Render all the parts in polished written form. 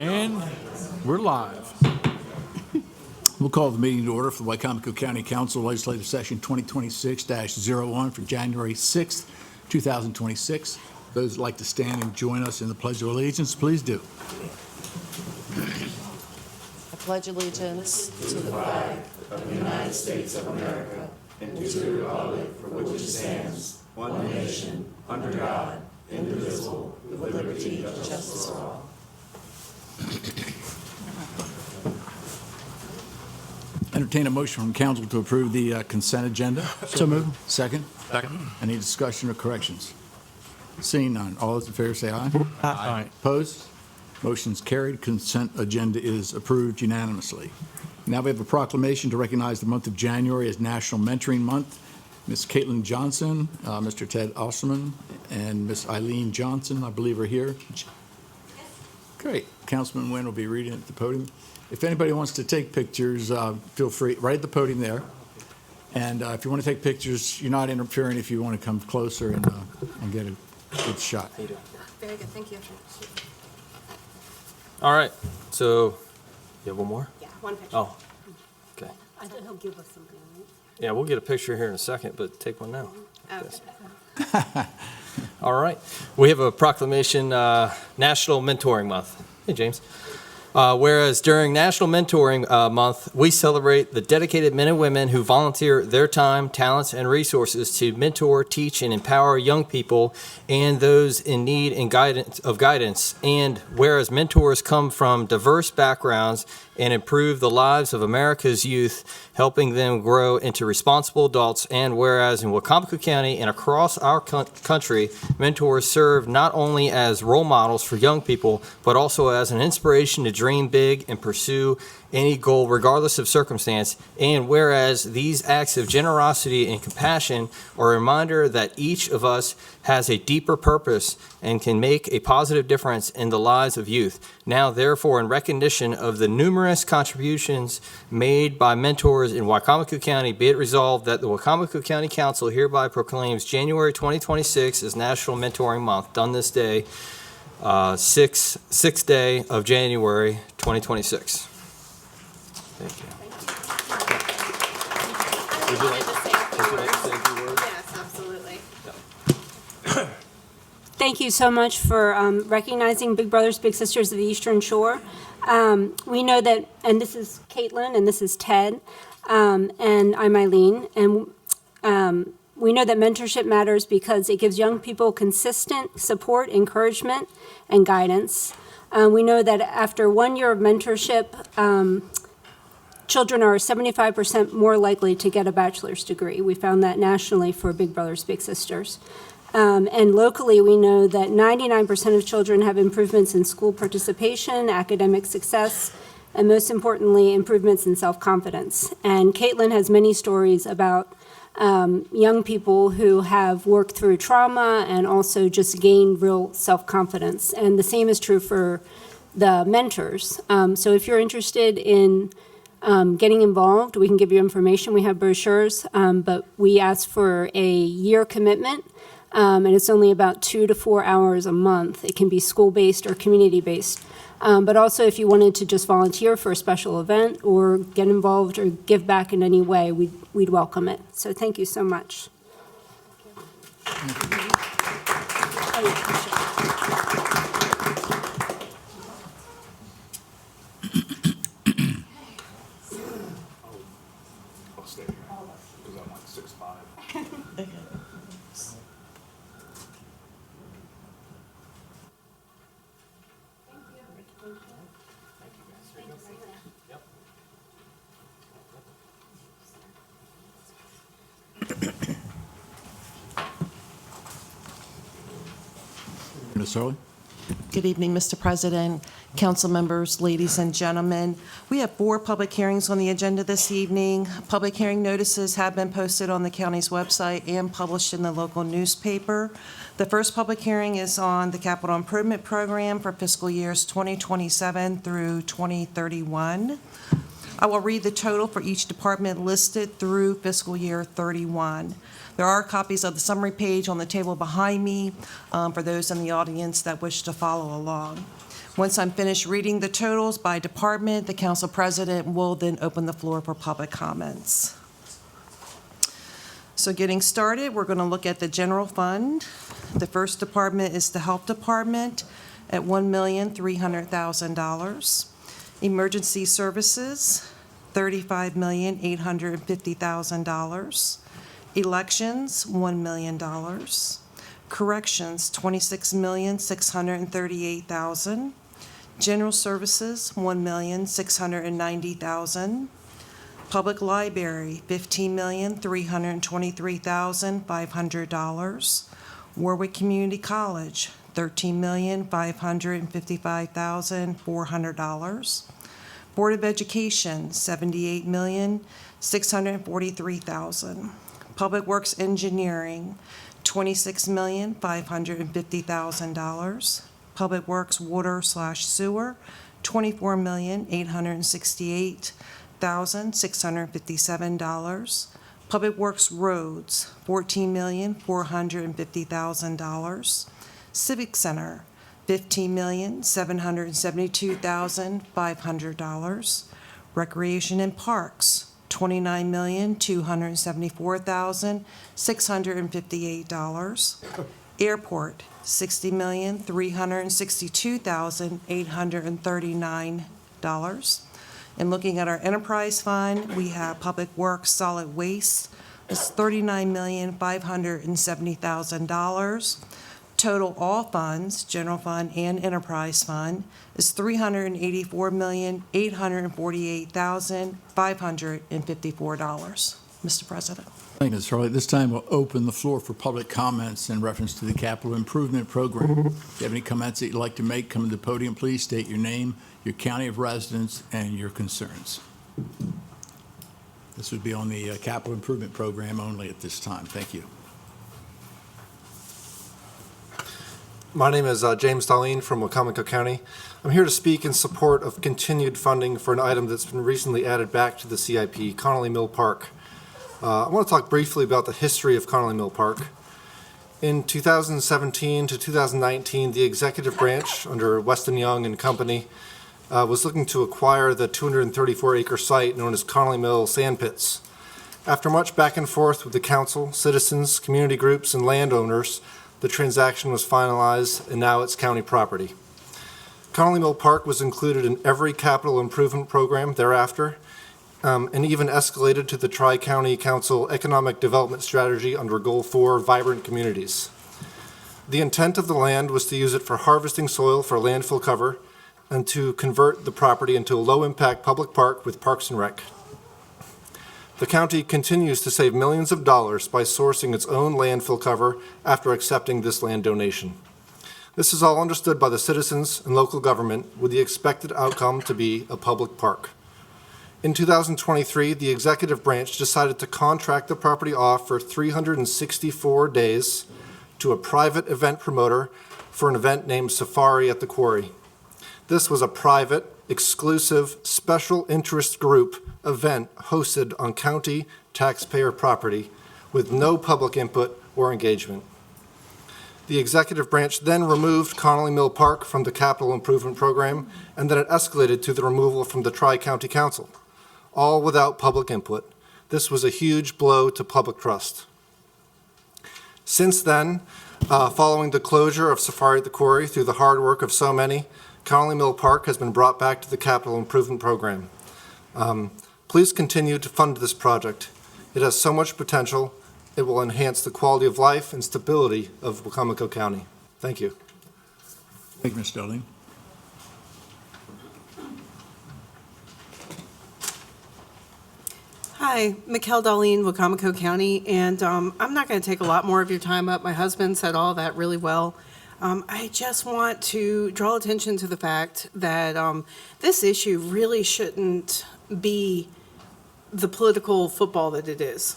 And we're live. We'll call the meeting to order for the Wicomico County Council Legislative Session 2026-01 for January 6th, 2026. Those who'd like to stand and join us in the Pledge of Allegiance, please do. I pledge allegiance to the flag of the United States of America and to the republic for which it stands, one nation, under God, indivisible, with liberty and justice for all. Entertain a motion from council to approve the consent agenda. So moved. Second? Second. Any discussion or corrections? Seeing none. All those in favor say aye. Aye. Opposed? Motion's carried. Consent agenda is approved unanimously. Now we have a proclamation to recognize the month of January as National Mentoring Month. Ms. Caitlin Johnson, Mr. Ted Osserman, and Ms. Eileen Johnson, I believe, are here. Great. Councilman Nguyen will be reading at the podium. If anybody wants to take pictures, feel free, right at the podium there. And if you want to take pictures, you're not interfering if you want to come closer and get a good shot. Very good, thank you. All right, so you have one more? Yeah, one picture. Oh, okay. I thought he'll give us something, right? Yeah, we'll get a picture here in a second, but take one now. Okay. All right, we have a proclamation, National Mentoring Month. Hey, James. Whereas during National Mentoring Month, we celebrate the dedicated men and women who volunteer their time, talents, and resources to mentor, teach, and empower young people and those in need and guidance. And whereas mentors come from diverse backgrounds and improve the lives of America's youth, helping them grow into responsible adults. And whereas in Wicomico County and across our country, mentors serve not only as role models for young people, but also as an inspiration to dream big and pursue any goal regardless of circumstance. And whereas these acts of generosity and compassion are a reminder that each of us has a deeper purpose and can make a positive difference in the lives of youth. Now, therefore, in recognition of the numerous contributions made by mentors in Wicomico County, be it resolved that the Wicomico County Council hereby proclaims January 2026 as National Mentoring Month, done this day, 6th day of January 2026. Thank you. I wanted to say a few Would you like to say a few words? Yes, absolutely. Thank you so much for recognizing Big Brothers Big Sisters of the Eastern Shore. We know that, and this is Caitlin, and this is Ted, and I'm Eileen, and we know that mentorship matters because it gives young people consistent support, encouragement, and guidance. We know that after 1 year of mentorship, children are 75% more likely to get a bachelor's degree. We found that nationally for Big Brothers Big Sisters. And locally, we know that 99% of children have improvements in school participation, academic success, and most importantly, improvements in self-confidence. And Caitlin has many stories about young people who have worked through trauma and also just gained real self-confidence. And the same is true for the mentors. So if you're interested in getting involved, we can give you information. We have brochures, but we ask for a year commitment. And it's only about 2 to 4 hours a month. It can be school-based or community-based. But also, if you wanted to just volunteer for a special event or get involved or give back in any way, we'd welcome it. So thank you so much. I'll stay here because I'm like 6'5". Ms. Hurley? Good evening, Mr. President, council members, ladies and gentlemen. We have 4 public hearings on the agenda this evening. Public hearing notices have been posted on the county's website and published in the local newspaper. The first public hearing is on the capital improvement program for fiscal years 2027 through 2031. I will read the total for each department listed through fiscal year 31. There are copies of the summary page on the table behind me for those in the audience that wish to follow along. Once I'm finished reading the totals by department, the council president will then open the floor for public comments. So getting started, we're going to look at the general fund. The first department is the health department at $1,300,000. Emergency services, $35,850,000. Elections, $1 million. Corrections, $26,638,000. General services, $1,690,000. Public library, $15,323,500. Warwick Community College, $13,555,400. Board of Education, $78,643,000. Public Works Engineering, $26,550,000. Public Works Water/Sewer, $24,868,657. Public Works Roads, $14,450,000. Civic Center, $15,772,500. Recreation and Parks, $29,274,658. Airport, $60,362,839. And looking at our enterprise fund, we have Public Works Solid Waste, it's $39,570,000. Total all funds, general fund and enterprise fund, is $384,848,554. Mr. President. Thank you, Ms. Hurley. This time, we'll open the floor for public comments in reference to the capital improvement program. If you have any comments that you'd like to make, come to the podium, please. State your name, your county of residence, and your concerns. This would be on the capital improvement program only at this time. Thank you. My name is James Darlene from Wicomico County. I'm here to speak in support of continued funding for an item that's been recently added back to the CIP, Connolly Mill Park. I want to talk briefly about the history of Connolly Mill Park. In 2017 to 2019, the executive branch under Weston Young and Company was looking to acquire the 234-acre site known as Connolly Mill Sand Pits. After much back and forth with the council, citizens, community groups, and landowners, the transaction was finalized, and now it's county property. Connolly Mill Park was included in every capital improvement program thereafter, and even escalated to the Tri-County Council Economic Development Strategy under Goal 4, Vibrant Communities. The intent of the land was to use it for harvesting soil for landfill cover and to convert the property into a low-impact public park with Parks and Rec. The county continues to save millions of dollars by sourcing its own landfill cover after accepting this land donation. This is all understood by the citizens and local government, with the expected outcome to be a public park. In 2023, the executive branch decided to contract the property off for 364 days to a private event promoter for an event named Safari at the Quarry. This was a private, exclusive, special interest group event hosted on county taxpayer property with no public input or engagement. The executive branch then removed Connolly Mill Park from the capital improvement program, and then it escalated to the removal from the Tri-County Council, all without public input. This was a huge blow to public trust. Since then, following the closure of Safari at the Quarry through the hard work of so many, Connolly Mill Park has been brought back to the capital improvement program. Please continue to fund this project. It has so much potential. It will enhance the quality of life and stability of Wicomico County. Thank you. Thank you, Mr. Darling. Hi, Mikkel Darlene, Wicomico County, and I'm not going to take a lot more of your time up. My husband said all that really well. I just want to draw attention to the fact that this issue really shouldn't be the political football that it is.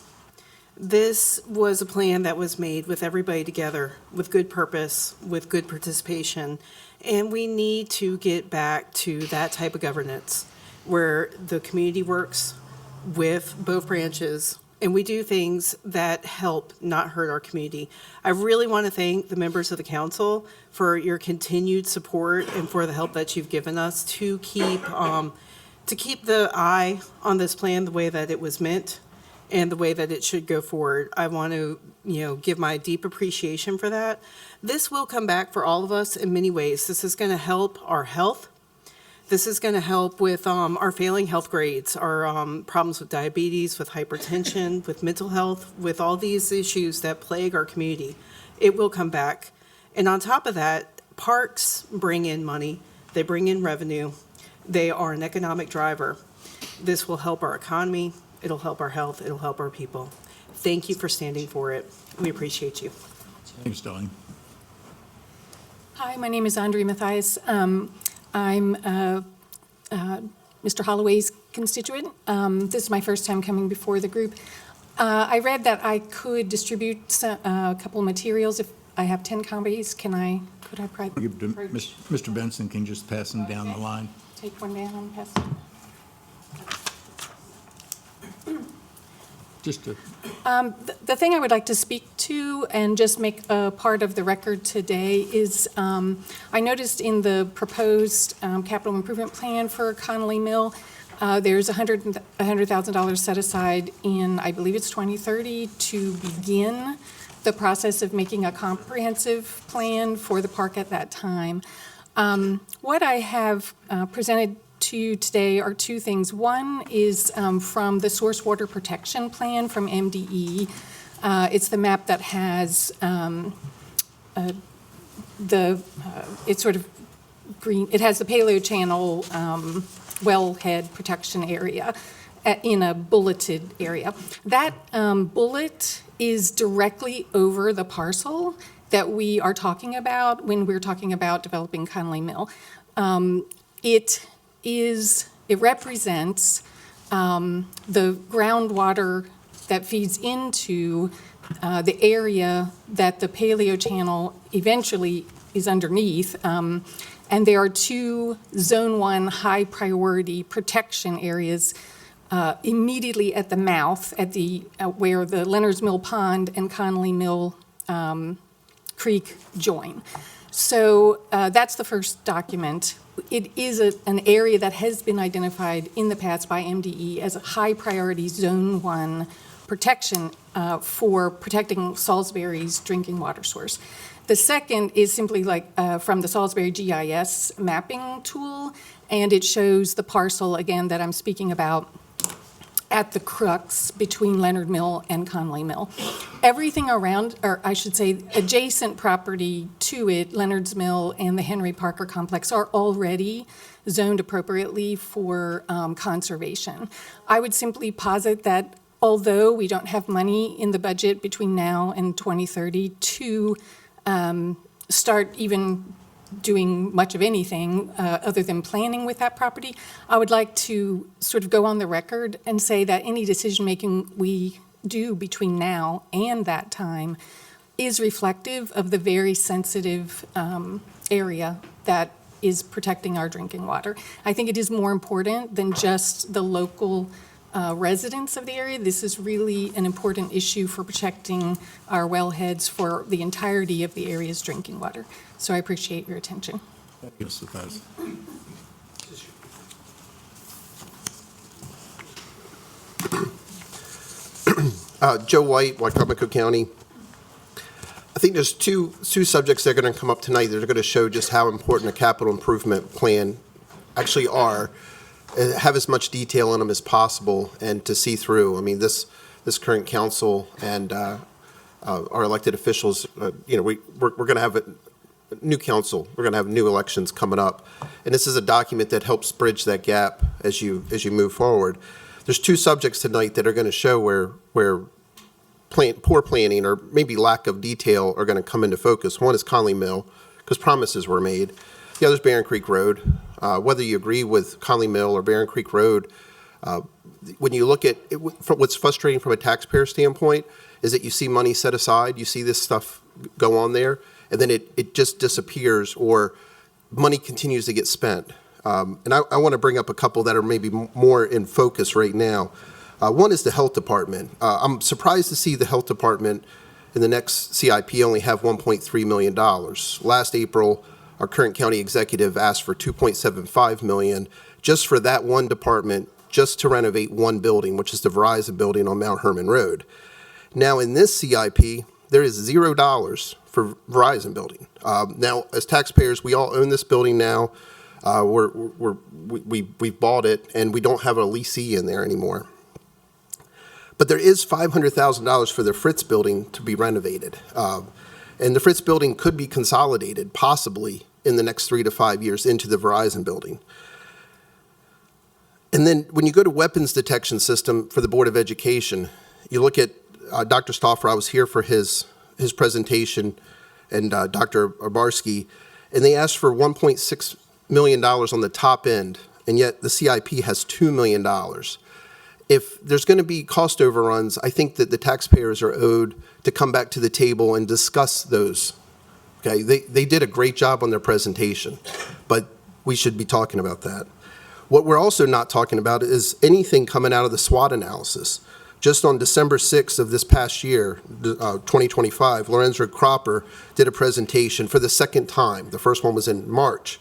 This was a plan that was made with everybody together, with good purpose, with good participation, and we need to get back to that type of governance. where the community works with both branches, and we do things that help not hurt our community. I really want to thank the members of the council for your continued support and for the help that you've given us to keep the eye on this plan the way that it was meant and the way that it should go forward. I want to, give my deep appreciation for that. This will come back for all of us in many ways. This is going to help our health. This is going to help with our failing health grades, our problems with diabetes, with hypertension, with mental health, with all these issues that plague our community. It will come back. And on top of that, parks bring in money. They bring in revenue. They are an economic driver. This will help our economy. It'll help our health. It'll help our people. Thank you for standing for it. We appreciate you. Thanks, Darlene. Hi, my name is Andre Mathias. I'm Mr. Holloway's constituent. This is my first time coming before the group. I read that I could distribute a couple of materials if I have 10 copies. Could I Give to Mr. Benson can just pass them down the line. take one down and pass it? Just to, The thing I would like to speak to and just make a part of the record today is I noticed in the proposed capital improvement plan for Connolly Mill, there's $100,000 set aside in, I believe it's 2030, to begin the process of making a comprehensive plan for the park at that time. What I have presented to you today are two things. One is from the Source Water Protection Plan from MDE. It's the map that has it's sort of green. It has the Paleo Channel wellhead protection area in a bulleted area. That bullet is directly over the parcel that we are talking about when we're talking about developing Connolly Mill. It represents the groundwater that feeds into the area that the Paleo Channel eventually is underneath. And there are two Zone 1 high priority protection areas immediately at the mouth, at the where the Leonard's Mill Pond and Connolly Mill Creek join. So that's the first document. It is an area that has been identified in the past by MDE as a high priority Zone 1 protection for protecting Salisbury's drinking water source. The second is simply from the Salisbury GIS mapping tool, and it shows the parcel, again, that I'm speaking about at the crux between Leonard Mill and Connolly Mill. Everything around, or I should say adjacent property to it, Leonard's Mill and the Henry Parker complex, are already zoned appropriately for conservation. I would simply posit that although we don't have money in the budget between now and 2030 to start even doing much of anything other than planning with that property, I would like to sort of go on the record and say that any decision-making we do between now and that time is reflective of the very sensitive area that is protecting our drinking water. I think it is more important than just the local residents of the area. This is really an important issue for protecting our wellheads for the entirety of the area's drinking water. So I appreciate your attention. Thank you, Mr. Paz. Joe White, Wicomico County. I think there's two subjects that are going to come up tonight that are going to show just how important a capital improvement plan actually are. Have as much detail in them as possible and to see through. I mean, this current council and our elected officials, we're going to have a new council. We're going to have new elections coming up, and this is a document that helps bridge that gap as you move forward. There's two subjects tonight that are going to show where poor planning or maybe lack of detail are going to come into focus. One is Connolly Mill, because promises were made. The other is Barron Creek Road. Whether you agree with Connolly Mill or Barron Creek Road, when you look at it, what's frustrating from a taxpayer standpoint is that you see money set aside, you see this stuff go on there, and then it just disappears or money continues to get spent. And I want to bring up a couple that are maybe more in focus right now. One is the Health Department. I'm surprised to see the Health Department in the next CIP only have $1.3 million. Last April, our current county executive asked for $2.75 million just for that one department, just to renovate one building, which is the Verizon building on Mount Herman Road. Now, in this CIP, there is $0 for Verizon building. Now, as taxpayers, we all own this building now. We've bought it, and we don't have a leasee in there anymore. But there is $500,000 for the Fritz building to be renovated. And the Fritz building could be consolidated, possibly, in the next 3 to 5 years into the Verizon building. And then when you go to weapons detection system for the Board of Education, you look at Dr. Stauffer. I was here for his presentation, and Dr. Arbarski, and they asked for $1.6 million on the top end, and yet the CIP has $2 million. If there's going to be cost overruns, I think that the taxpayers are owed to come back to the table and discuss those. Okay, they did a great job on their presentation, but we should be talking about that. What we're also not talking about is anything coming out of the SWOT analysis. Just on December 6th of this past year, 2025, Lorenzo Cropper did a presentation for the second time. The first one was in March,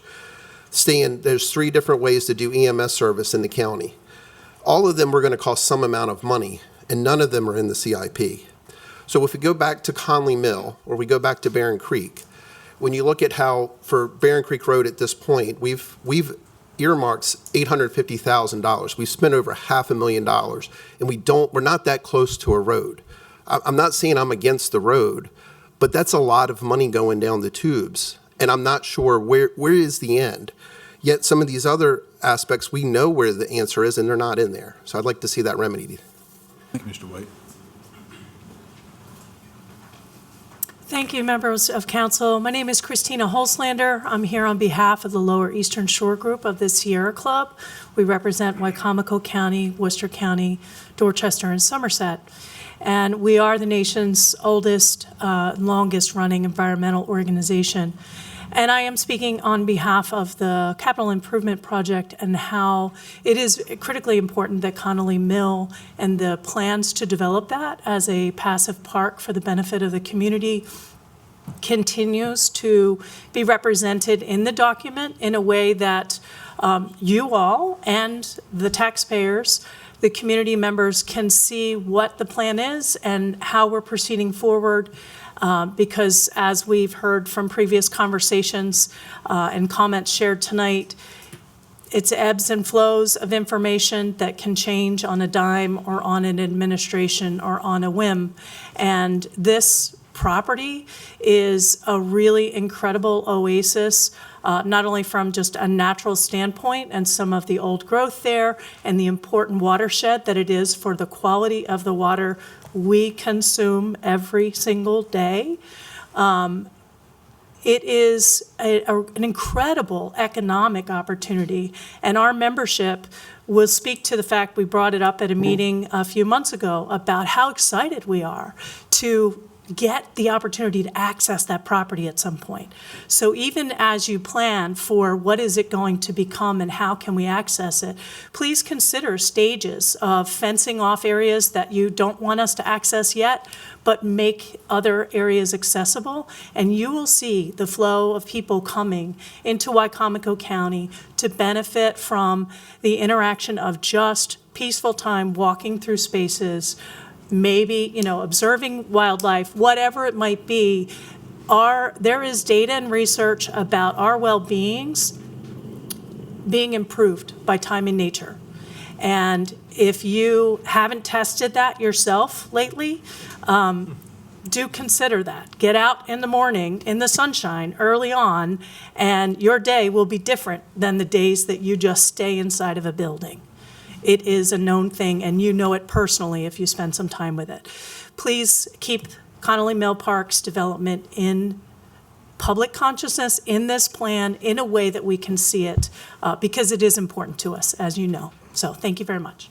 saying there's 3 different ways to do EMS service in the county. All of them were going to cost some amount of money, and none of them are in the CIP. So if we go back to Conley Mill, or we go back to Barron Creek, when you look at how, for Barron Creek Road at this point, we've earmarked $850,000. We've spent over $500,000, and we're not that close to a road. I'm not saying I'm against the road, but that's a lot of money going down the tubes, and I'm not sure where is the end. Yet some of these other aspects, we know where the answer is, and they're not in there. So I'd like to see that remedied. Thank you, Mr. White. Thank you, members of council. My name is Christina Holslander. I'm here on behalf of the Lower Eastern Shore Group of the Sierra Club. We represent Wicomico County, Worcester County, Dorchester, and Somerset. And we are the nation's oldest, longest-running environmental organization. And I am speaking on behalf of the capital improvement project and how it is critically important that Connolly Mill and the plans to develop that as a passive park for the benefit of the community continues to be represented in the document in a way that you all and the taxpayers, the community members, can see what the plan is and how we're proceeding forward. Because as we've heard from previous conversations and comments shared tonight, it's ebbs and flows of information that can change on a dime or on an administration or on a whim. And this property is a really incredible oasis, not only from just a natural standpoint and some of the old growth there and the important watershed that it is for the quality of the water we consume every single day. It is an incredible economic opportunity, and our membership will speak to the fact we brought it up at a meeting a few months ago about how excited we are to get the opportunity to access that property at some point. So even as you plan for what is it going to become and how can we access it, please consider stages of fencing off areas that you don't want us to access yet, but make other areas accessible. And you will see the flow of people coming into Wicomico County to benefit from the interaction of just peaceful time walking through spaces, maybe, observing wildlife, whatever it might be. There is data and research about our well-beings being improved by time in nature. And if you haven't tested that yourself lately, do consider that. Get out in the morning, in the sunshine, early on, and your day will be different than the days that you just stay inside of a building. It is a known thing, and you know it personally if you spend some time with it. Please keep Connolly Mill Park's development in public consciousness in this plan in a way that we can see it, because it is important to us, as you know. So thank you very much.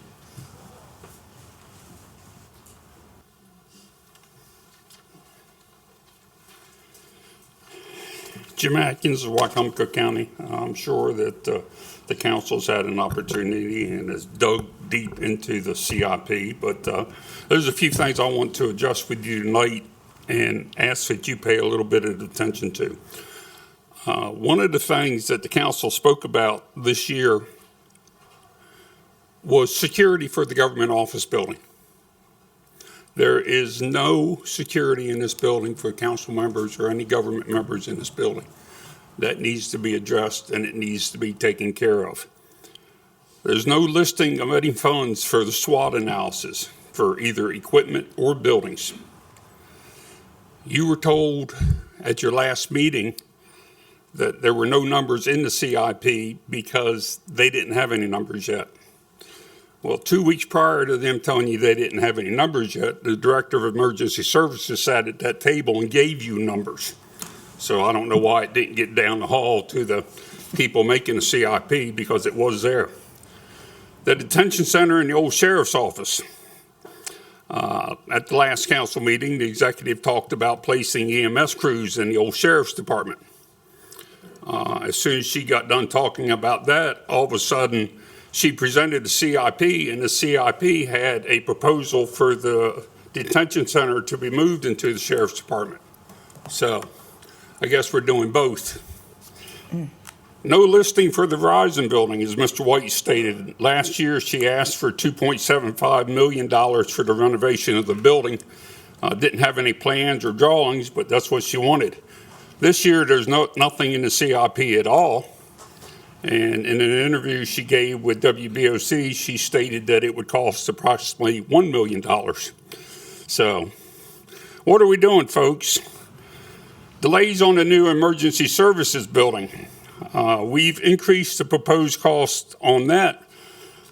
Jim Atkins of Wicomico County. I'm sure that the council's had an opportunity and has dug deep into the CIP, but there's a few things I want to address with you tonight and ask that you pay a little bit of attention to. One of the things that the council spoke about this year was security for the government office building. There is no security in this building for council members or any government members in this building. That needs to be addressed and it needs to be taken care of. There's no listing of any funds for the SWOT analysis for either equipment or buildings. You were told at your last meeting that there were no numbers in the CIP because they didn't have any numbers yet. Well, 2 weeks prior to them telling you they didn't have any numbers yet, the Director of Emergency Services sat at that table and gave you numbers. So I don't know why it didn't get down the hall to the people making the CIP, because it was there. The detention center in the old sheriff's office. At the last council meeting, the executive talked about placing EMS crews in the old sheriff's department. As soon as she got done talking about that, all of a sudden she presented the CIP, and the CIP had a proposal for the detention center to be moved into the sheriff's department. So I guess we're doing both. No listing for the Verizon building, as Mr. White stated. Last year, she asked for $2.75 million for the renovation of the building. Didn't have any plans or drawings, but that's what she wanted. This year, there's nothing in the CIP at all. And in an interview she gave with WBOC, she stated that it would cost approximately $1 million. So what are we doing, folks? Delays on the new emergency services building. We've increased the proposed cost on that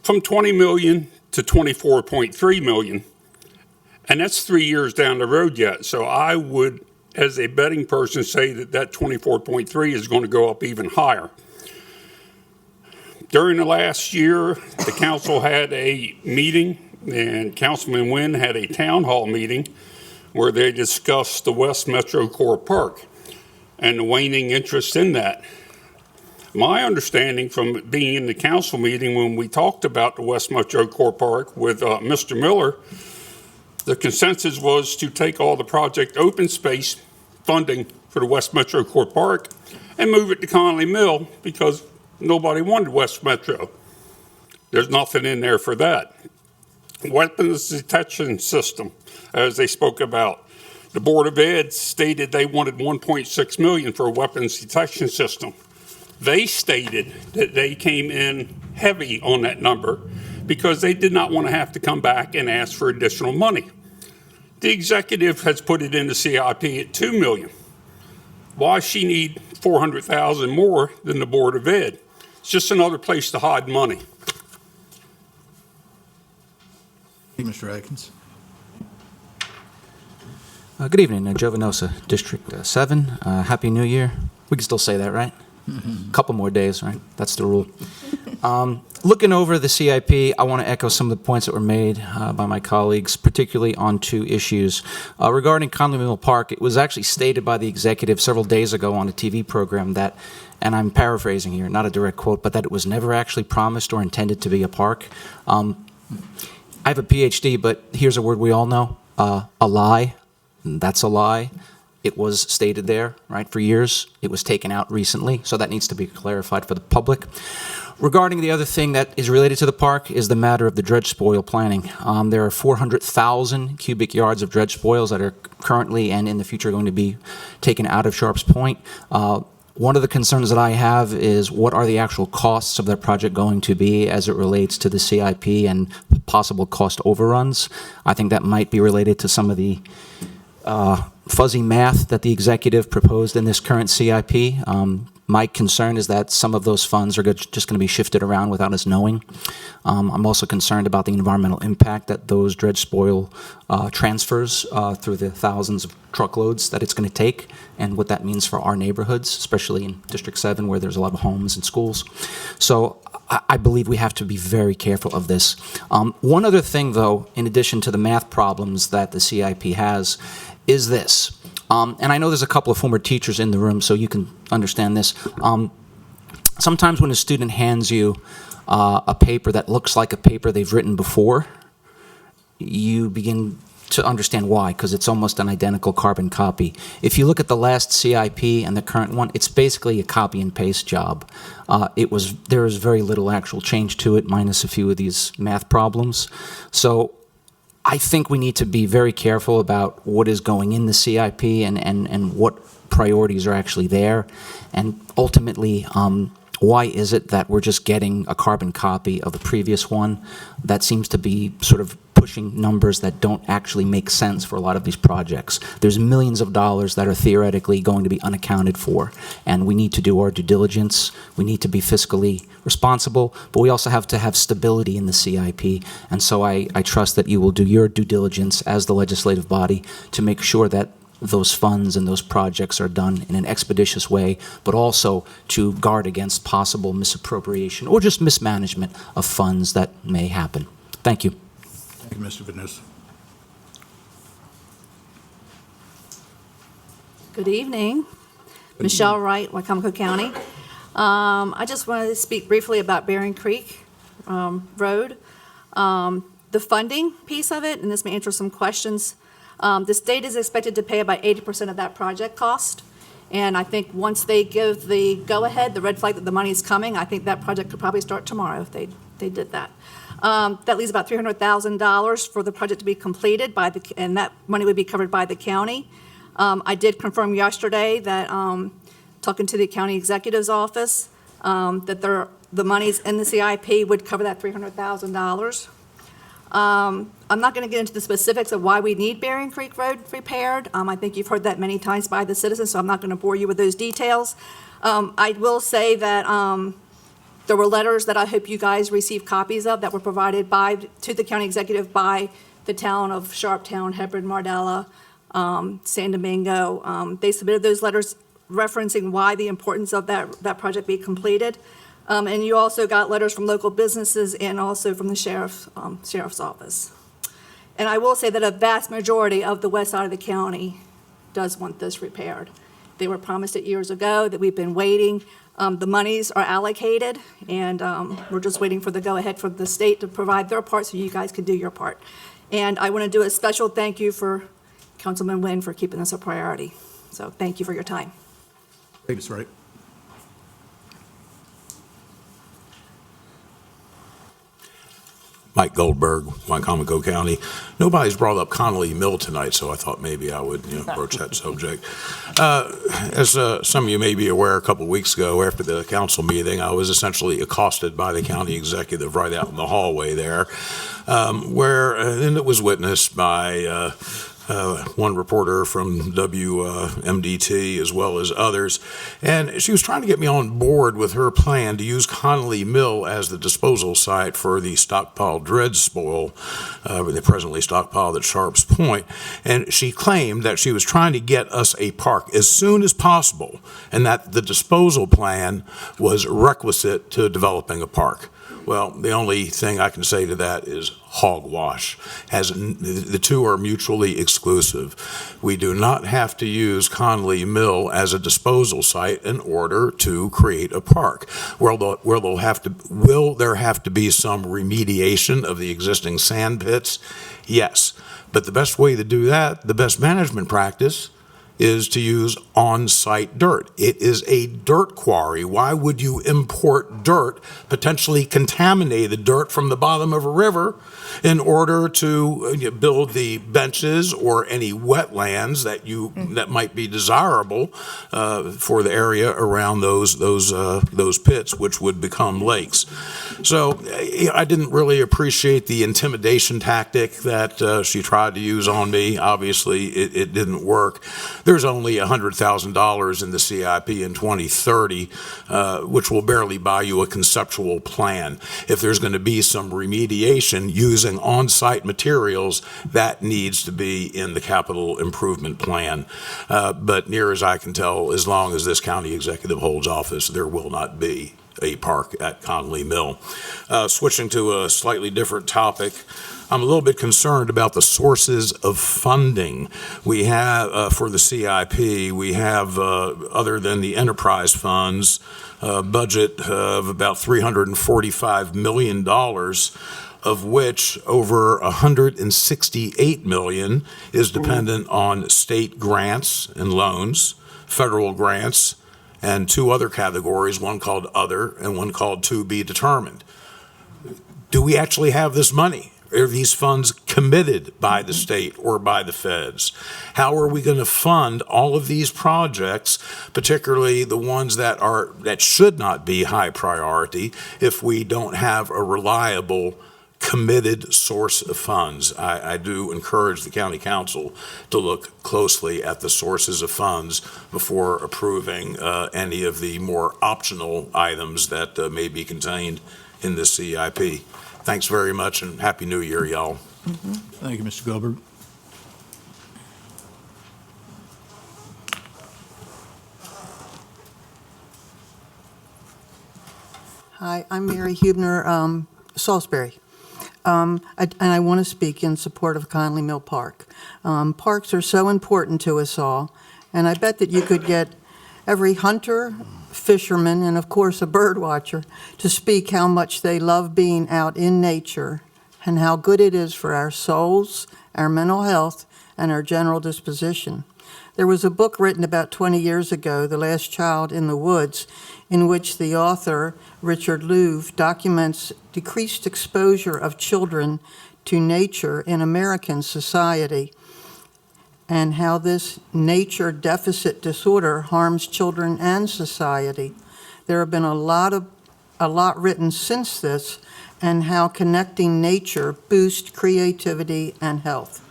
from $20 million to $24.3 million. And that's 3 years down the road yet. So I would, as a betting person, say that that 24.3 is going to go up even higher. During the last year, the council had a meeting, and Councilman Wynn had a town hall meeting where they discussed the West Metro Core Park and the waning interest in that. My understanding from being in the council meeting when we talked about the West Metro Core Park with Mr. Miller, the consensus was to take all the project open space funding for the West Metro Core Park and move it to Conley Mill, because nobody wanted West Metro. There's nothing in there for that. Weapons detection system, as they spoke about. The Board of Ed stated they wanted $1.6 million for a weapons detection system. They stated that they came in heavy on that number because they did not want to have to come back and ask for additional money. The executive has put it in the CIP at $2 million. Why she need $400,000 more than the Board of Ed? It's just another place to hide money. Hey, Mr. Atkins. Good evening, Joe Venosa, District 7. Happy New Year. We can still say that, right? A couple more days, right? That's the rule. Looking over the CIP, I want to echo some of the points that were made by my colleagues, particularly on two issues. Regarding Conley Mill Park, it was actually stated by the executive several days ago on a TV program that, and I'm paraphrasing here, not a direct quote, but that it was never actually promised or intended to be a park. I have a PhD, but here's a word we all know, a lie. That's a lie. It was stated there, right, for years. It was taken out recently, so that needs to be clarified for the public. Regarding the other thing that is related to the park is the matter of the dredge spoil planning. There are 400,000 cubic yards of dredge spoils that are currently and in the future going to be taken out of Sharps Point. One of the concerns that I have is what are the actual costs of that project going to be as it relates to the CIP and possible cost overruns. I think that might be related to some of the fuzzy math that the executive proposed in this current CIP. My concern is that some of those funds are just going to be shifted around without us knowing. I'm also concerned about the environmental impact that those dredge spoil transfers through the thousands of truckloads that it's going to take and what that means for our neighborhoods, especially in District 7 where there's a lot of homes and schools. So I believe we have to be very careful of this. One other thing, though, in addition to the math problems that the CIP has, is this. And I know there's a couple of former teachers in the room, so you can understand this. Sometimes when a student hands you a paper that looks like a paper they've written before, you begin to understand why, because it's almost an identical carbon copy. If you look at the last CIP and the current one, it's basically a copy and paste job. There is very little actual change to it, minus a few of these math problems. So I think we need to be very careful about what is going in the CIP and what priorities are actually there. And ultimately, why is it that we're just getting a carbon copy of the previous one? That seems to be sort of pushing numbers that don't actually make sense for a lot of these projects. There's millions of dollars that are theoretically going to be unaccounted for, and we need to do our due diligence. We need to be fiscally responsible, but we also have to have stability in the CIP, and so I trust that you will do your due diligence as the legislative body to make sure that those funds and those projects are done in an expeditious way, but also to guard against possible misappropriation or just mismanagement of funds that may happen. Thank you. Thank you, Mr. Vanessa. Good evening. Michelle Wright, Wicomico County. I just wanted to speak briefly about Bering Creek Road. The funding piece of it, and this may answer some questions. The state is expected to pay about 80% of that project cost. And I think once they give the go-ahead, the red flag that the money is coming, I think that project could probably start tomorrow if they did that. That leaves about $300,000 for the project to be completed, and that money would be covered by the county. I did confirm yesterday that, talking to the county executive's office, that the monies in the CIP would cover that $300,000. I'm not going to get into the specifics of why we need Bering Creek Road repaired. I think you've heard that many times by the citizens, so I'm not going to bore you with those details. I will say that there were letters that I hope you guys received copies of that were provided to the county executive by the town of Sharptown, Hebron, Mardella, San Domingo. They submitted those letters referencing why the importance of that project be completed. And you also got letters from local businesses and also from the sheriff's office. And I will say that a vast majority of the west side of the county does want this repaired. They were promised it years ago, that we've been waiting. The monies are allocated, and we're just waiting for the go-ahead from the state to provide their part so you guys can do your part. And I want to do a special thank you for Councilman Nguyen for keeping this a priority. So thank you for your time. Thank you, Ms. Wright. Mike Goldberg, Wicomico County. Nobody's brought up Connolly Mill tonight, so I thought maybe I would broach that subject. As some of you may be aware, a couple of weeks ago after the council meeting, I was essentially accosted by the county executive right out in the hallway there, and it was witnessed by one reporter from WMDT as well as others, and she was trying to get me on board with her plan to use Connolly Mill as the disposal site for the stockpiled dredge spoil, they presently stockpiled at Sharps Point, and she claimed that she was trying to get us a park as soon as possible, and that the disposal plan was requisite to developing a park. Well, the only thing I can say to that is hogwash. The two are mutually exclusive. We do not have to use Connolly Mill as a disposal site in order to create a park. Will there have to be some remediation of the existing sand pits? Yes. But the best way to do that, the best management practice, is to use on-site dirt. It is a dirt quarry. Why would you import dirt, potentially contaminated dirt from the bottom of a river, in order to build the benches or any wetlands that might be desirable for the area around those pits, which would become lakes? So I didn't really appreciate the intimidation tactic that she tried to use on me. Obviously, it didn't work. There's only $100,000 in the CIP in 2030, which will barely buy you a conceptual plan. If there's going to be some remediation using on-site materials, that needs to be in the capital improvement plan. But near as I can tell, as long as this county executive holds office, there will not be. a park at Conley Mill. Switching to a slightly different topic, I'm a little bit concerned about the sources of funding we have for the CIP. We have, other than the enterprise funds, a budget of about $345 million, of which over $168 million is dependent on state grants and loans, federal grants, and two other categories, one called Other and one called To Be Determined. Do we actually have this money? Are these funds committed by the state or by the feds? How are we going to fund all of these projects, particularly the ones that should not be high priority, if we don't have a reliable, committed source of funds? I do encourage the county council to look closely at the sources of funds before approving any of the more optional items that may be contained in this CIP. Thanks very much, and Happy New Year, y'all. Thank you, Mr. Goldberg. Hi, I'm Mary Hubner, Salisbury. And I want to speak in support of Conley Mill Park. Parks are so important to us all, and I bet that you could get every hunter, fisherman, and of course a bird watcher to speak how much they love being out in nature and how good it is for our souls, our mental health, and our general disposition. There was a book written about 20 years ago, The Last Child in the Woods, in which the author, Richard Louv, documents decreased exposure of children to nature in American society and how this nature deficit disorder harms children and society. There have been a lot written since this, and how connecting nature boosts creativity and health.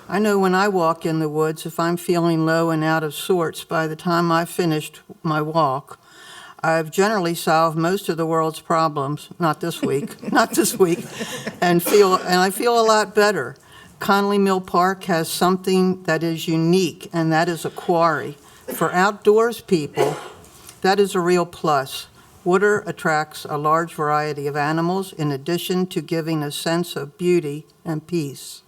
I know when I walk in the woods, if I'm feeling low and out of sorts, by the time I've finished my walk, I've generally solved most of the world's problems, not this week, and I feel a lot better. Conley Mill Park has something that is unique, and that is a quarry. For outdoors people, that is a real plus. Water attracts a large variety of animals in addition to giving a sense of beauty and peace.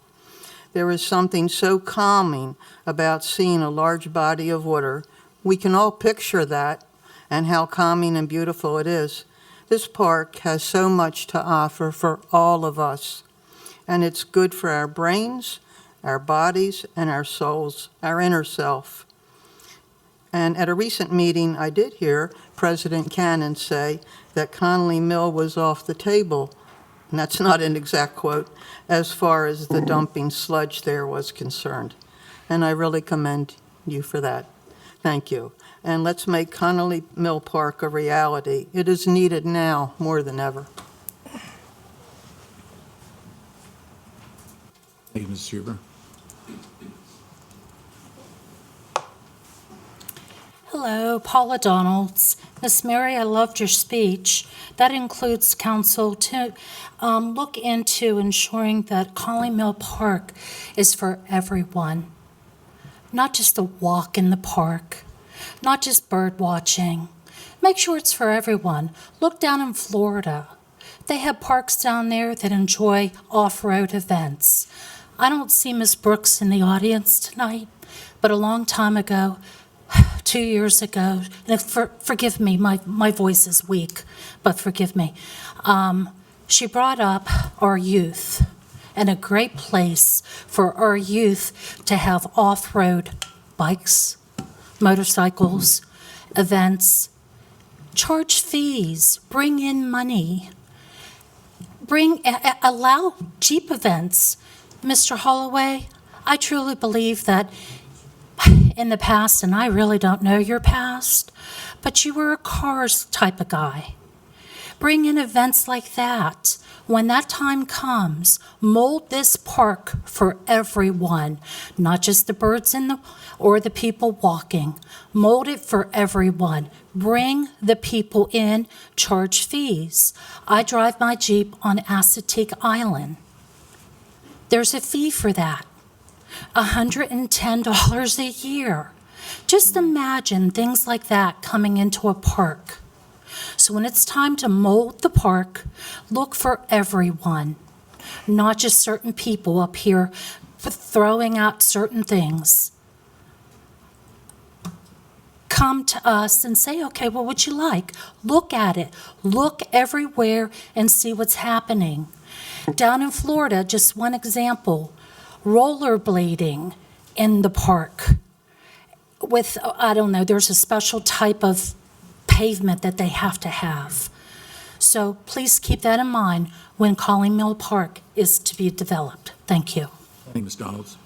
There is something so calming about seeing a large body of water. We can all picture that and how calming and beautiful it is. This park has so much to offer for all of us. And it's good for our brains, our bodies, and our souls, our inner self. And at a recent meeting, I did hear President Cannon say that Conley Mill was off the table, and that's not an exact quote, as far as the dumping sludge there was concerned. And I really commend you for that. Thank you. And let's make Conley Mill Park a reality. It is needed now more than ever. Thank you, Mrs. Huber. Hello, Paula Donalds. Miss Mary, I loved your speech. That includes council to look into ensuring that Conley Mill Park is for everyone. Not just a walk in the park, not just bird watching. Make sure it's for everyone. Look down in Florida. They have parks down there that enjoy off-road events. I don't see Miss Brooks in the audience tonight, but a long time ago, 2 years ago, and forgive me, my voice is weak, but forgive me. She brought up our youth and a great place for our youth to have off-road bikes, motorcycles, events, charge fees, bring in money, allow Jeep events. Mr. Holloway, I truly believe that in the past, and I really don't know your past, but you were a cars type of guy. Bring in events like that. When that time comes, mold this park for everyone, not just the birds or the people walking. Mold it for everyone. Bring the people in, charge fees. I drive my Jeep on Assateague Island. There's a fee for that. $110 a year. Just imagine things like that coming into a park. So when it's time to mold the park, look for everyone, not just certain people up here throwing out certain things. Come to us and say, okay, what would you like? Look at it. Look everywhere and see what's happening. Down in Florida, just one example, rollerblading in the park with, I don't know, there's a special type of pavement that they have to have. So please keep that in mind when Colling Mill Park is to be developed. Thank you. Thank you, Ms. Donalds.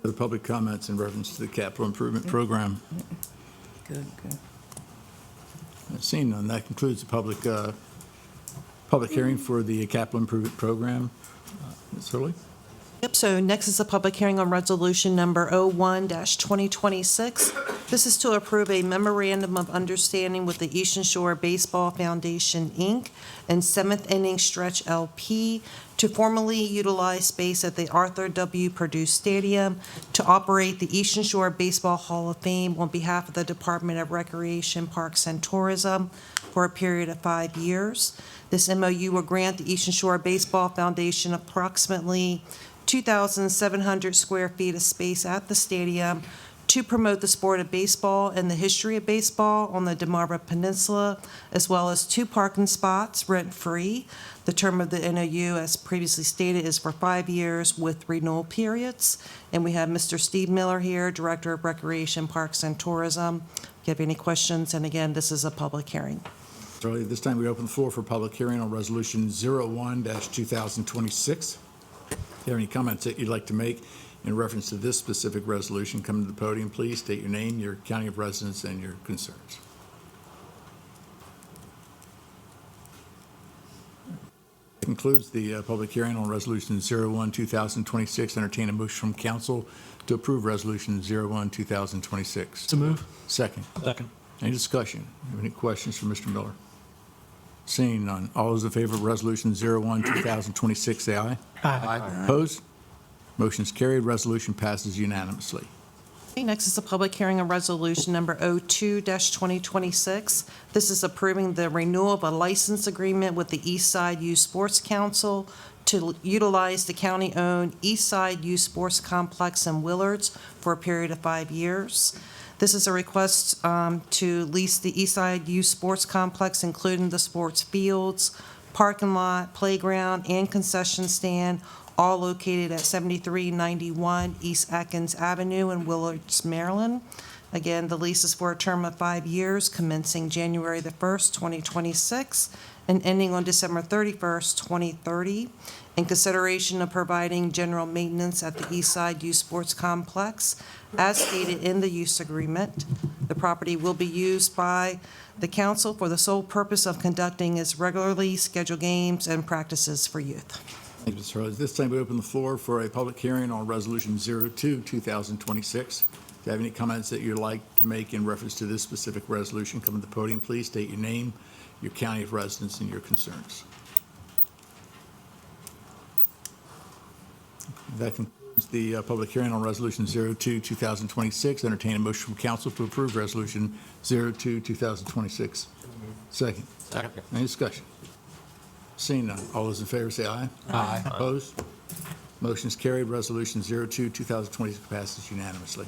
Other public comments in reference to the capital improvement program? Good. Seeing none, that concludes the public hearing for the capital improvement program. Ms. Hurley? Yep, so next is a public hearing on resolution number 01-2026. This is to approve a memorandum of understanding with the Eastern Shore Baseball Foundation, Inc. and Seventh Inning Stretch LP to formally utilize space at the Arthur W. Purdue Stadium to operate the Eastern Shore Baseball Hall of Fame on behalf of the Department of Recreation, Parks, and Tourism for a period of 5 years. This MOU will grant the Eastern Shore Baseball Foundation approximately 2,700 square feet of space at the stadium to promote the sport of baseball and the history of baseball on the Delmarva Peninsula, as well as 2 parking spots rent-free. The term of the NOU, as previously stated, is for 5 years with renewal periods. And we have Mr. Steve Miller here, Director of Recreation, Parks, and Tourism. If you have any questions, and again, this is a public hearing. So at this time, we open the floor for public hearing on resolution 01-2026. If you have any comments that you'd like to make in reference to this specific resolution, come to the podium, please. State your name, your county of residence, and your concerns. That concludes the public hearing on resolution 01-2026. Entertain a motion from council to approve resolution 01-2026. So move. Second. Second. Any discussion? Have any questions for Mr. Miller? Seeing none. All those in favor of resolution 01-2026, say aye. Aye. Opposed? Motion is carried. Resolution passes unanimously. Okay, next is a public hearing on resolution number 02-2026. This is approving the renewal of a license agreement with the East Side Youth Sports Council to utilize the county-owned East Side Youth Sports Complex in Willards for a period of 5 years. This is a request to lease the East Side Youth Sports Complex, including the sports fields, parking lot, playground, and concession stand, all located at 7391 East Atkins Avenue in Willards, Maryland. Again, the lease is for a term of 5 years, commencing January the 1st, 2026, and ending on December 31st, 2030. In consideration of providing general maintenance at the East Side Youth Sports Complex, as stated in the use agreement, the property will be used by the council for the sole purpose of conducting its regularly scheduled games and practices for youth. Thank you, Mr. Hurley. This time we open the floor for a public hearing on resolution 02-2026. If you have any comments that you'd like to make in reference to this specific resolution, come to the podium, please. State your name, your county of residence, and your concerns. That concludes the public hearing on resolution 02-2026. Entertain a motion from council to approve resolution 02-2026. Second. Second. Any discussion? Seeing none. All those in favor say aye. Aye. Opposed? Motion is carried. Resolution 02-2026 passes unanimously.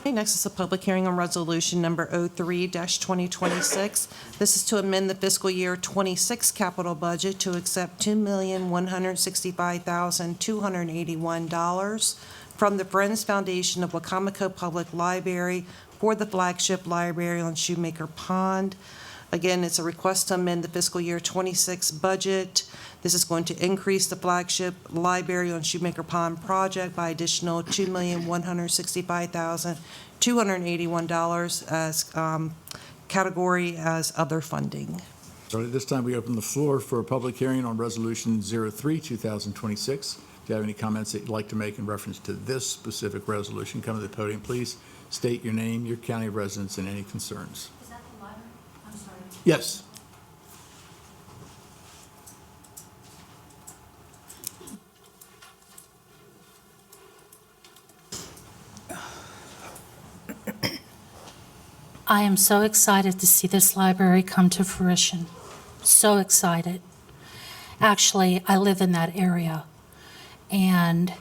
Okay, next is a public hearing on resolution number 03-2026. This is to amend the fiscal year 26 capital budget to accept $2,165,281 from the Friends Foundation of Wicomico Public Library for the flagship library on Shoemaker Pond. Again, it's a request to amend the fiscal year 26 budget. This is going to increase the flagship library on Shoemaker Pond project by additional $2,165,281 as category as other funding. So at this time, we open the floor for a public hearing on resolution 03-2026. If you have any comments that you'd like to make in reference to this specific resolution, come to the podium, please. State your name, your county of residence, and any concerns. Is that the library? I'm sorry. Yes. I am so excited to see this library come to fruition. So excited. Actually, I live in that area, and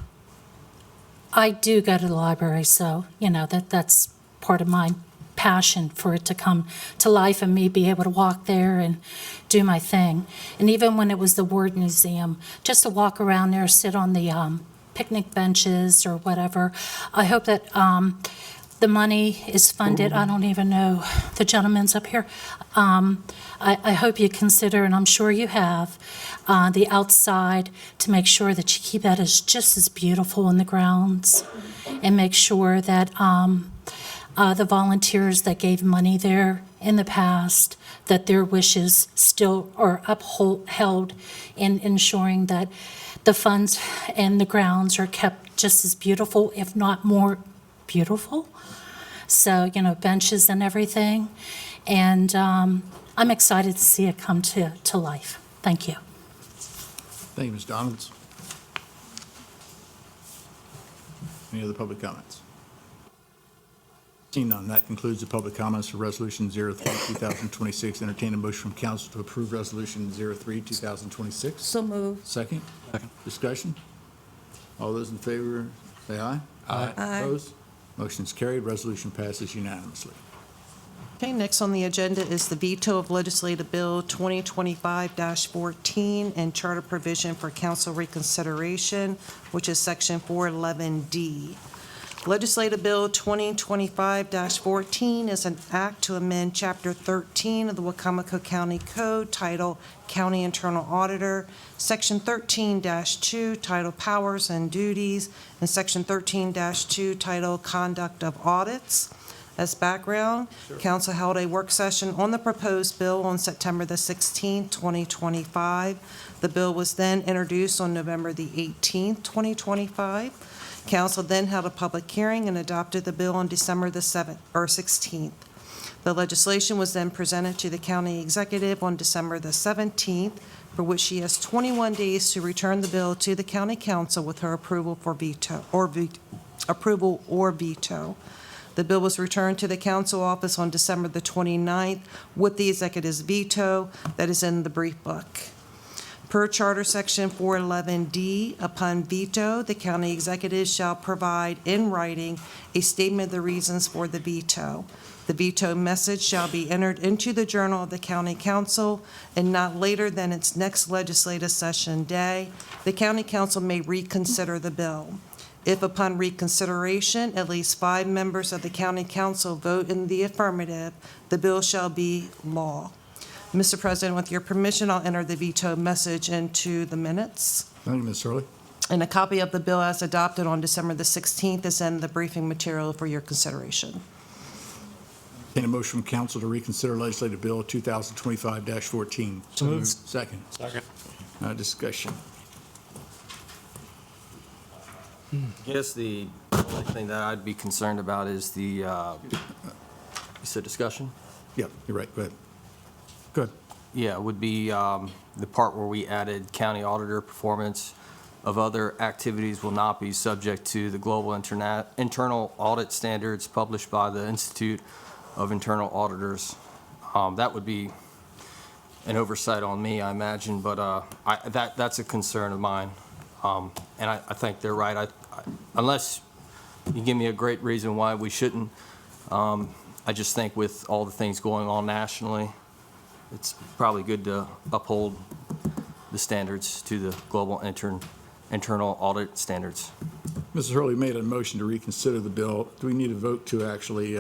I do go to the library, so, that's part of my passion for it to come to life and me be able to walk there and do my thing. And even when it was the Ward Museum, just to walk around there, sit on the picnic benches or whatever. I hope that the money is funded. I don't even know the gentleman's up here. I hope you consider, and I'm sure you have, the outside to make sure that you keep that as just as beautiful in the grounds, and make sure that the volunteers that gave money there in the past, that their wishes still are upheld in ensuring that the funds and the grounds are kept just as beautiful, if not more beautiful. So, benches and everything. And I'm excited to see it come to life. Thank you. Thank you, Ms. Donalds. Any other public comments? Seeing none, that concludes the public comments for Resolution 03-2026. Entertain a motion from council to approve Resolution 03-2026. So moved. Second? Second. Discussion? All those in favor, say aye. Aye. Opposed? Motion is carried. Resolution passes unanimously. Okay, next on the agenda is the veto of Legislative Bill 2025-14 and charter provision for council reconsideration, which is Section 411D. Legislative Bill 2025-14 is an act to amend Chapter 13 of the Wicomico County Code titled County Internal Auditor, Section 13-2 titled Powers and Duties, and Section 13-2 titled Conduct of Audits. As background, council held a work session on the proposed bill on September the 16th, 2025. The bill was then introduced on November the 18th, 2025. Council then held a public hearing and adopted the bill on December the 16th. The legislation was then presented to the county executive on December the 17th, for which she has 21 days to return the bill to the county council with her approval or veto. The bill was returned to the council office on December the 29th with the executive's veto that is in the brief book. Per Charter Section 411D, upon veto, the county executive shall provide in writing a statement of the reasons for the veto. The veto message shall be entered into the Journal of the County Council, and not later than its next legislative session day, the county council may reconsider the bill. If upon reconsideration, at least 5 members of the county council vote in the affirmative, the bill shall be law. Mr. President, with your permission, I'll enter the veto message into the minutes. Thank you, Ms. Hurley. And a copy of the bill as adopted on December the 16th is in the briefing material for your consideration. Entertain a motion from council to reconsider Legislative Bill 2025-14. So moved. Second. Second. Discussion. Yes, the only thing that I'd be concerned about is the, you said discussion? Yeah, you're right. Go ahead. Good. Yeah, it would be the part where we added county auditor performance of other activities will not be subject to the global internal audit standards published by the Institute of Internal Auditors. That would be an oversight on me, I imagine, but that's a concern of mine. And I think they're right. Unless you give me a great reason why we shouldn't, I just think with all the things going on nationally, it's probably good to uphold the standards to the global internal audit standards. Mrs. Hurley made a motion to reconsider the bill. Do we need a vote to actually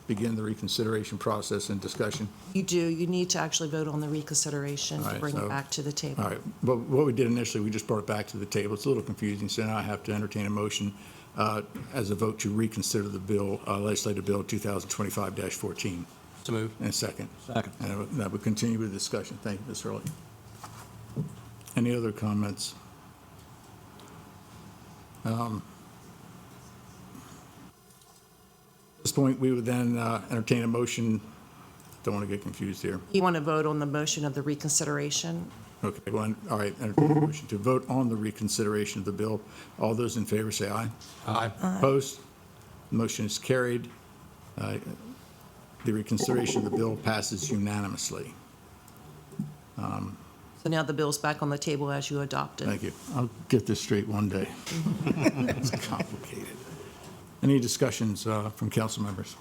begin the reconsideration process and discussion? You do. You need to actually vote on the reconsideration All to right, bring so- it back to the table. All right. But what we did initially, we just brought it back to the table. It's a little confusing, so now I have to entertain a motion as a vote to reconsider the bill, Legislative Bill 2025-14. So move. And a second. Second. And that would continue with the discussion. Thank you, Ms. Hurley. Any other comments? At this point, we would then entertain a motion. Don't want to get confused here. You want to vote on the motion of the reconsideration? Okay, all right, entertain a motion to vote on the reconsideration of the bill. All those in favor say aye. Aye. Opposed? The motion is carried. The reconsideration of the bill passes unanimously. So now the bill's back on the table as you adopt it. Thank you. I'll get this straight one day. It's complicated. Any discussions from council members?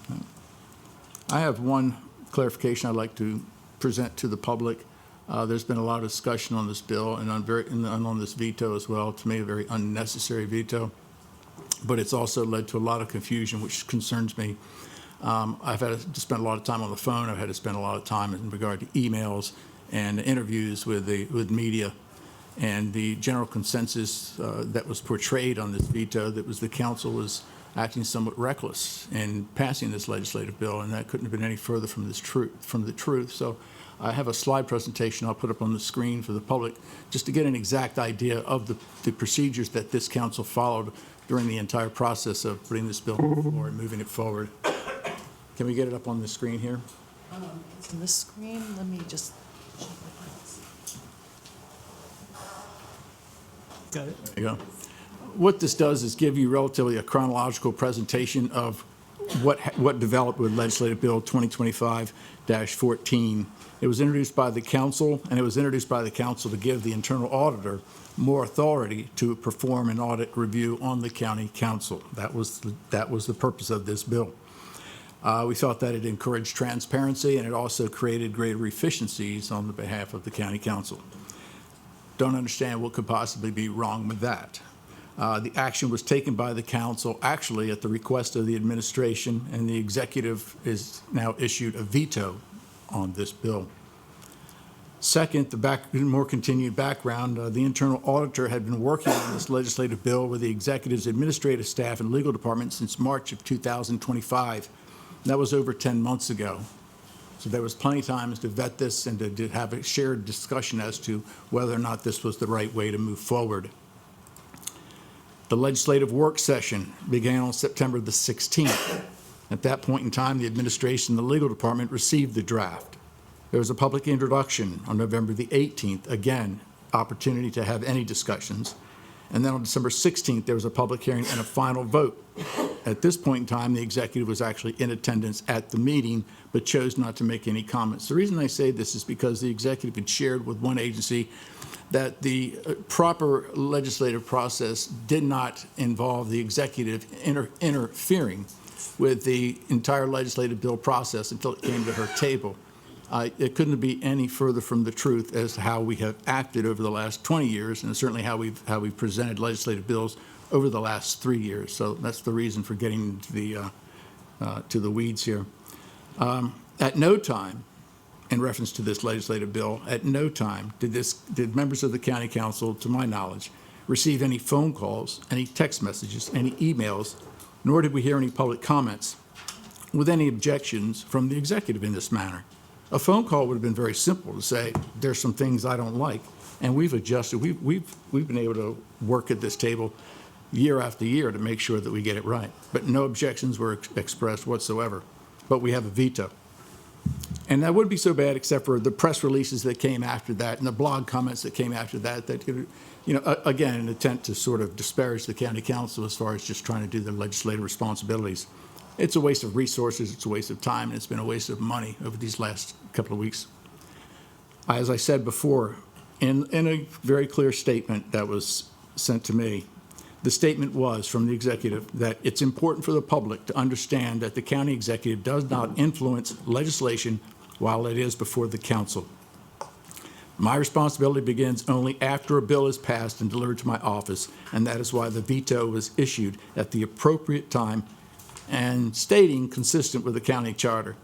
No. I have one clarification I'd like to present to the public. There's been a lot of discussion on this bill and on this veto as well. To me, a very unnecessary veto, but it's also led to a lot of confusion, which concerns me. I've had to spend a lot of time on the phone. I've had to spend a lot of time in regard to emails and interviews with media. And the general consensus that was portrayed on this veto, that was the council was acting somewhat reckless in passing this legislative bill, and that couldn't have been any further from the truth. So I have a slide presentation I'll put up on the screen for the public just to get an exact idea of the procedures that this council followed during the entire process of putting this bill forward and moving it forward. Can we get it up on the screen here? It's on this screen. Let me just check my files. Got it. There you go. What this does is give you relatively a chronological presentation of what developed with Legislative Bill 2025-14. It was introduced by the council, and it was introduced by the council to give the internal auditor more authority to perform an audit review on the county council. That was the purpose of this bill. We thought that it encouraged transparency, and it also created greater efficiencies on the behalf of the county council. Don't understand what could possibly be wrong with that. The action was taken by the council actually at the request of the administration, and the executive is now issued a veto on this bill. Second, more continued background, the internal auditor had been working on this legislative bill with the executive's administrative staff and legal department since March of 2025. That was over 10 months ago. So there was plenty of time to vet this and to have a shared discussion as to whether or not this was the right way to move forward. The legislative work session began on September the 16th. At that point in time, the administration and the legal department received the draft. There was a public introduction on November the 18th, again, opportunity to have any discussions. And then on December 16th, there was a public hearing and a final vote. At this point in time, the executive was actually in attendance at the meeting, but chose not to make any comments. The reason I say this is because the executive had shared with one agency that the proper legislative process did not involve the executive interfering with the entire legislative bill process until it came to her table. It couldn't be any further from the truth as to how we have acted over the last 20 years, and certainly how we've presented legislative bills over the last 3 years. So that's the reason for getting to the weeds here. At no time, in reference to this legislative bill, at no time did members of the county council, to my knowledge, receive any phone calls, any text messages, any emails, nor did we hear any public comments with any objections from the executive in this manner. A phone call would have been very simple to say, there's some things I don't like, and we've adjusted. We've been able to work at this table year after year to make sure that we get it right. But no objections were expressed whatsoever. But we have a veto. And that wouldn't be so bad except for the press releases that came after that and the blog comments that came after that, again, an attempt to sort of disparage the county council as far as just trying to do their legislative responsibilities. It's a waste of resources, it's a waste of time, and it's been a waste of money over these last couple of weeks. As I said before, in a very clear statement that was sent to me, the statement was from the executive that it's important for the public to understand that the county executive does not influence legislation while it is before the council. My responsibility begins only after a bill is passed and delivered to my office, and that is why the veto was issued at the appropriate time and stating consistent with the county charter.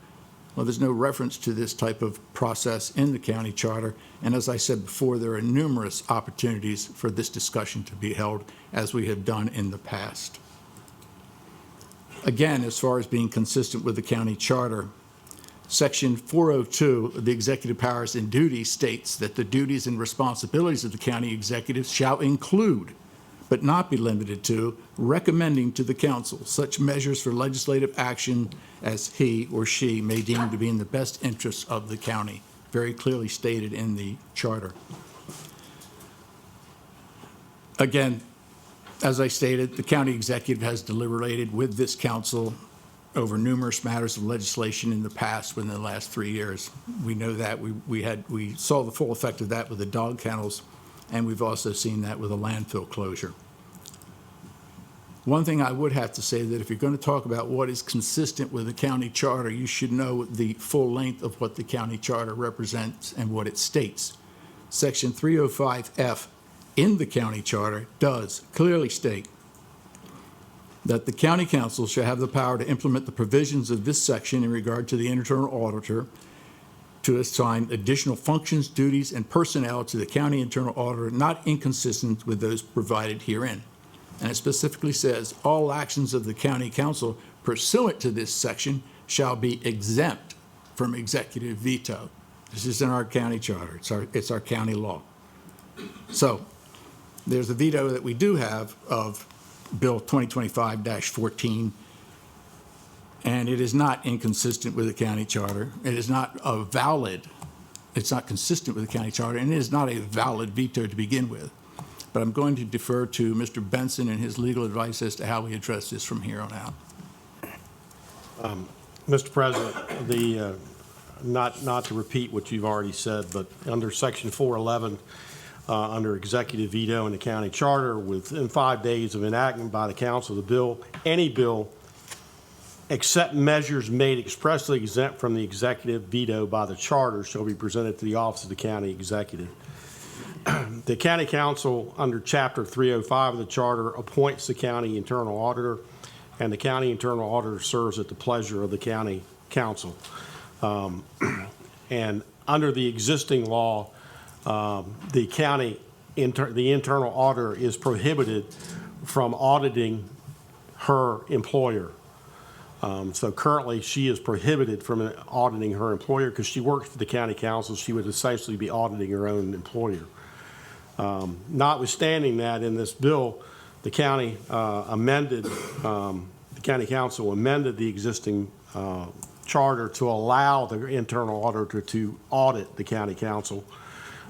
Well, there's no reference to this type of process in the county charter, and as I said before, there are numerous opportunities for this discussion to be held as we have done in the past. Again, as far as being consistent with the county charter, Section 402 of the Executive Powers and Duties states that the duties and responsibilities of the county executive shall include, but not be limited to, recommending to the council such measures for legislative action as he or she may deem to be in the best interests of the county, very clearly stated in the charter. Again, as I stated, the county executive has deliberated with this council over numerous matters of legislation in the past within the last 3 years. We know that. We saw the full effect of that with the dog kennels, and we've also seen that with a landfill closure. One thing I would have to say that if you're going to talk about what is consistent with the county charter, you should know the full length of what the county charter represents and what it states. Section 305F in the county charter does clearly state that the county council shall have the power to implement the provisions of this section in regard to the internal auditor, to assign additional functions, duties, and personnel to the county internal auditor not inconsistent with those provided herein. And it specifically says, all actions of the county council pursuant to this section shall be exempt from executive veto. This is in our county charter. It's our county law. So there's a veto that we do have of Bill 2025-14, and it is not inconsistent with the county charter. It is not it's not consistent with the county charter, and it is not a valid veto to begin with. But I'm going to defer to Mr. Benson and his legal advice as to how we address this from here on out. Mr. President, not to repeat what you've already said, but under Section 411, under executive veto in the county charter, within 5 days of enactment by the council, any bill, except measures made expressly exempt from the executive veto by the charter, shall be presented to the office of the county executive. The county council, under Chapter 305 of the charter, appoints the county internal auditor, and the county internal auditor serves at the pleasure of the county council. And under the existing law, the internal auditor is prohibited from auditing her employer. So currently, she is prohibited from auditing her employer because she works for the county council. She would essentially be auditing her own employer. Notwithstanding that, in this bill, the county county council amended the existing charter to allow the internal auditor to audit the county council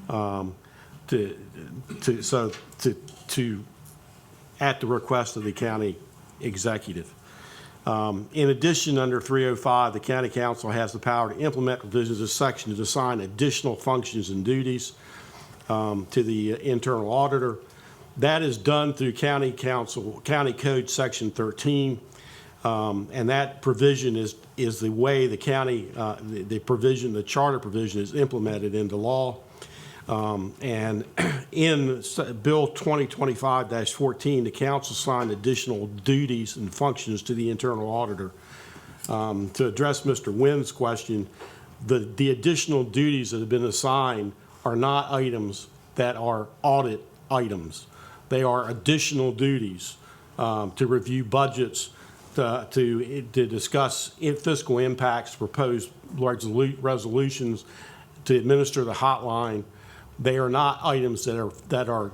at the request of the county executive. In addition, under 305, the county council has the power to implement provisions of this section to assign additional functions and duties to the internal auditor. That is done through County Code Section 13, and that provision is the way the county, the charter provision is implemented into law. And in Bill 2025-14, the council signed additional duties and functions to the internal auditor. To address Mr. Wynn's question, the additional duties that have been assigned are not items that are audit items. They are additional duties to review budgets, to discuss fiscal impacts, propose resolutions, to administer the hotline. They are not items that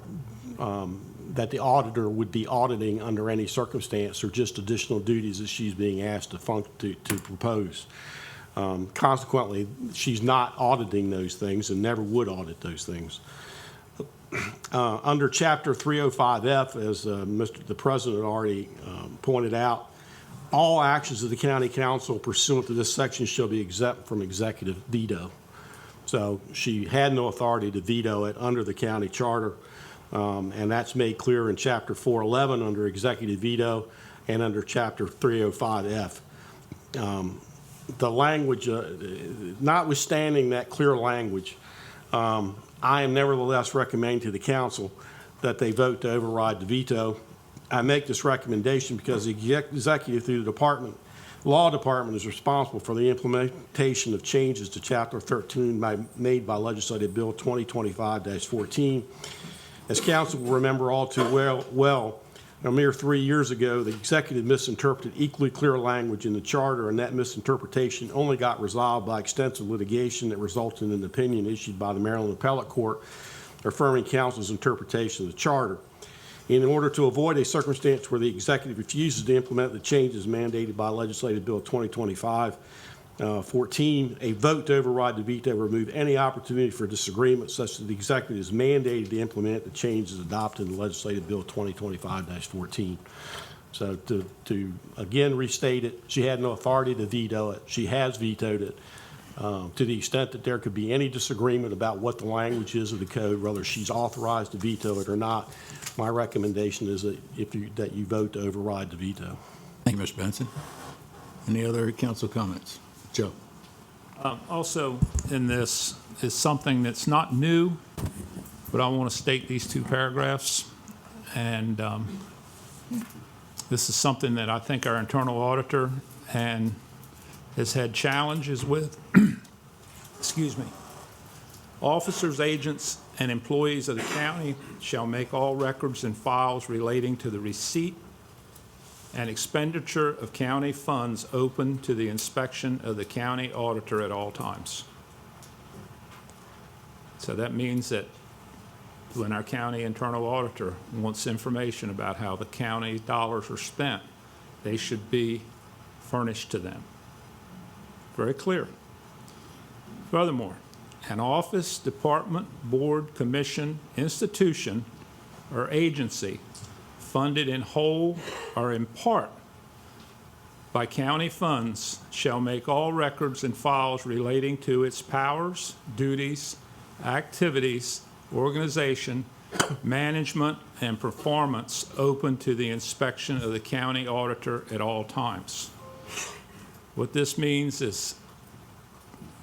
the auditor would be auditing under any circumstance, or just additional duties that she's being asked to propose. Consequently, she's not auditing those things and never would audit those things. Under Chapter 305F, as the President already pointed out, all actions of the County Council pursuant to this section shall be exempt from executive veto. So she had no authority to veto it under the county charter, and that's made clear in Chapter 411 under executive veto and under Chapter 305F. The language, notwithstanding that clear language, I am nevertheless recommending to the council that they vote to override the veto. I make this recommendation because the executive through the law department is responsible for the implementation of changes to Chapter 13 made by Legislative Bill 2025-14. As council will remember all too well, a mere 3 years ago, the executive misinterpreted equally clear language in the charter, and that misinterpretation only got resolved by extensive litigation that resulted in an opinion issued by the Maryland Appellate Court affirming council's interpretation of the charter. In order to avoid a circumstance where the executive refuses to implement the changes mandated by Legislative Bill 2025-14, a vote to override the veto will remove any opportunity for disagreement such that the executive is mandated to implement the changes adopted in Legislative Bill 2025-14. So to again restate it, she had no authority to veto it. She has vetoed it. To the extent that there could be any disagreement about what the language is of the code, whether she's authorized to veto it or not, my recommendation is that that you vote to override the veto. Thank you, Mr. Benson. Any other council comments? Joe? Also, in this is something that's not new, but I want to state these two paragraphs. And this is something that I think our internal auditor has had challenges with. Excuse me. Officers, agents, and employees of the county shall make all records and files relating to the receipt and expenditure of county funds open to the inspection of the county auditor at all times. So that means that when our county internal auditor wants information about how the county dollars are spent, they should be furnished to them. Very clear. Furthermore, an office, department, board, commission, institution, or agency funded in whole or in part by county funds shall make all records and files relating to its powers, duties, activities, organization, management, and performance open to the inspection of the county auditor at all times. What this means is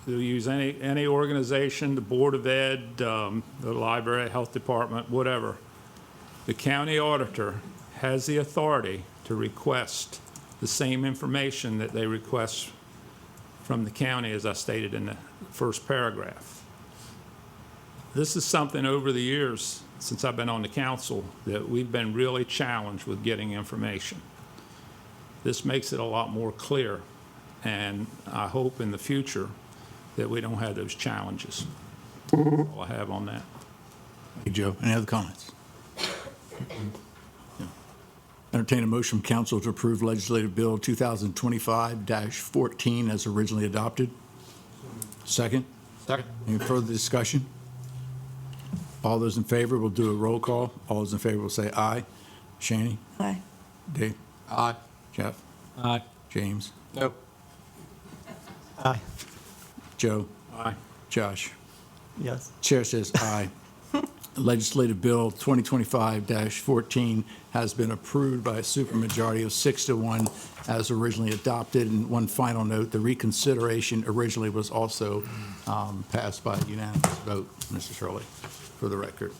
they'll use any organization, the Board of Ed, the library, health department, whatever. The county auditor has the authority to request the same information that they request from the county, as I stated in the first paragraph. This is something over the years, since I've been on the council, that we've been really challenged with getting information. This makes it a lot more clear, and I hope in the future that we don't have those challenges. That's all I have on that. Thank you, Joe. Any other comments? Entertain a motion from council to approve legislative bill 2025-14 as originally adopted. Second? Second. Any further discussion? All those in favor will do a roll call. All those in favor will say aye. Shani? Aye. Dave? Aye. Jeff? Aye. James? Nope. Aye. Joe? Aye. Josh? Yes. Chair says aye. Legislative Bill 2025-14 has been approved by a supermajority of 6-1 as originally adopted. And one final note, the reconsideration originally was also passed by a unanimous vote, Mrs. Hurley, for the record.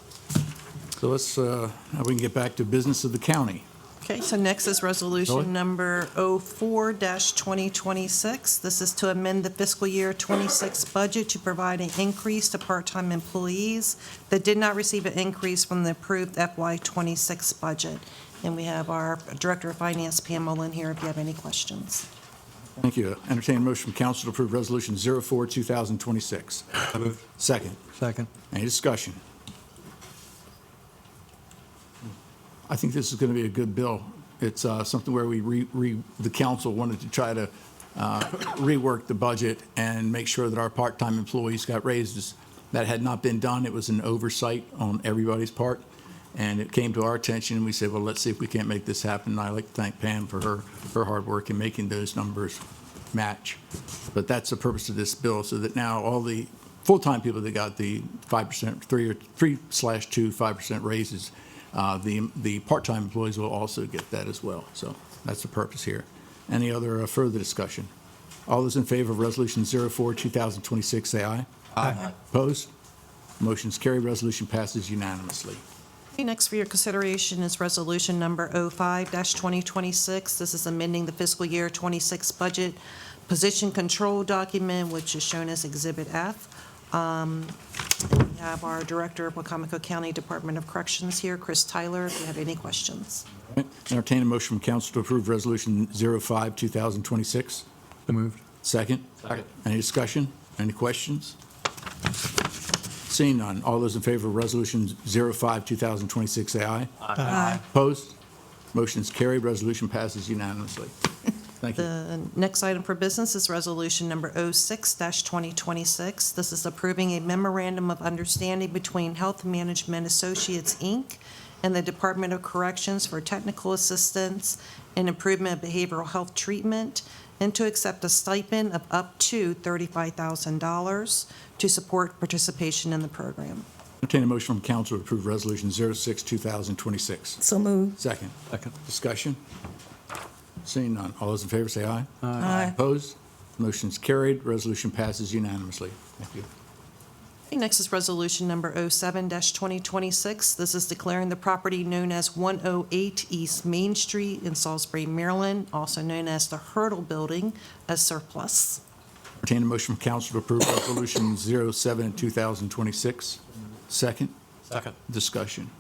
So let's, now we can get back to business of the county. Okay, so next is Zoe? resolution number 04-2026. This is to amend the fiscal year 26 budget to provide an increase to part-time employees that did not receive an increase from the approved FY 26 budget. And we have our Director of Finance, Pam Mullen, here if you have any questions. Thank you. Entertain a motion from council to approve resolution 04-2026. Second. Second. Any discussion? I think this is going to be a good bill. It's something where the council wanted to try to rework the budget and make sure that our part-time employees got raises. That had not been done. It was an oversight on everybody's part, and it came to our attention, and we said, well, let's see if we can't make this happen. And I'd like to thank Pam for her hard work in making those numbers match. But that's the purpose of this bill, so that now all the full-time people that got the 5%, 3/2 5% raises, the part-time employees will also get that as well. So that's the purpose here. Any other further discussion? All those in favor of resolution 04-2026, say aye. Aye. Opposed? Motion's carried. Resolution passes unanimously. Okay, next for your consideration is resolution number 05-2026. This is amending the fiscal year 26 budget position control document, which is shown as Exhibit F. We have our Director of Wicomico County Department of Corrections here, Chris Tyler, if you have any questions. All right. Entertain a motion from council to approve resolution 05-2026. So moved. Second? Second. Any discussion? Any questions? Seeing none, all those in favor of resolution 05-2026, say aye. Aye. Opposed? Motion's carried. Resolution passes unanimously. Thank you. The next item for business is resolution number 06-2026. This is approving a memorandum of understanding between Health Management Associates, Inc. and the Department of Corrections for technical assistance and improvement of behavioral health treatment, and to accept a stipend of up to $35,000 to support participation in the program. Entertain a motion from council to approve Resolution 06, 2026. So moved. Second. Second. Discussion? Seeing none. All those in favor say aye. Aye. Opposed? Motion's carried. Resolution passes unanimously. Thank you. Okay, next is Resolution Number 07-2026. This is declaring the property known as 108 East Main Street in Salisbury, Maryland, also known as the Hurdle Building, as surplus. Entertain a motion from council to approve Resolution 07, 2026. Second. Second. Discussion.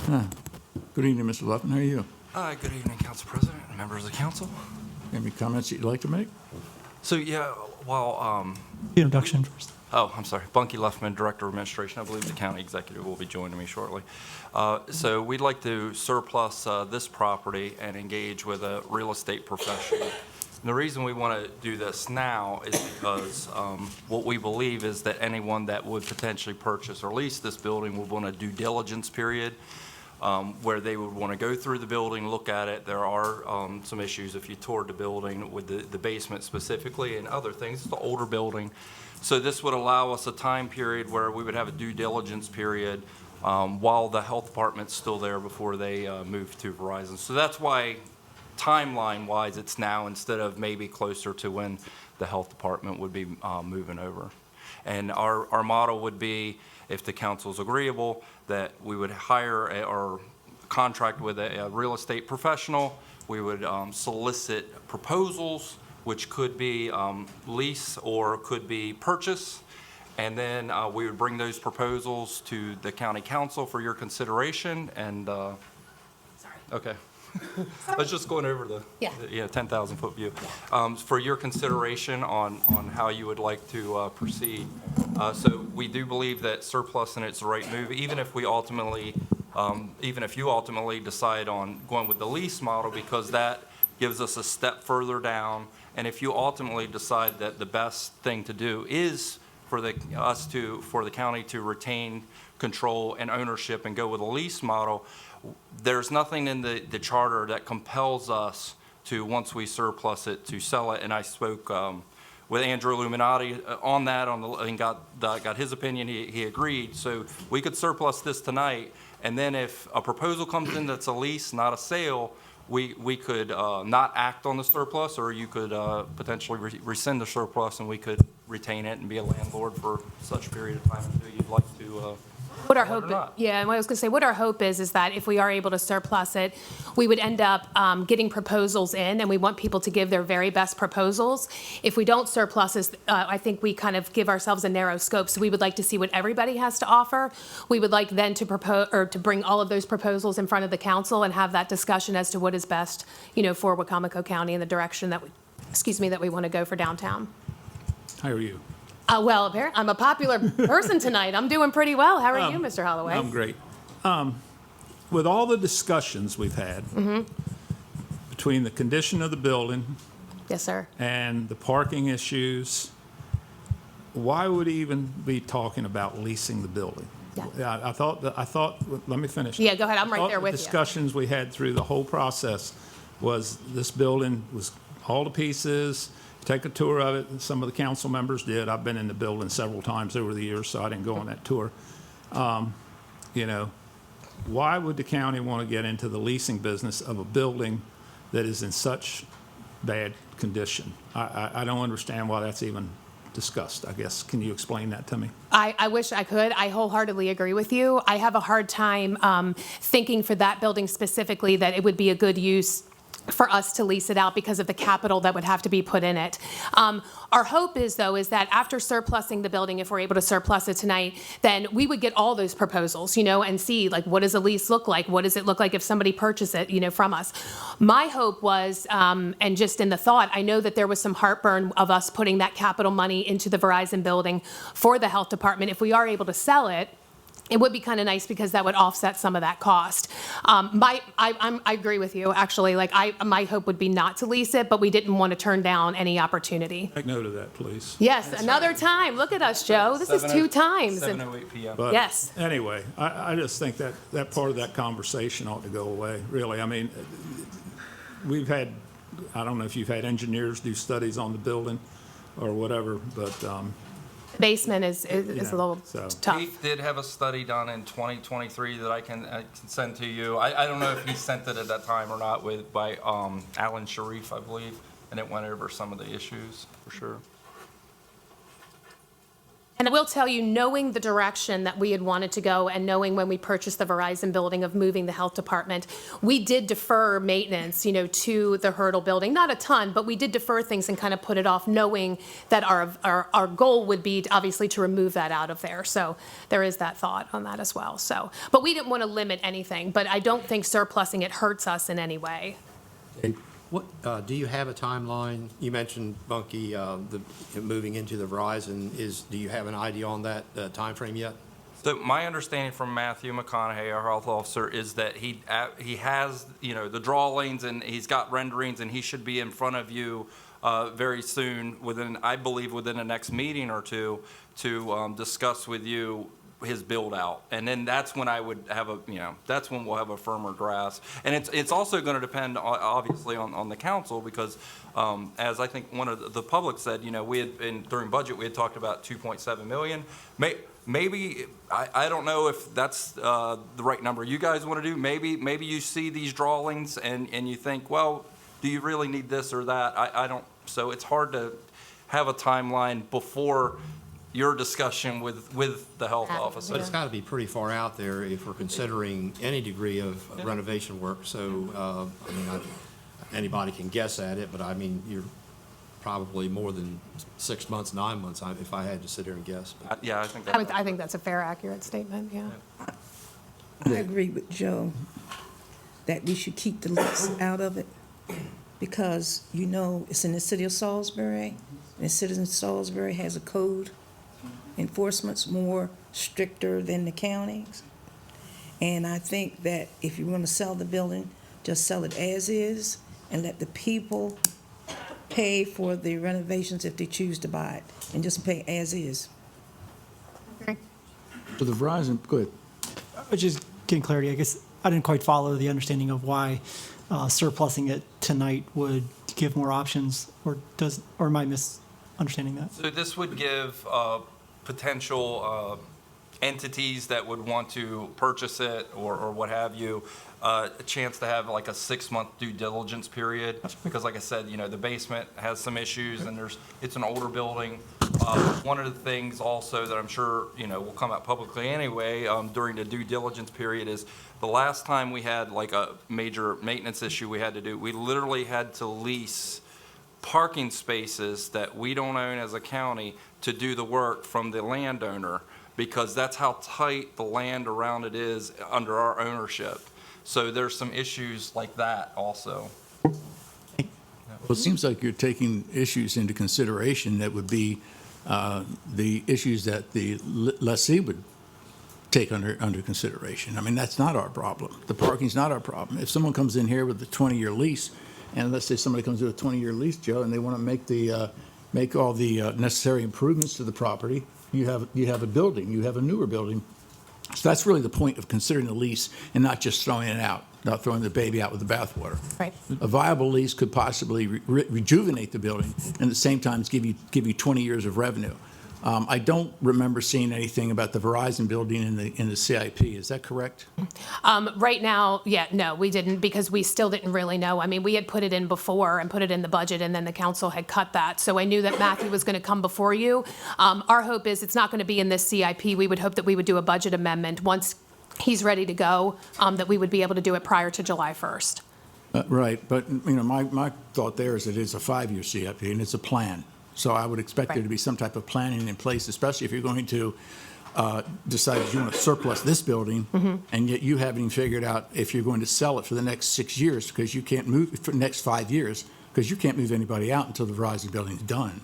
Good evening, Mr. Luffin. How are you? Good evening, Council President and members of the council. Any comments that you'd like to make? So, yeah, while, The introduction first. oh, I'm sorry, Bunky Luffman, Director of Administration. I believe the county executive will be joining me shortly. So we'd like to surplus this property and engage with a real estate professional. And the reason we want to do this now is because what we believe is that anyone that would potentially purchase or lease this building will want a due diligence period where they would want to go through the building, look at it. There are some issues if you toured the building with the basement specifically and other things. It's an older building. So this would allow us a time period where we would have a due diligence period while the health department's still there before they move to Verizon. So that's why timeline-wise it's now instead of maybe closer to when the health department would be moving over. And our model would be, if the council's agreeable, that we would hire or contract with a real estate professional. We would solicit proposals, which could be lease or could be purchase. And then we would bring those proposals to the county council for your consideration. And, okay. I was just going over the 10,000-foot view. For your consideration on how you would like to proceed. So we do believe that surplus and it's the right move, even if we ultimately, even if you ultimately decide on going with the lease model, because that gives us a step further down. And if you ultimately decide that the best thing to do is for the county to retain control and ownership and go with a lease model, there's nothing in the charter that compels us to, once we surplus it, to sell it. And I spoke with Andrew Illuminati on that, and got his opinion. He agreed. So we could surplus this tonight, and then if a proposal comes in that's a lease, not a sale, we could not act on the surplus, or you could potentially rescind the surplus, and we could retain it and be a landlord for such a period of time until you'd like to. What our hope, and what I was going to say, what our hope is that if we are able to surplus it, we would end up getting proposals in, and we want people to give their very best proposals. If we don't surplus it, I think we kind of give ourselves a narrow scope. So we would like to see what everybody has to offer. We would like then to propose or to bring all of those proposals in front of the council and have that discussion as to what is best, for Wicomico County and the direction that we want to go for downtown. How are you? Well, apparently, I'm a popular person tonight. I'm doing pretty well. How are you, Mr. Holloway? I'm great. With all the discussions we've had between the condition of the building Yes, sir. and the parking issues, why would we even be talking about leasing the building? Yeah. I thought, let me finish. Yeah, go ahead. I'm right there with The you. discussions we had through the whole process was this building was all the pieces. Take a tour of it. Some of the council members did. I've been in the building several times over the years, so I didn't go on that tour. Why would the county want to get into the leasing business of a building that is in such bad condition? I don't understand why that's even discussed, I guess. Can you explain that to me? I wish I could. I wholeheartedly agree with you. I have a hard time thinking for that building specifically that it would be a good use for us to lease it out because of the capital that would have to be put in it. Our hope is, though, is that after surplusing the building, if we're able to surplus it tonight, then we would get all those proposals, and see, like, what does a lease look like? What does it look like if somebody purchased it, from us? My hope was, and just in the thought, I know that there was some heartburn of us putting that capital money into the Verizon building for the health department. If we are able to sell it, it would be kind of nice because that would offset some of that cost. I agree with you, actually. Like, my hope would be not to lease it, but we didn't want to turn down any opportunity. Take note of that, please. Yes, another time. Look at us, Joe. This is 2 times. 7:08 p.m. But Yes. Anyway, I just think that part of that conversation ought to go away, really. I mean, we've had, I don't know if you've had engineers do studies on the building or whatever, but, Basement is a little tough. Keith did have a study done in 2023 that I can send to you. I don't know if he sent it at that time or not by Alan Sharif, I believe, and it went over some of the issues for sure. And I will tell you, knowing the direction that we had wanted to go and knowing when we purchased the Verizon building of moving the health department, we did defer maintenance, to the Hurdle building. Not a ton, but we did defer things and kind of put it off, knowing that our goal would be obviously to remove that out of there. So there is that thought on that as well. So, but we didn't want to limit anything, but I don't think surplusing it hurts us in any way. What, do you have a timeline? You mentioned, Bunky, moving into the Verizon. Do you have an idea on that timeframe yet? So my understanding from Matthew McConaughey, our health officer, is that he has, the drawings and he's got renderings and he should be in front of you very soon I believe within the next meeting or two to discuss with you his build out. And then that's when I would have that's when we'll have a firmer grasp. And it's also going to depend obviously on the council because as I think one of the public said, we had during budget, we had talked about 2.7 million. Maybe, I don't know if that's the right number you guys want to do. Maybe you see these drawings and you think, well, do you really need this or that? I don't, so it's hard to have a timeline before your discussion with the health officer. But it's got to be pretty far out there if we're considering any degree of renovation work. So, anybody can guess at it, but you're probably more than 6 months, 9 months, if I had to sit here and guess. Yeah, I think I think that's a fair, accurate statement, yeah. I agree with Joe that we should keep the lease out of it because, it's in the city of Salisbury, and the city of Salisbury has a code. Enforcement's more stricter than the counties. And I think that if you want to sell the building, just sell it as is and let the people pay for the renovations if they choose to buy it, and just pay as is. Okay. For the Verizon, go ahead. Just getting clarity, I guess I didn't quite follow the understanding of why surplusing it tonight would give more options, or am I misunderstanding that? So this would give potential entities that would want to purchase it or what have you, a chance to have like a 6-month due diligence period. Because like I said, the basement has some issues and it's an older building. One of the things also that I'm sure, will come out publicly anyway during the due diligence period is the last time we had like a major maintenance issue we had to do, we literally had to lease parking spaces that we don't own as a county to do the work from the landowner because that's how tight the land around it is under our ownership. So there's some issues like that also. Well, it seems like you're taking issues into consideration that would be the issues that the lessee would take under consideration. That's not our problem. The parking's not our problem. If someone comes in here with a 20-year lease, and let's say somebody comes with a 20-year lease, Joe, and they want to make all the necessary improvements to the property, you have a building, you have a newer building. So that's really the point of considering the lease and not just throwing it out, not throwing the baby out with the bathwater. Right. A viable lease could possibly rejuvenate the building and at the same time give you 20 years of revenue. I don't remember seeing anything about the Verizon building in the CIP. Is that correct? Right now, no, we didn't because we still didn't really know. We had put it in before and put it in the budget and then the council had cut that. So I knew that Matthew was going to come before you. Our hope is it's not going to be in this CIP. We would hope that we would do a budget amendment once he's ready to go, that we would be able to do it prior to July 1st. Right, but my thought there is that it's a 5-year CIP and it's a plan. So I would expect there to be some type of planning in place, especially if you're going to decide that you want to surplus this building, and yet you haven't even figured out if you're going to sell it for the next 6 years because you can't move for the next 5 years because you can't move anybody out until the Verizon building's done.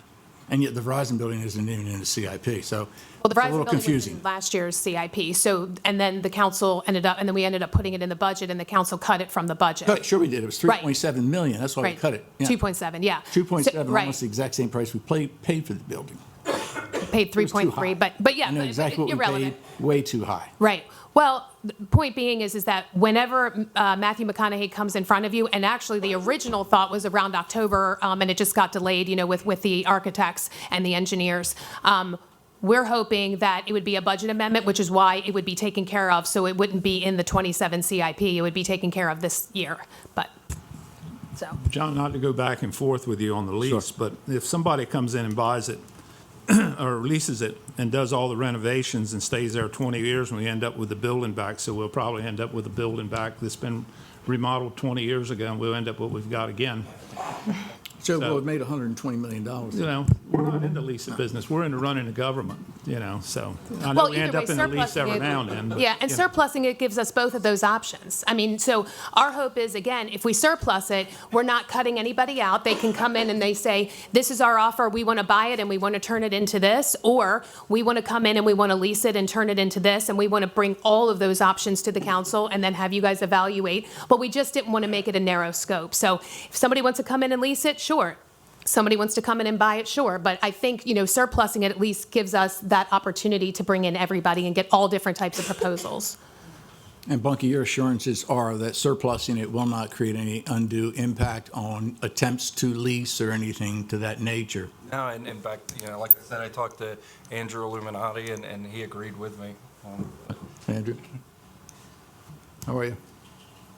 And yet the Verizon building isn't even in the CIP, so Well, the it's a Verizon little building was confusing. in last year's CIP, so, and then the council ended up, and then we ended up putting it in the budget, and the council cut it from the budget. Cut it, sure we did. It was Right. 3.7 million. That's why we Right. cut it. Yeah. 2.7, yeah. 2.7, So- right. almost the exact same price we paid for the building. Paid It was too 3.3, high. but yeah, I know but exactly what we irrelevant. paid, way too high. Right. Well, the point being is that whenever Matthew McConaughey comes in front of you, and actually the original thought was around October, and it just got delayed, with the architects and the engineers. We're hoping that it would be a budget amendment, which is why it would be taken care of, so it wouldn't be in the 27 CIP. It would be taken care of this year, but, so. John, not to go back and forth with you on the lease, but if somebody comes in and buys it or leases it and does all the renovations and stays there 20 years, and we end up with the building back, so we'll probably end up with a building back that's been remodeled 20 years ago, and we'll end up what we've got again. So, well, it made $120 million. We're not in the leasing business. We're into running the government, so. I know Well, we either end way, up in the lease surplusing every it- now and then. but, Yeah, and surplusing it gives us both of those options. I mean, so our hope is, again, if we surplus it, we're not cutting anybody out. They can come in and they say, this is our offer, we want to buy it and we want to turn it into this, or we want to come in and we want to lease it and turn it into this, and we want to bring all of those options to the council and then have you guys evaluate. But we just didn't want to make it a narrow scope. So if somebody wants to come in and lease it, sure. Somebody wants to come in and buy it, sure. But I think, surplusing it at least gives us that opportunity to bring in everybody and get all different types of proposals. And Bunky, your assurances are that surplusing it will not create any undue impact on attempts to lease or anything to that nature. No, and in fact, like I said, I talked to Andrew Illuminati, and he agreed with me. Andrew? How are you?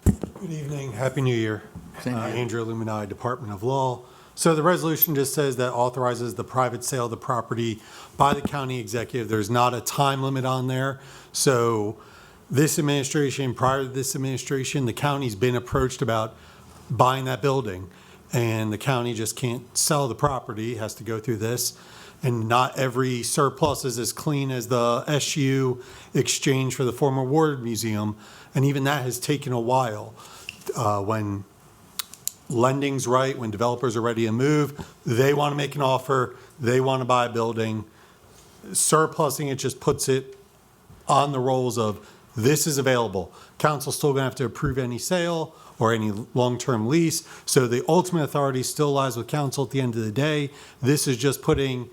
Good evening. Happy New Year. Same here. Andrew Illuminati, Department of Law. So the resolution just says that authorizes the private sale of the property by the county executive. There's not a time limit on there. So this administration, prior to this administration, the county's been approached about buying that building. And the county just can't sell the property, it has to go through this. And not every surplus is as clean as the SU exchange for the former Ward Museum. And even that has taken a while. When lending's right, when developers are ready to move, they want to make an offer, they want to buy a building. Surplusing it just puts it on the rolls of, this is available. Council's still going to have to approve any sale or any long-term lease, so the ultimate authority still lies with council at the end of the day. This is just putting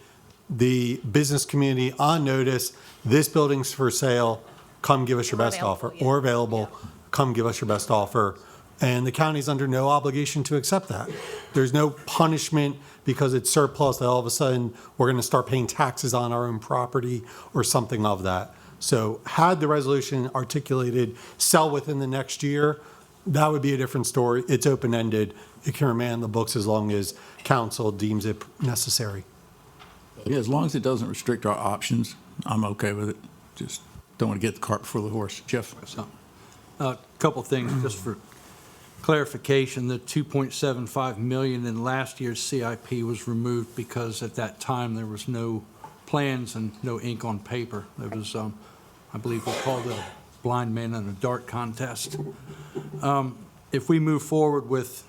the business community on notice, this building's for sale, come give us your best offer, or available, come give us your best offer. And the county's under no obligation to accept that. There's no punishment because it's surplus that all of a sudden we're going to start paying taxes on our own property or something of that. So had the resolution articulated sell within the next year, that would be a different story. It's open-ended. It can remain on the books as long as council deems it necessary. Yeah, as long as it doesn't restrict our options, I'm okay with it. Just don't want to get the cart before the horse. Jeff? A couple things, just for clarification. The $2.75 million in last year's CIP was removed because at that time there was no plans and no ink on paper. It was, I believe we called it a blind man in a dart contest. If we move forward with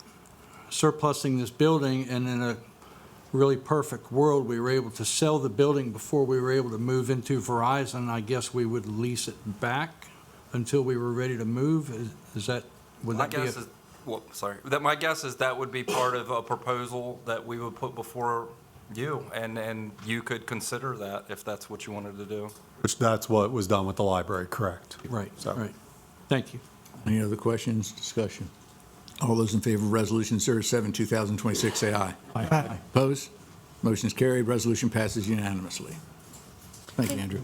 surplusing this building, and in a really perfect world, we were able to sell the building before we were able to move into Verizon, I guess we would lease it back until we were ready to move. Is that, would My that be? guess is, my guess is that would be part of a proposal that we would put before you, and you could consider that if that's what you wanted to do. Which that's what was done with the library, correct? Right, So. right. Thank you. Any other questions, discussion? All those in favor of Resolution 07, 2026, say aye. Aye. Opposed? Motion is carried. Resolution passes unanimously. Thank you, Andrew.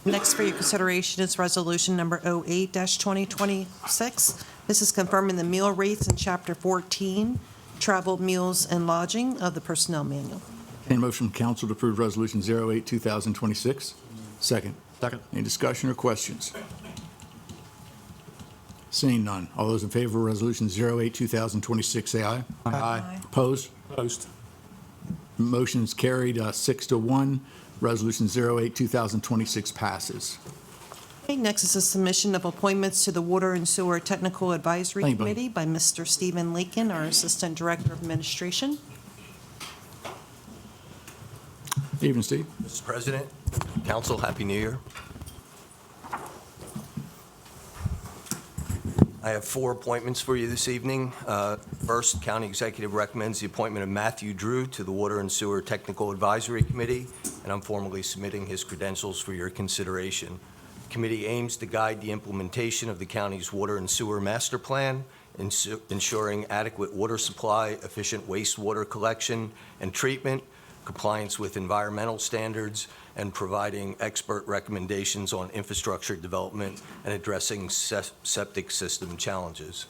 Next for your consideration is Resolution Number 08-2026. This is confirming the meal rates in Chapter 14, Travel, Meals, and Lodging of the Personnel Manual. Entertain a motion from council to approve Resolution 08, 2026. Second. Second. Any discussion or questions? Seeing none. All those in favor of Resolution 08, 2026, say aye. Aye. Opposed? Opposed. Motion is carried 6-1. Resolution 08, 2026 passes. Okay, next is a submission of appointments to the Water and Sewer Technical Advisory Thank you, Bunny. Committee by Mr. Stephen Lakin, our Assistant Director of Administration. Evening, Steve. Mr. President, Council, Happy New Year. I have 4 appointments for you this evening. First, County Executive recommends the appointment of Matthew Drew to the Water and Sewer Technical Advisory Committee, and I'm formally submitting his credentials for your consideration. The committee aims to guide the implementation of the county's water and sewer master plan, ensuring adequate water supply, efficient wastewater collection and treatment, compliance with environmental standards, and providing expert recommendations on infrastructure development and addressing septic system challenges.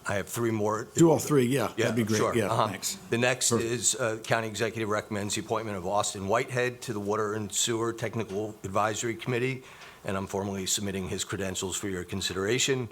I have 3 more. Do all 3, yeah. That'd be great. Sure. Yeah, thanks. The next is County Executive recommends the appointment of Austin Whitehead to the Water and Sewer Technical Advisory Committee, and I'm formally submitting his credentials for your consideration.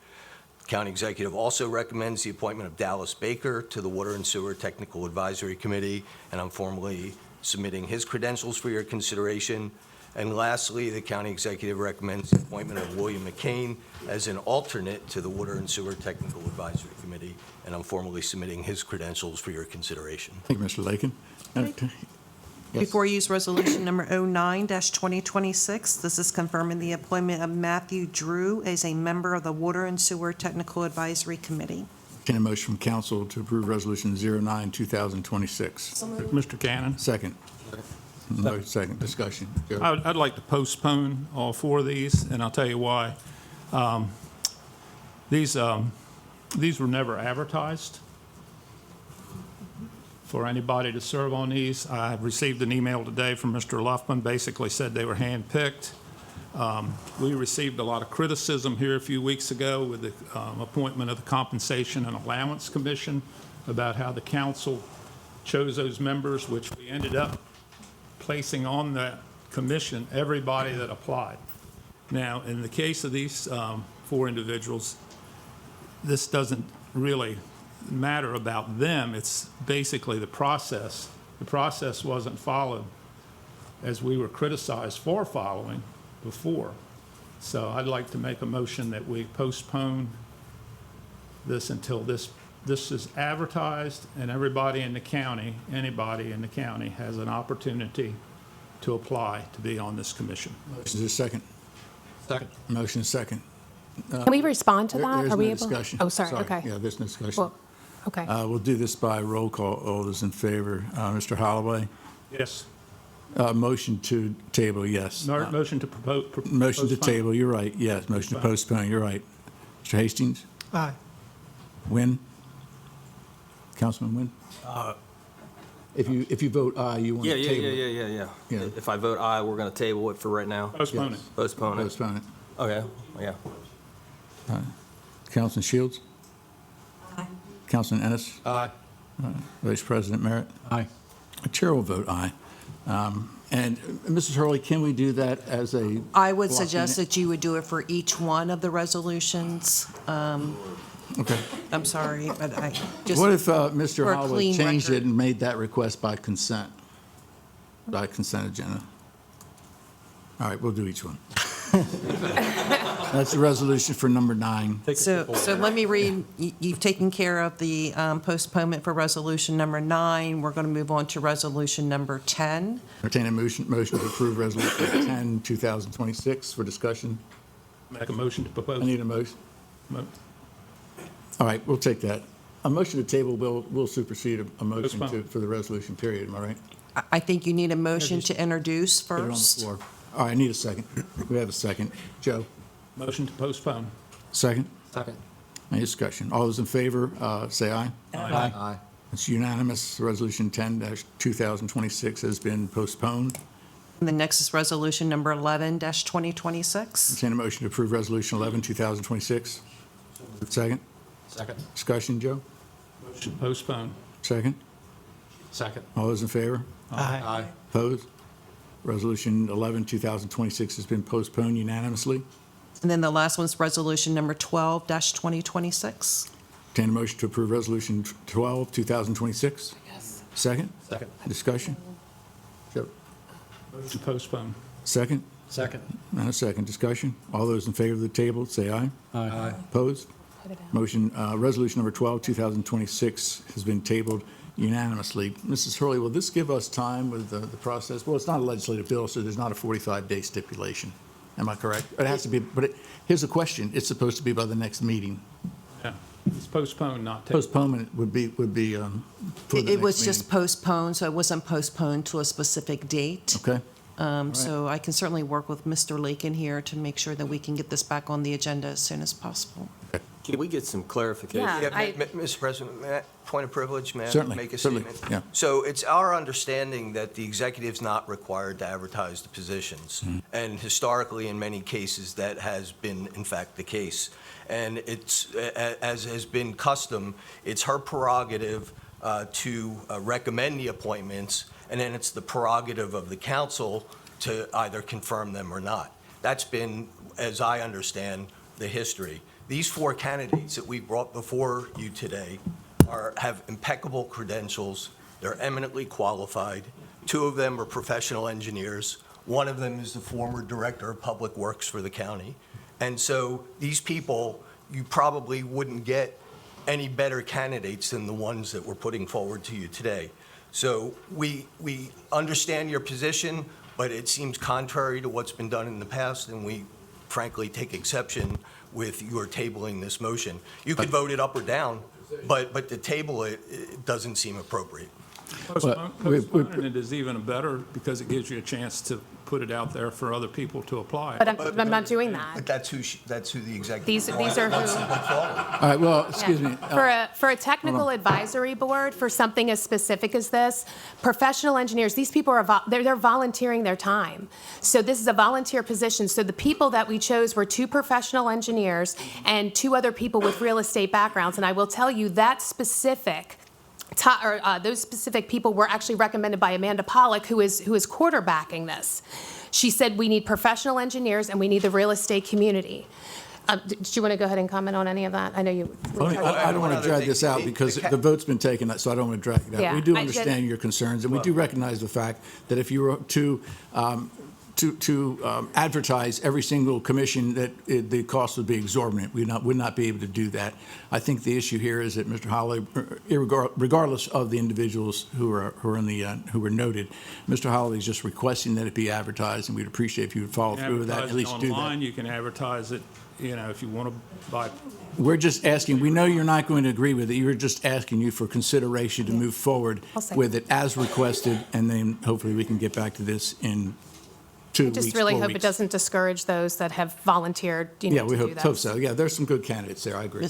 County Executive also recommends the appointment of Dallas Baker to the Water and Sewer Technical Advisory Committee, and I'm formally submitting his credentials for your consideration. And lastly, the County Executive recommends the appointment of William McCain as an alternate to the Water and Sewer Technical Advisory Committee, and I'm formally submitting his credentials for your consideration. Thank you, Mr. Lakin. Before you use resolution number 09-2026, this is confirming the appointment of Matthew Drew as a member of the Water and Sewer Technical Advisory Committee. Can a motion from council to approve resolution 09-2026? Mr. Cannon? Second. No, second. Discussion. Joe? I'd like to postpone all 4 of these, and I'll tell you why. These were never advertised for anybody to serve on these. I received an email today from Mr. Luffman, basically said they were handpicked. We received a lot of criticism here a few weeks ago with the appointment of the Compensation and Allowance Commission about how the council chose those members, which we ended up placing on that commission everybody that applied. Now, in the case of these 4 individuals, this doesn't really matter about them. It's basically the process. The process wasn't followed as we were criticized for following before. So I'd like to make a motion that we postpone this until this is advertised and everybody in the county, anybody in the county has an opportunity to apply to be on this commission. Motion is second. Second. Motion is second. Can we respond to that? There's Are we no able? discussion. Oh, sorry, okay. Yeah, there's no discussion. Well, okay. We'll do this by roll call. All those in favor. Mr. Holloway? Yes. Motion to table, yes. Motion to Motion to postpone. table, you're right. Yes, motion to postpone, you're right. Mr. Hastings? Aye. Wynn? Councilman Wynn? If you vote aye, you want to table it. Yeah. If I vote aye, we're going to table it for right now. Postpone it. Postpone it. Postpone it. Okay, yeah. Councilman Shields? Aye. Councilman Ennis? Aye. Vice President Merritt? Aye. The chair will vote aye. And Mrs. Hurley, can we do that as a? I would blocking suggest it? that you would do it for each one of the resolutions. Okay. I'm sorry, but I just. What if Mr. for a Holloway clean changed record. it and made that request by consent agenda? All right, we'll do each one. That's the resolution for number 9. So let me read, you've taken care of the postponement for resolution number 9. We're going to move on to resolution number 10. Entertain a motion to approve resolution 10, 2026 for discussion. Make a motion to propose. I need a motion. All right, we'll take that. A motion to table will supersede a motion Postpone. for the resolution period, am I right? I think you need a motion to introduce Put it on the first. floor. All right, I need a second. We have a second. Joe? Motion to postpone. Second? Second. Any discussion? All those in favor, say aye. Aye. It's unanimous. Resolution 10-2026 has been postponed. And the next is resolution number 11-2026. Entertain a motion to approve resolution 11, 2026. Second? Second. Discussion, Joe? Motion to postpone. Second? Second. All those in favor? Aye. Opposed? Resolution 11, 2026 has been postponed unanimously. And then the last one is resolution number 12-2026. Entertain a motion to approve resolution 12, 2026. Yes. Second? Second. Discussion? Joe? Motion to postpone. Second? Second. And a second. Discussion? All those in favor of the table, say aye. Aye. Opposed? Put it out. Motion, resolution number 12, 2026 has been tabled unanimously. Mrs. Hurley, will this give us time with the process? Well, it's not a legislative bill, so there's not a 45-day stipulation. Am I correct? It has to be, but here's a question. It's supposed to be by the next meeting. Yeah, it's postponed, not tabled. Postponement would be for the next It was meeting. just postponed, so it wasn't postponed to a specific date. Okay. So I can certainly work with Mr. Lakin here to make sure that we can get this back on the agenda as soon as possible. Can we get some clarification? Yeah, Mr. President, may I, point of privilege, may I Certainly, make a certainly, statement? yeah. So it's our understanding that the executive's not required to advertise the positions. Mm-hmm. And historically, in many cases, that has been, in fact, the case. And it's, as has been custom, it's her prerogative to recommend the appointments, and then it's the prerogative of the council to either confirm them or not. That's been, as I understand, the history. These four candidates that we brought before you today have impeccable credentials. They're eminently qualified. Two of them are professional engineers. One of them is the former director of public works for the county. And so these people, you probably wouldn't get any better candidates than the ones that we're putting forward to you today. So we understand your position, but it seems contrary to what's been done in the past, and we frankly take exception with your tabling this motion. You could vote it up or down, but to table it doesn't seem appropriate. Postponing it is even better because it gives you a chance to put it out there for other people to apply. But I'm not doing that. But that's who the executive. These are wants who. to put forward. All right, well, excuse me. For a technical advisory board, for something as specific as this, professional engineers, these people are, they're volunteering their time. So this is a volunteer position. So the people that we chose were two professional engineers and two other people with real estate backgrounds. And I will tell you that those specific people were actually recommended by Amanda Pollock, who is quarterbacking this. She said we need professional engineers and we need the real estate community. Did you want to go ahead and comment on any of that? I know you. I don't want to drag this out because the vote's been taken, so I don't want to drag it out. Yeah, We do I understand your concerns, and we do recognize the fact that if you were to advertise every single commission, that the cost would be exorbitant. We would not be able to do that. I think the issue here is that Mr. Holloway, regardless of the individuals who are noted, Mr. Holloway is just requesting that it be advertised, and we'd appreciate if you would follow through with that, at least do that. Online, you can advertise it, if you want to buy. We're just asking, we know you're not going to agree with it, you're just asking you for consideration to move forward with it as requested, and then hopefully we can get back to this in 2 weeks, Just really 4 hope it weeks. doesn't discourage those that have volunteered, Yeah, we to do hope that. so. Yeah, there's some good candidates there, I agree.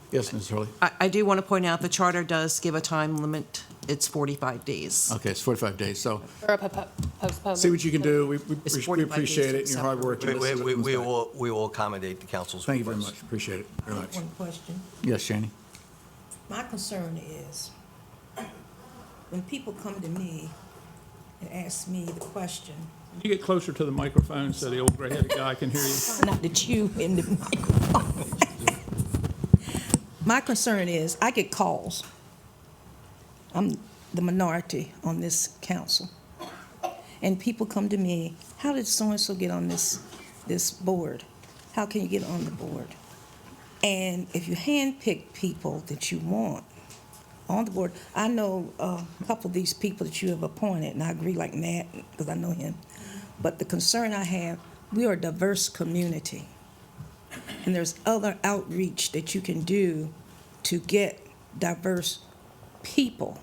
Yes, Ms. Hurley? I do want to point out the charter does give a time limit. It's 45 days. Okay, it's 45 days, so Or a postponement. see what you can do. We It's we 45 appreciate days it, and your hard work. and let's see what comes back. We will accommodate the council's Thank you very request. much, appreciate it very much. One question. Yes, Shani? My concern is, when people come to me and ask me the question, You get closer to the microphone so the old gray-headed guy can hear you. not that you in the microphone. My concern is, I get calls. I'm the minority on this council. And people come to me, how did so-and-so get on this board? How can you get on the board? And if you handpick people that you want on the board, I know a couple of these people that you have appointed, and I agree like Matt, because I know him. But the concern I have, we are a diverse community. And there's other outreach that you can do to get diverse people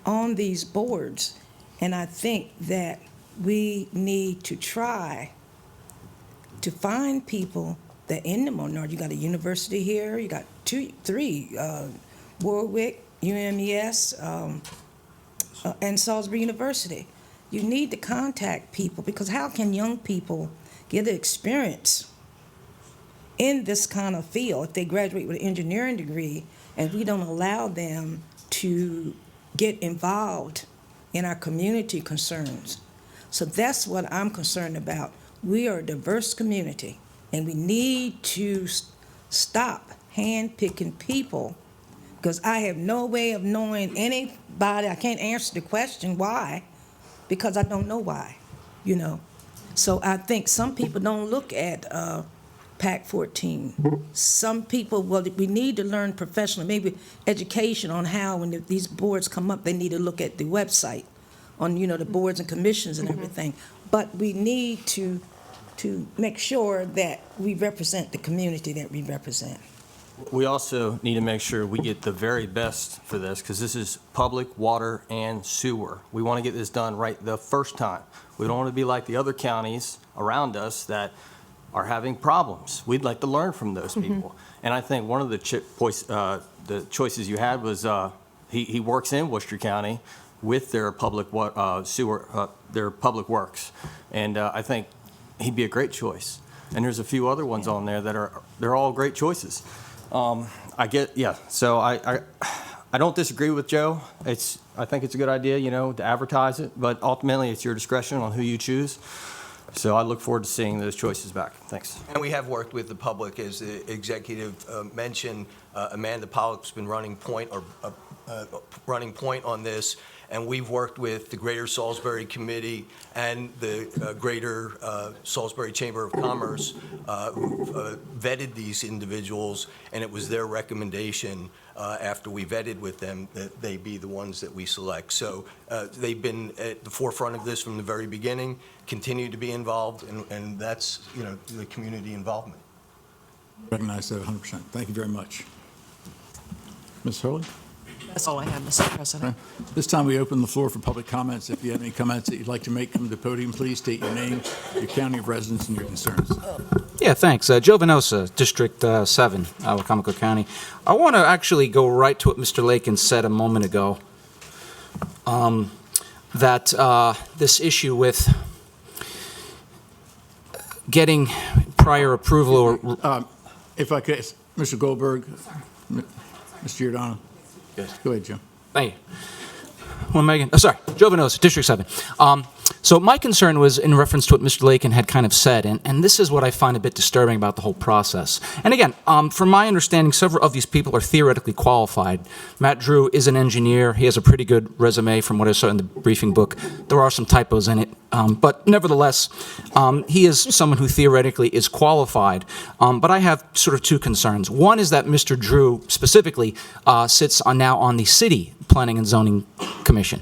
on these boards. And I think that we need to try to find people that in the minority. You got a university here, you got three, Warwick, UMES, and Salisbury University. You need to contact people, because how can young people get the experience in this kind of field if they graduate with an engineering degree and we don't allow them to get involved in our community concerns? So that's what I'm concerned about. We are a diverse community, and we need to stop handpicking people, because I have no way of knowing anybody. I can't answer the question why, because I don't know why, So I think some people don't look at PAC 14. Some people, well, we need to learn professionally, maybe education on how, when these boards come up, they need to look at the website on, the boards and commissions and everything. But we need to make sure that we represent the community that we represent. We also need to make sure we get the very best for this, because this is public water and sewer. We want to get this done right the first time. We don't want to be like the other counties around us that are having problems. We'd like to learn from those people. And I think one of the choices you had was he works in Worcester County with their public sewer, their public works, and I think he'd be a great choice. And there's a few other ones on there that they're all great choices. So I don't disagree with Joe. I think it's a good idea, to advertise it, but ultimately it's your discretion on who you choose. So I look forward to seeing those choices back. Thanks. And we have worked with the public, as the executive mentioned. Amanda Pollock's been running point on this, and we've worked with the Greater Salisbury Committee and the Greater Salisbury Chamber of Commerce, who vetted these individuals, and it was their recommendation after we vetted with them that they be the ones that we select. So they've been at the forefront of this from the very beginning, continue to be involved, and that's, the community involvement. Recognize that 100%. Thank you very much. Ms. Hurley? That's all I have, Mr. President. This time we open the floor for public comments. If you have any comments that you'd like to make, come to the podium, please state your name, your county of residence, and your concerns. Yeah, thanks. Joe Venosa, District 7, Wicomico County. I want to actually go right to what Mr. Lakin said a moment ago, that this issue with getting prior approval or... if I could, Mr. Goldberg, Mr. Giordano. Yes. Go ahead, Jim. Thank you. Well, Megan, sorry, Joe Venosa, District 7. So my concern was in reference to what Mr. Lakin had kind of said, and this is what I find a bit disturbing about the whole process. And again, from my understanding, several of these people are theoretically qualified. Matt Drew is an engineer. He has a pretty good resume from what I saw in the briefing book. There are some typos in it, but nevertheless, he is someone who theoretically is qualified. But I have sort of two concerns. One is that Mr. Drew specifically sits now on the City Planning and Zoning Commission.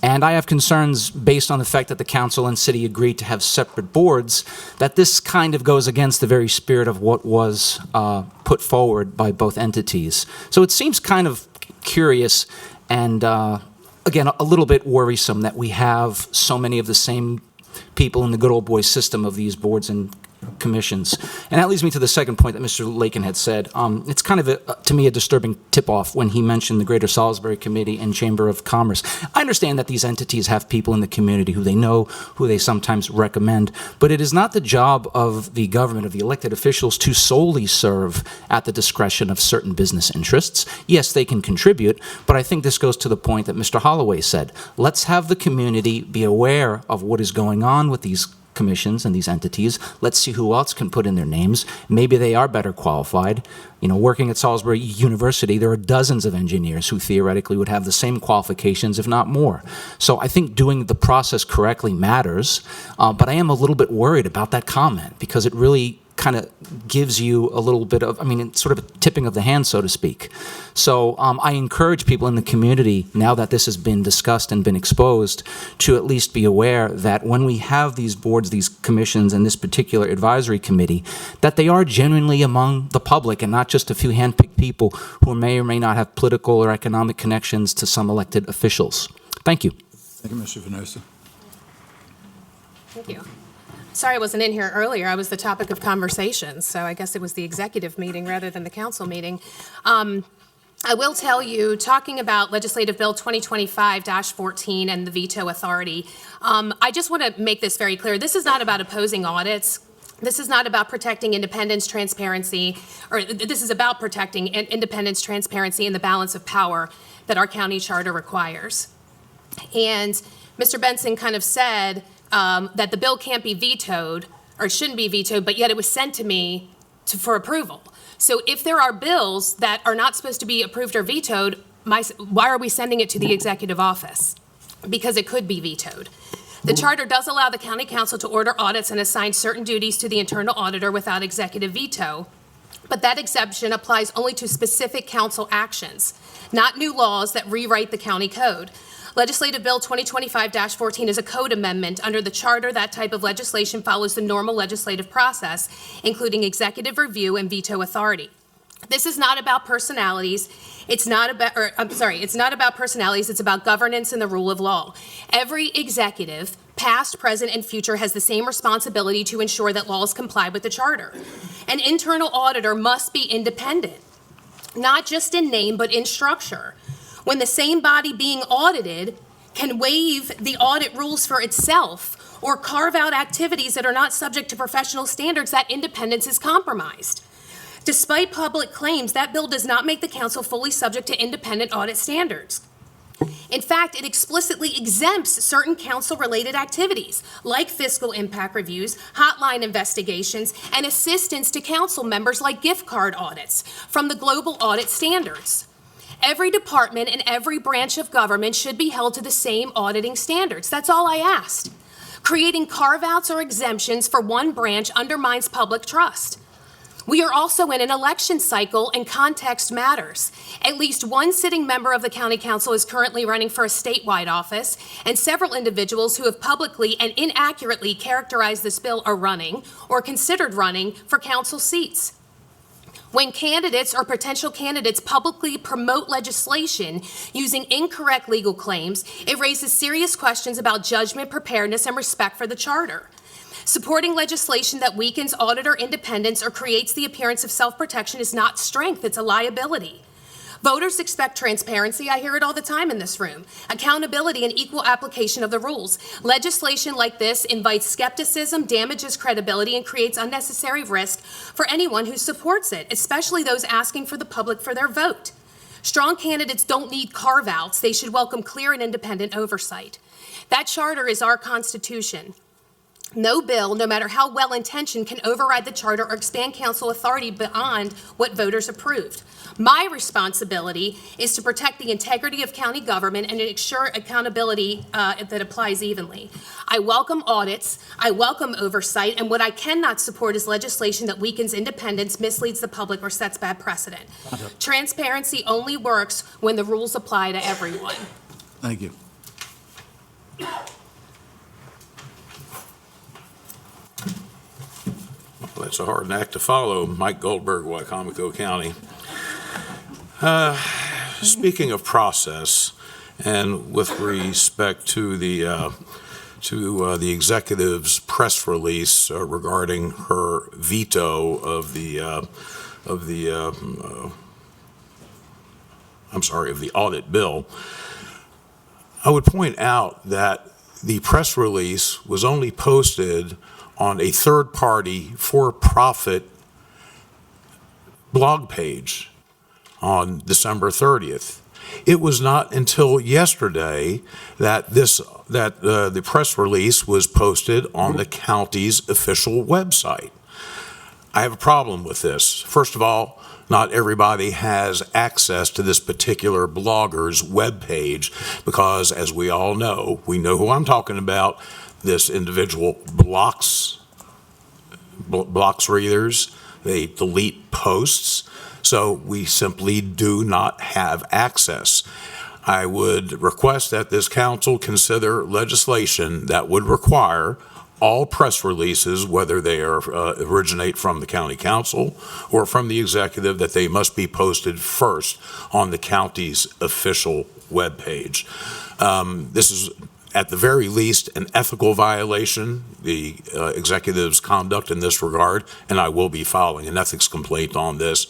And I have concerns based on the fact that the council and city agreed to have separate boards, that this kind of goes against the very spirit of what was put forward by both entities. So it seems kind of curious and, again, a little bit worrisome that we have so many of the same people in the good old boy system of these boards and commissions. And that leads me to the second point that Mr. Lakin had said. It's kind of, to me, a disturbing tip-off when he mentioned the Greater Salisbury Committee and Chamber of Commerce. I understand that these entities have people in the community who they know, who they sometimes recommend, but it is not the job of the government, of the elected officials, to solely serve at the discretion of certain business interests. Yes, they can contribute, but I think this goes to the point that Mr. Holloway said. Let's have the community be aware of what is going on with these commissions and these entities. Let's see who else can put in their names. Maybe they are better qualified. Working at Salisbury University, there are dozens of engineers who theoretically would have the same qualifications, if not more. So I think doing the process correctly matters, but I am a little bit worried about that comment because it really kind of gives you a little bit of, it's sort of a tipping of the hand, so to speak. So I encourage people in the community, now that this has been discussed and been exposed, to at least be aware that when we have these boards, these commissions, and this particular advisory committee, that they are genuinely among the public and not just a few handpicked people who may or may not have political or economic connections to some elected officials. Thank you. Thank you, Mr. Venosa. Thank you. Sorry I wasn't in here earlier. I was the topic of conversation, so I guess it was the executive meeting rather than the council meeting. I will tell you, talking about Legislative Bill 2025-14 and the veto authority, I just want to make this very clear. This is not about opposing audits. This is not about protecting independence, transparency, or this is about protecting independence, transparency, and the balance of power that our county charter requires. And Mr. Benson kind of said that the bill can't be vetoed, or shouldn't be vetoed, but yet it was sent to me for approval. So if there are bills that are not supposed to be approved or vetoed, why are we sending it to the executive office? Because it could be vetoed. The charter does allow the county council to order audits and assign certain duties to the internal auditor without executive veto, but that exemption applies only to specific council actions, not new laws that rewrite the county code. Legislative Bill 2025-14 is a code amendment. Under the charter, that type of legislation follows the normal legislative process, including executive review and veto authority. This is not about personalities. It's not about personalities. It's about governance and the rule of law. Every executive, past, present, and future, has the same responsibility to ensure that laws comply with the charter. An internal auditor must be independent, not just in name, but in structure. When the same body being audited can waive the audit rules for itself or carve out activities that are not subject to professional standards, that independence is compromised. Despite public claims, that bill does not make the council fully subject to independent audit standards. In fact, it explicitly exempts certain council-related activities, like fiscal impact reviews, hotline investigations, and assistance to council members like gift card audits from the global audit standards. Every department and every branch of government should be held to the same auditing standards. That's all I asked. Creating carve-outs or exemptions for one branch undermines public trust. We are also in an election cycle, and context matters. At least one sitting member of the county council is currently running for a statewide office, and several individuals who have publicly and inaccurately characterized this bill are running or considered running for council seats. When candidates or potential candidates publicly promote legislation using incorrect legal claims, it raises serious questions about judgment, preparedness, and respect for the charter. Supporting legislation that weakens auditor independence or creates the appearance of self-protection is not strength, it's a liability. Voters expect transparency. I hear it all the time in this room. Accountability and equal application of the rules. Legislation like this invites skepticism, damages credibility, and creates unnecessary risk for anyone who supports it, especially those asking for the public for their vote. Strong candidates don't need carve-outs. They should welcome clear and independent oversight. That charter is our Constitution. No bill, no matter how well-intentioned, can override the charter or expand council authority beyond what voters approved. My responsibility is to protect the integrity of county government and ensure accountability that applies evenly. I welcome audits, I welcome oversight, and what I cannot support is legislation that weakens independence, misleads the public, or sets bad precedent. Transparency only works when the rules apply to everyone. Thank you. Well, that's a hard act to follow. Mike Goldberg, Wicomico County. Speaking of process, and with respect to the executive's press release regarding her veto of the audit bill, I would point out that the press release was only posted on a third-party, for-profit blog page on December 30th. It was not until yesterday that the press release was posted on the county's official website. I have a problem with this. First of all, not everybody has access to this particular blogger's webpage because, as we all know, we know who I'm talking about, this individual blocks readers, they delete posts, so we simply do not have access. I would request that this council consider legislation that would require all press releases, whether they originate from the county council or from the executive, that they must be posted first on the county's official webpage. This is, at the very least, an ethical violation, the executive's conduct in this regard, and I will be filing an ethics complaint on this.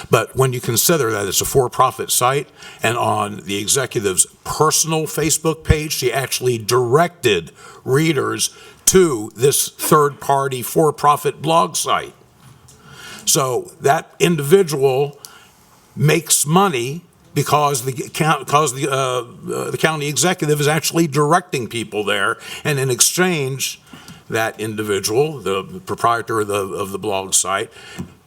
But when you consider that it's a for-profit site, and on the executive's personal Facebook page, she actually directed readers to this third-party for-profit blog site. So that individual makes money because the county executive is actually directing people there, and in exchange, that individual, the proprietor of the blog site,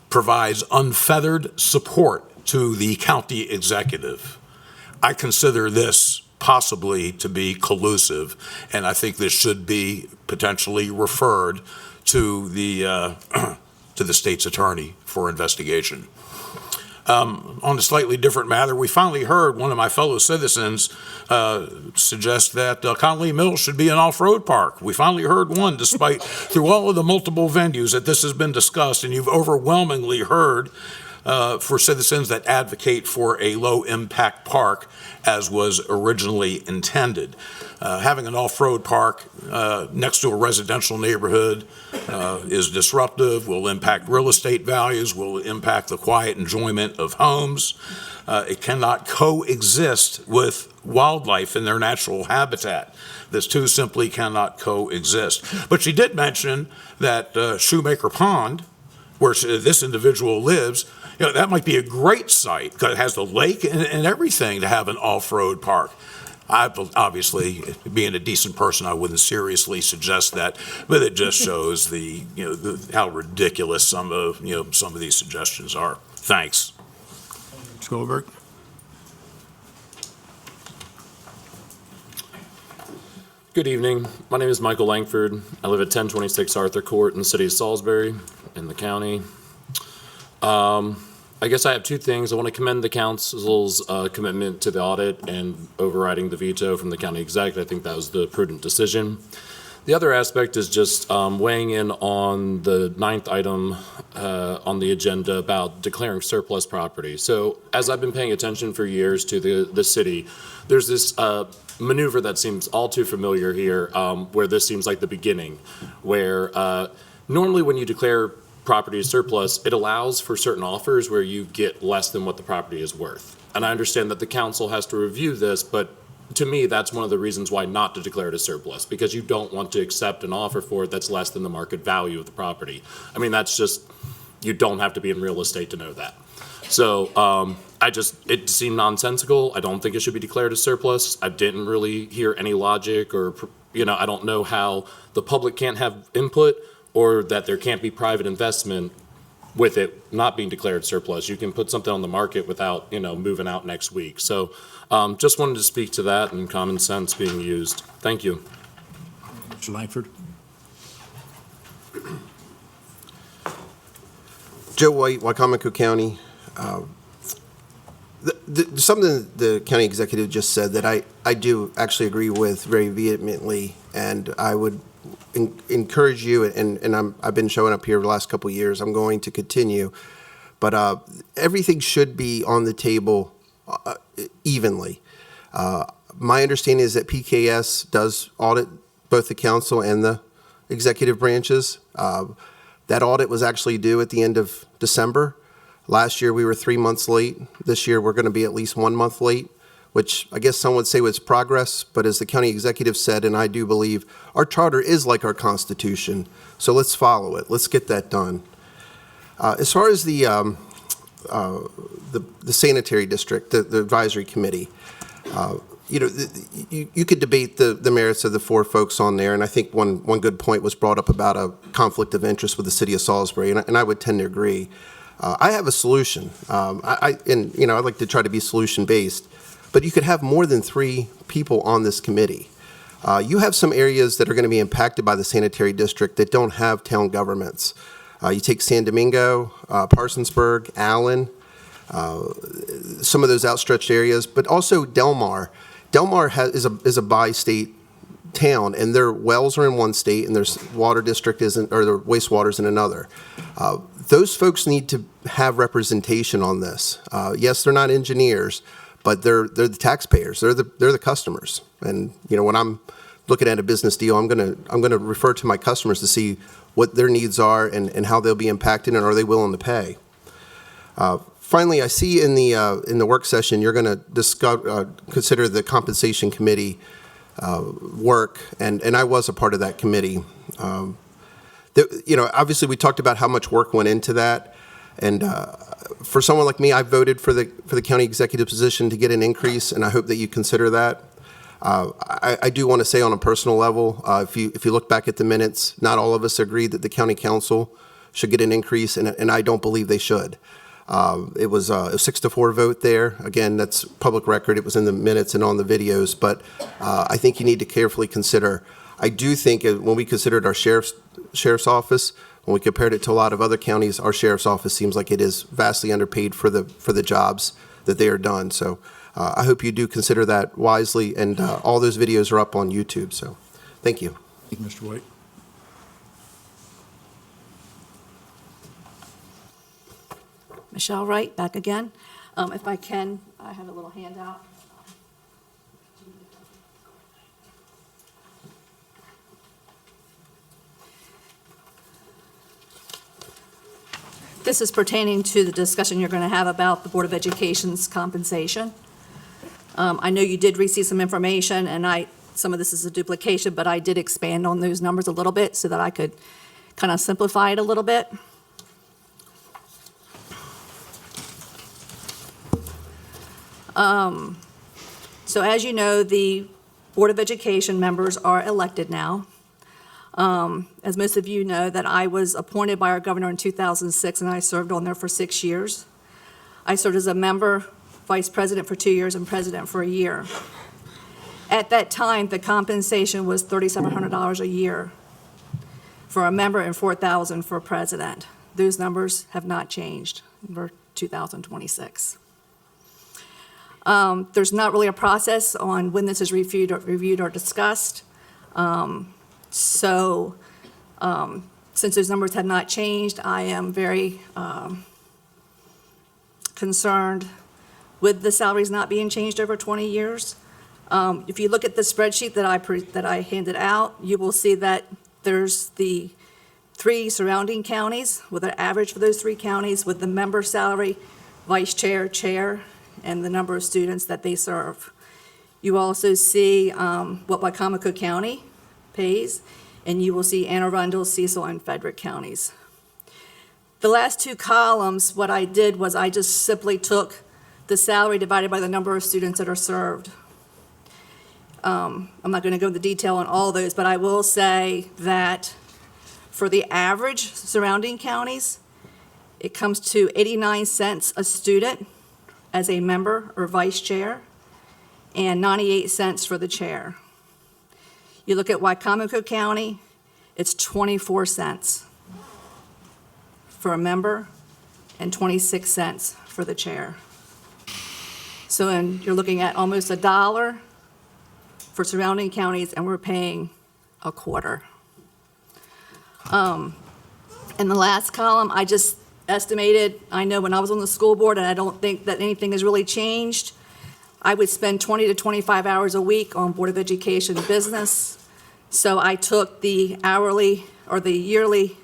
provides unfettered support to the county executive. I consider this possibly to be collusive, and I think this should be potentially referred to the to the state's attorney for investigation. On a slightly different matter, we finally heard one of my fellow citizens suggest that Connolly Mills should be an off-road park. We finally heard one, despite through all of the multiple venues that this has been discussed, and you've overwhelmingly heard for citizens that advocate for a low-impact park as was originally intended. Having an off-road park next to a residential neighborhood is disruptive, will impact real estate values, will impact the quiet enjoyment of homes. It cannot coexist with wildlife in their natural habitat. This two simply cannot coexist. But she did mention that Shoemaker Pond, where this individual lives, that might be a great site because it has the lake and everything to have an off-road park. Obviously, being a decent person, I wouldn't seriously suggest that, but it just shows how ridiculous some of these suggestions are. Thanks. Mr. Goldberg. Good evening. My name is Michael Langford. I live at 1026 Arthur Court in the city of Salisbury in the county. I guess I have two things. I want to commend the council's commitment to the audit and overriding the veto from the county exec. I think that was the prudent decision. The other aspect is just weighing in on the ninth item on the agenda about declaring surplus property. So as I've been paying attention for years to the city, there's this maneuver that seems all too familiar here, where this seems like the beginning, where normally when you declare property is surplus, it allows for certain offers where you get less than what the property is worth. And I understand that the council has to review this, but to me, that's one of the reasons why not to declare it a surplus, because you don't want to accept an offer for it that's less than the market value of the property. I mean, that's just, you don't have to be in real estate to know that. So it seemed nonsensical. I don't think it should be declared a surplus. I didn't really hear any logic or, I don't know how the public can't have input or that there can't be private investment with it not being declared surplus. You can put something on the market without, moving out next week. So just wanted to speak to that and common sense being used. Thank you. Mr. Langford. Joe White, Wicomico County. Something the county executive just said that I do actually agree with very vehemently, and I would encourage you, and I've been showing up here the last couple of years. I'm going to continue, but everything should be on the table evenly. My understanding is that PKS does audit both the council and the executive branches. That audit was actually due at the end of December. Last year we were 3 months late. This year we're going to be at least 1 month late, which I guess some would say was progress, but as the county executive said, and I do believe, our charter is like our Constitution, so let's follow it. Let's get that done. As far as the sanitary district, the advisory committee, you could debate the merits of the four folks on there, and I think one good point was brought up about a conflict of interest with the city of Salisbury, and I would tend to agree. I have a solution, I'd like to try to be solution-based. But you could have more than 3 people on this committee. You have some areas that are going to be impacted by the sanitary district that don't have town governments. You take San Domingo, Parsonsburg, Allen, some of those outstretched areas, but also Del Mar. Del Mar is a bi-state town, and their wells are in one state, and their water district isn't, or their wastewater is in another. Those folks need to have representation on this. Yes, they're not engineers, but they're the taxpayers. They're the customers. And when I'm looking at a business deal, I'm gonna refer to my customers to see what their needs are and how they'll be impacted, and are they willing to pay. Finally, I see in the work session you're going to consider the compensation committee work, and I was a part of that committee. Obviously we talked about how much work went into that. And for someone like me, I voted for the county executive position to get an increase, and I hope that you consider that. I do want to say on a personal level, if you look back at the minutes, not all of us agreed that the county council should get an increase, and I don't believe they should. It was a 6-4 vote there. Again, that's public record. It was in the minutes and on the videos, but I think you need to carefully consider. I do think when we considered our sheriff's office, when we compared it to a lot of other counties, our sheriff's office seems like it is vastly underpaid for the jobs that they are done. So I hope you do consider that wisely, and all those videos are up on YouTube. So thank you. Thank you, Mr. White. Michelle Wright, back again. If I can, I have a little handout. This is pertaining to the discussion you're going to have about the Board of Education's compensation. I know you did receive some information, and some of this is a duplication, but I did expand on those numbers a little bit so that I could kind of simplify it a little bit. So as you know, the Board of Education members are elected now. As most of you know, that I was appointed by our governor in 2006, and I served on there for 6 years. I served as a member, vice president for 2 years, and president for a year. At that time, the compensation was $3,700 a year for a member and $4,000 for a president. Those numbers have not changed for 2026. There's not really a process on when this is reviewed or discussed. So since those numbers have not changed, I am very concerned with the salaries not being changed over 20 years. If you look at the spreadsheet that I handed out, you will see that there's the 3 surrounding counties with an average for those 3 counties with the member salary, vice chair, chair, and the number of students that they serve. You also see what Wicomico County pays, and you will see Anne Arundel, Cecil, and Frederick counties. The last 2 columns, what I did was I just simply took the salary divided by the number of students that are served. I'm not going to go into detail on all those, but I will say that for the average surrounding counties, it comes to 89 cents a student as a member or vice chair, and 98 cents for the chair. You look at Wicomico County, it's 24 cents for a member and 26 cents for the chair. So you're looking at almost $1 for surrounding counties, and we're paying a quarter. In the last column, I just estimated, I know when I was on the school board, and I don't think that anything has really changed, I would spend 20 to 25 hours a week on Board of Education business. So I took the hourly or the yearly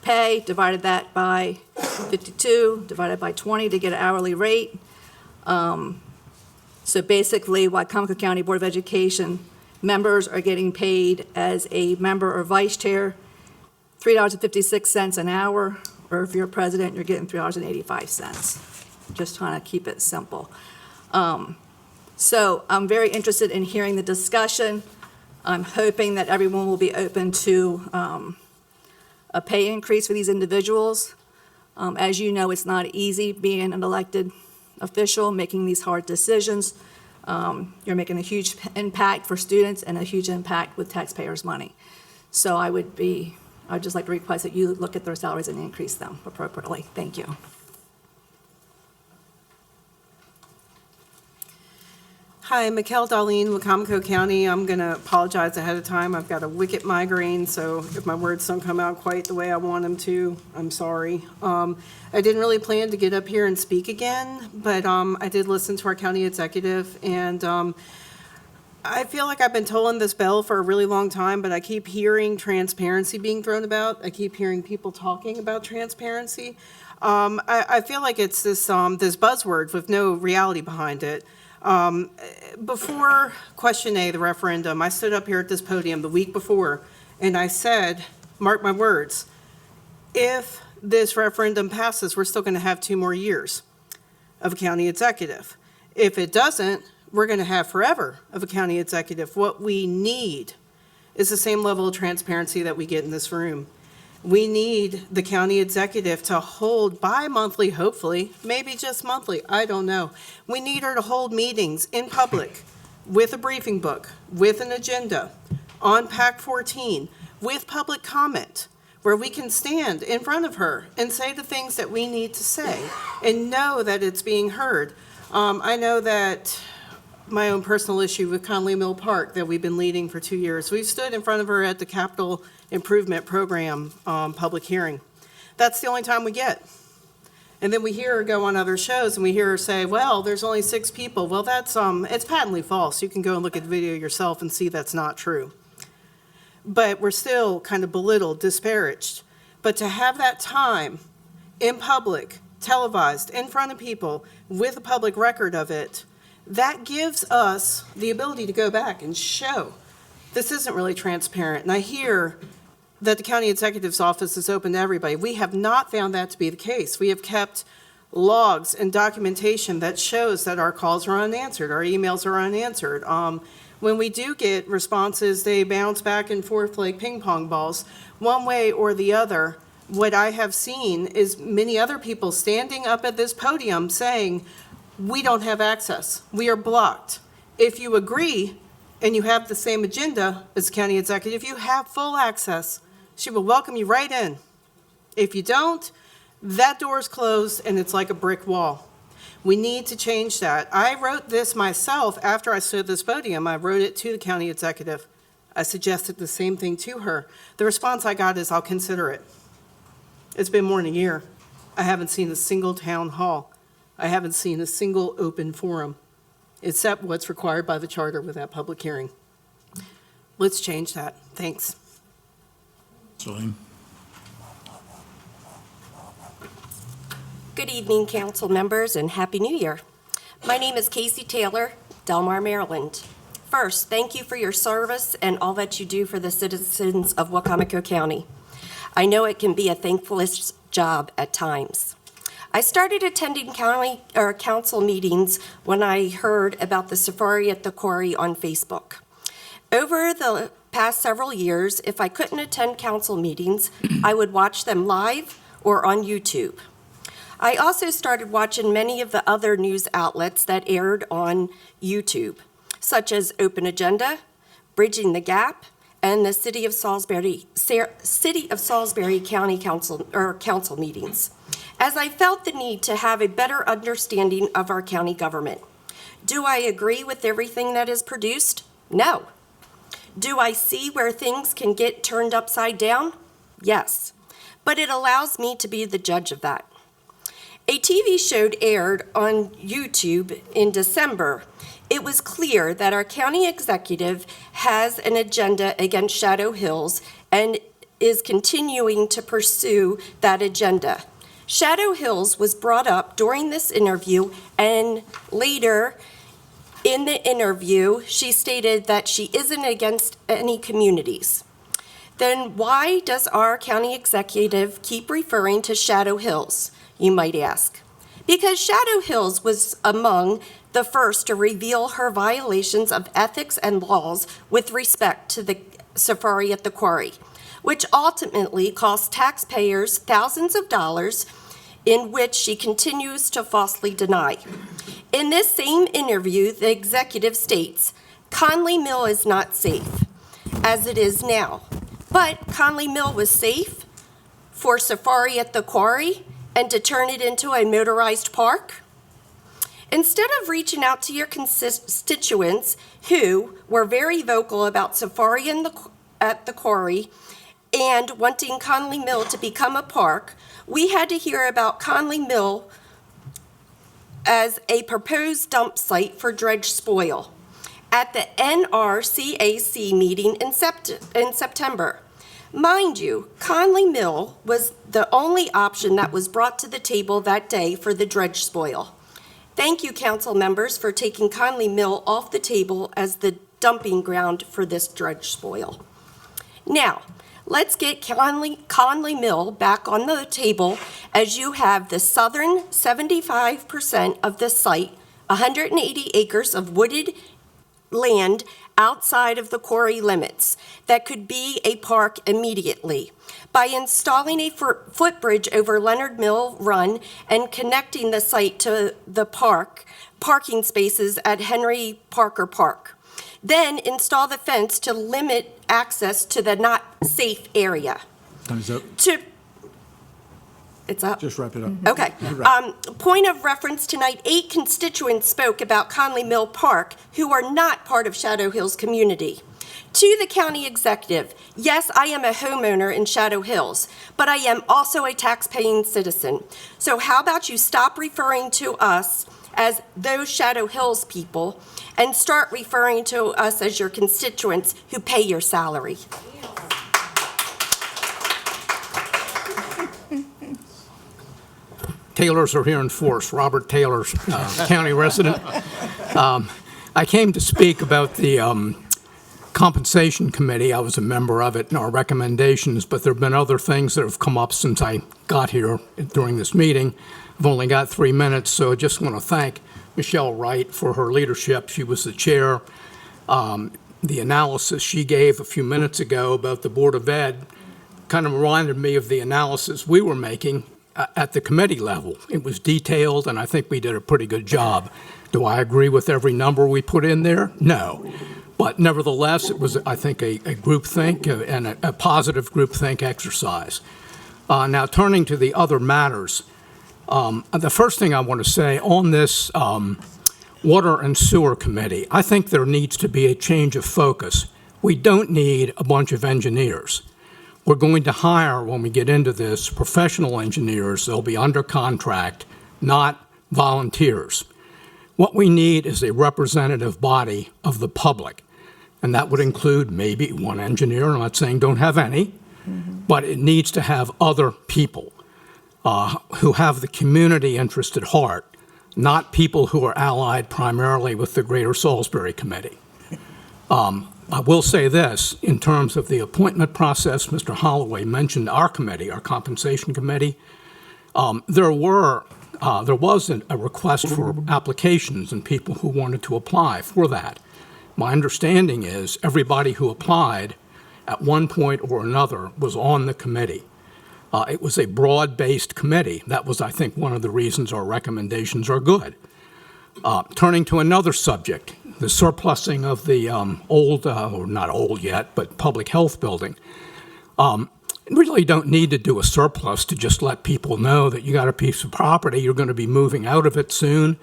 pay, divided that by 52, divided by 20 to get an hourly rate. So basically, Wicomico County Board of Education members are getting paid as a member or vice chair $3.56 an hour, or if you're president, you're getting $3.85. Just trying to keep it simple. So I'm very interested in hearing the discussion. I'm hoping that everyone will be open to a pay increase for these individuals. As you know, it's not easy being an elected official, making these hard decisions. You're making a huge impact for students and a huge impact with taxpayers' money. So I'd just like to request that you look at their salaries and increase them appropriately. Thank you. Hi, Mikkel Darlene, Wicomico County. I'm going to apologize ahead of time. I've got a wicked migraine, so if my words don't come out quite the way I want them to, I'm sorry. I didn't really plan to get up here and speak again, but I did listen to our county executive, and I feel like I've been tolling this bell for a really long time, but I keep hearing transparency being thrown about. I keep hearing people talking about transparency. I feel like it's this buzzword with no reality behind it. Before question A, the referendum, I stood up here at this podium the week before, and I said, mark my words, if this referendum passes, we're still going to have 2 more years of a county executive. If it doesn't, we're going to have forever of a county executive. What we need is the same level of transparency that we get in this room. We need the county executive to hold bi-monthly, hopefully, maybe just monthly, I don't know. We need her to hold meetings in public with a briefing book, with an agenda, on PAC 14, with public comment, where we can stand in front of her and say the things that we need to say and know that it's being heard. I know that my own personal issue with Conley Mill Park that we've been leading for 2 years. We've stood in front of her at the Capital Improvement Program public hearing. That's the only time we get. And then we hear her go on other shows and we hear her say, well, there's only 6 people. Well, that's it's patently false. You can go and look at the video yourself and see that's not true. But we're still kind of belittled, disparaged. But to have that time in public, televised, in front of people, with a public record of it, that gives us the ability to go back and show this isn't really transparent. And I hear that the county executive's office is open to everybody. We have not found that to be the case. We have kept logs and documentation that shows that our calls are unanswered, our emails are unanswered. When we do get responses, they bounce back and forth like ping pong balls, one way or the other. What I have seen is many other people standing up at this podium saying, we don't have access, we are blocked. If you agree and you have the same agenda as the county executive, you have full access. She will welcome you right in. If you don't, that door is closed and it's like a brick wall. We need to change that. I wrote this myself after I stood at this podium. I wrote it to the county executive. I suggested the same thing to her. The response I got is, I'll consider it. It's been more than a year. I haven't seen a single town hall. I haven't seen a single open forum, except what's required by the charter with that public hearing. Let's change that. Thanks. Celine? Good evening, council members, and Happy New Year. My name is Casey Taylor, Delmar, Maryland. First, thank you for your service and all that you do for the citizens of Wicomico County. I know it can be a thankless job at times. I started attending council meetings when I heard about the safari at the quarry on Facebook. Over the past several years, if I couldn't attend council meetings, I would watch them live or on YouTube. I also started watching many of the other news outlets that aired on YouTube, such as Open Agenda, Bridging the Gap, and the City of Salisbury County Council meetings, as I felt the need to have a better understanding of our county government. Do I agree with everything that is produced? No. Do I see where things can get turned upside down? Yes. But it allows me to be the judge of that. A TV show aired on YouTube in December. It was clear that our county executive has an agenda against Shadow Hills and is continuing to pursue that agenda. Shadow Hills was brought up during this interview, and later in the interview, she stated that she isn't against any communities. Then why does our county executive keep referring to Shadow Hills, you might ask? Because Shadow Hills was among the first to reveal her violations of ethics and laws with respect to the safari at the quarry, which ultimately cost taxpayers thousands of dollars, in which she continues to falsely deny. In this same interview, the executive states, Conley Mill is not safe, as it is now. But Conley Mill was safe for safari at the quarry and to turn it into a motorized park? Instead of reaching out to your constituents who were very vocal about safari at the quarry and wanting Conley Mill to become a park, we had to hear about Conley Mill as a proposed dump site for dredge spoil at the NRCAC meeting in September. Mind you, Conley Mill was the only option that was brought to the table that day for the dredge spoil. Thank you, council members, for taking Conley Mill off the table as the dumping ground for this dredge spoil. Now, let's get Conley Mill back on the table, as you have the southern 75% of the site, 180 acres of wooded land outside of the quarry limits that could be a park immediately by installing a footbridge over Leonard Mill Run and connecting the site to the parking spaces at Henry Parker Park. Then install the fence to limit access to the not safe area. Time's up. It's up. Just wrap it up. Okay. Point of reference tonight, 8 constituents spoke about Conley Mill Park who are not part of Shadow Hills community. To the county executive, yes, I am a homeowner in Shadow Hills, but I am also a tax-paying citizen. So how about you stop referring to us as those Shadow Hills people and start referring to us as your constituents who pay your salary. Taylors are here in force. Robert Taylor's county resident. I came to speak about the compensation committee. I was a member of it and our recommendations, but there have been other things that have come up since I got here during this meeting. I've only got 3 minutes, so I just want to thank Michelle Wright for her leadership. She was the chair. The analysis she gave a few minutes ago about the Board of Ed kind of reminded me of the analysis we were making at the committee level. It was detailed, and I think we did a pretty good job. Do I agree with every number we put in there? No. But nevertheless, it was, I think, a groupthink and a positive groupthink exercise. Now, turning to the other matters, the first thing I want to say on this Water and Sewer Committee, I think there needs to be a change of focus. We don't need a bunch of engineers. We're going to hire, when we get into this, professional engineers. They'll be under contract, not volunteers. What we need is a representative body of the public, and that would include maybe one engineer. I'm not saying don't have any, but it needs to have other people who have the community interest at heart, not people who are allied primarily with the Greater Salisbury Committee. I will say this, in terms of the appointment process, Mr. Holloway mentioned our committee, our compensation committee. There was a request for applications and people who wanted to apply for that. My understanding is everybody who applied at one point or another was on the committee. It was a broad-based committee. That was, I think, one of the reasons our recommendations are good. Turning to another subject, the surplusing of the old, or not old yet, but public health building. Really don't need to do a surplus to just let people know that you got a piece of property, you're going to be moving out of it soon,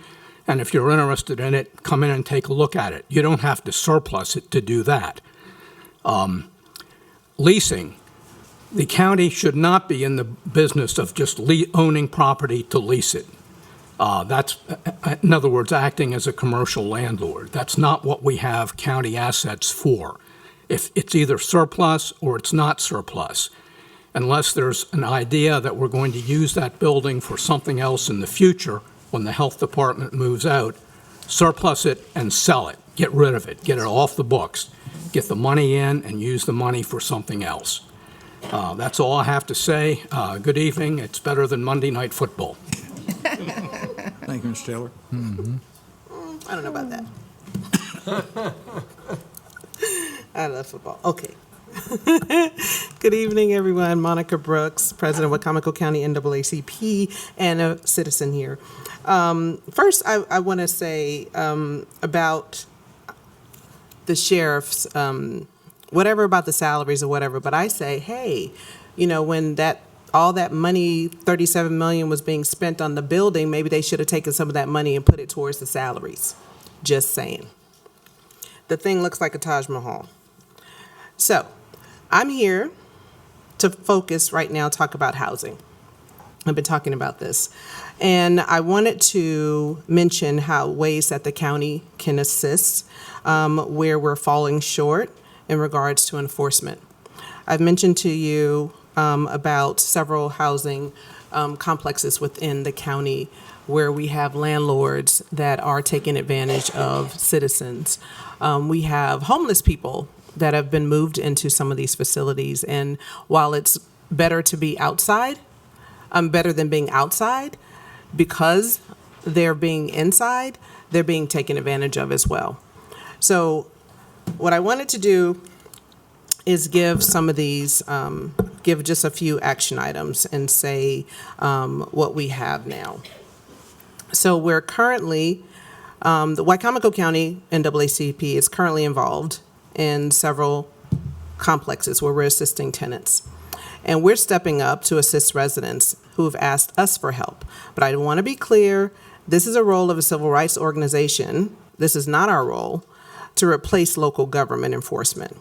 and if you're interested in it, come in and take a look at it. You don't have to surplus it to do that. Leasing. The county should not be in the business of just owning property to lease it. That's, in other words, acting as a commercial landlord. That's not what we have county assets for. If it's either surplus or it's not surplus. Unless there's an idea that we're going to use that building for something else in the future when the health department moves out, surplus it and sell it. Get rid of it. Get it off the books. Get the money in and use the money for something else. That's all I have to say. Good evening. It's better than Monday Night Football. Thank you, Mr. Taylor. I don't know about that. I love football. Okay. Good evening, everyone. Monica Brooks, President of Wicomico County NAACP, and a citizen here. First, I want to say about the sheriff's, whatever about the salaries or whatever, but I say, hey, you know, when all that money, $37 million, was being spent on the building, maybe they should have taken some of that money and put it towards the salaries. Just saying. The thing looks like a Taj Mahal. So, I'm here to focus right now, talk about housing. I've been talking about this. And I wanted to mention how ways that the county can assist where we're falling short in regards to enforcement. I've mentioned to you about several housing complexes within the county where we have landlords that are taking advantage of citizens. We have homeless people that have been moved into some of these facilities, and while it's better to be outside, better than being outside, because they're being inside, they're being taken advantage of as well. So what I wanted to do is give some of these, give just a few action items and say what we have now. So we're currently, the Wicomico County NAACP is currently involved in several complexes where we're assisting tenants. And we're stepping up to assist residents who have asked us for help. But I want to be clear, this is a role of a civil rights organization. This is not our role to replace local government enforcement.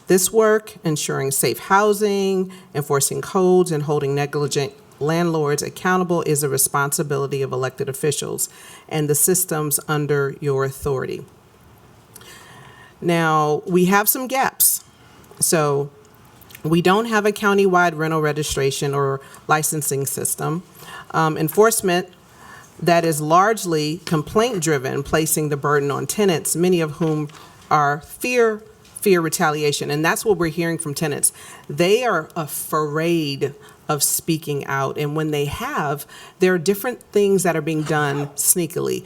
This work, ensuring safe housing, enforcing codes, and holding negligent landlords accountable is a responsibility of elected officials and the systems under your authority. Now, we have some gaps. So we don't have a countywide rental registration or licensing system. Enforcement that is largely complaint-driven, placing the burden on tenants, many of whom are fear retaliation. And that's what we're hearing from tenants. They are afraid of speaking out. And when they have, there are different things that are being done sneakily.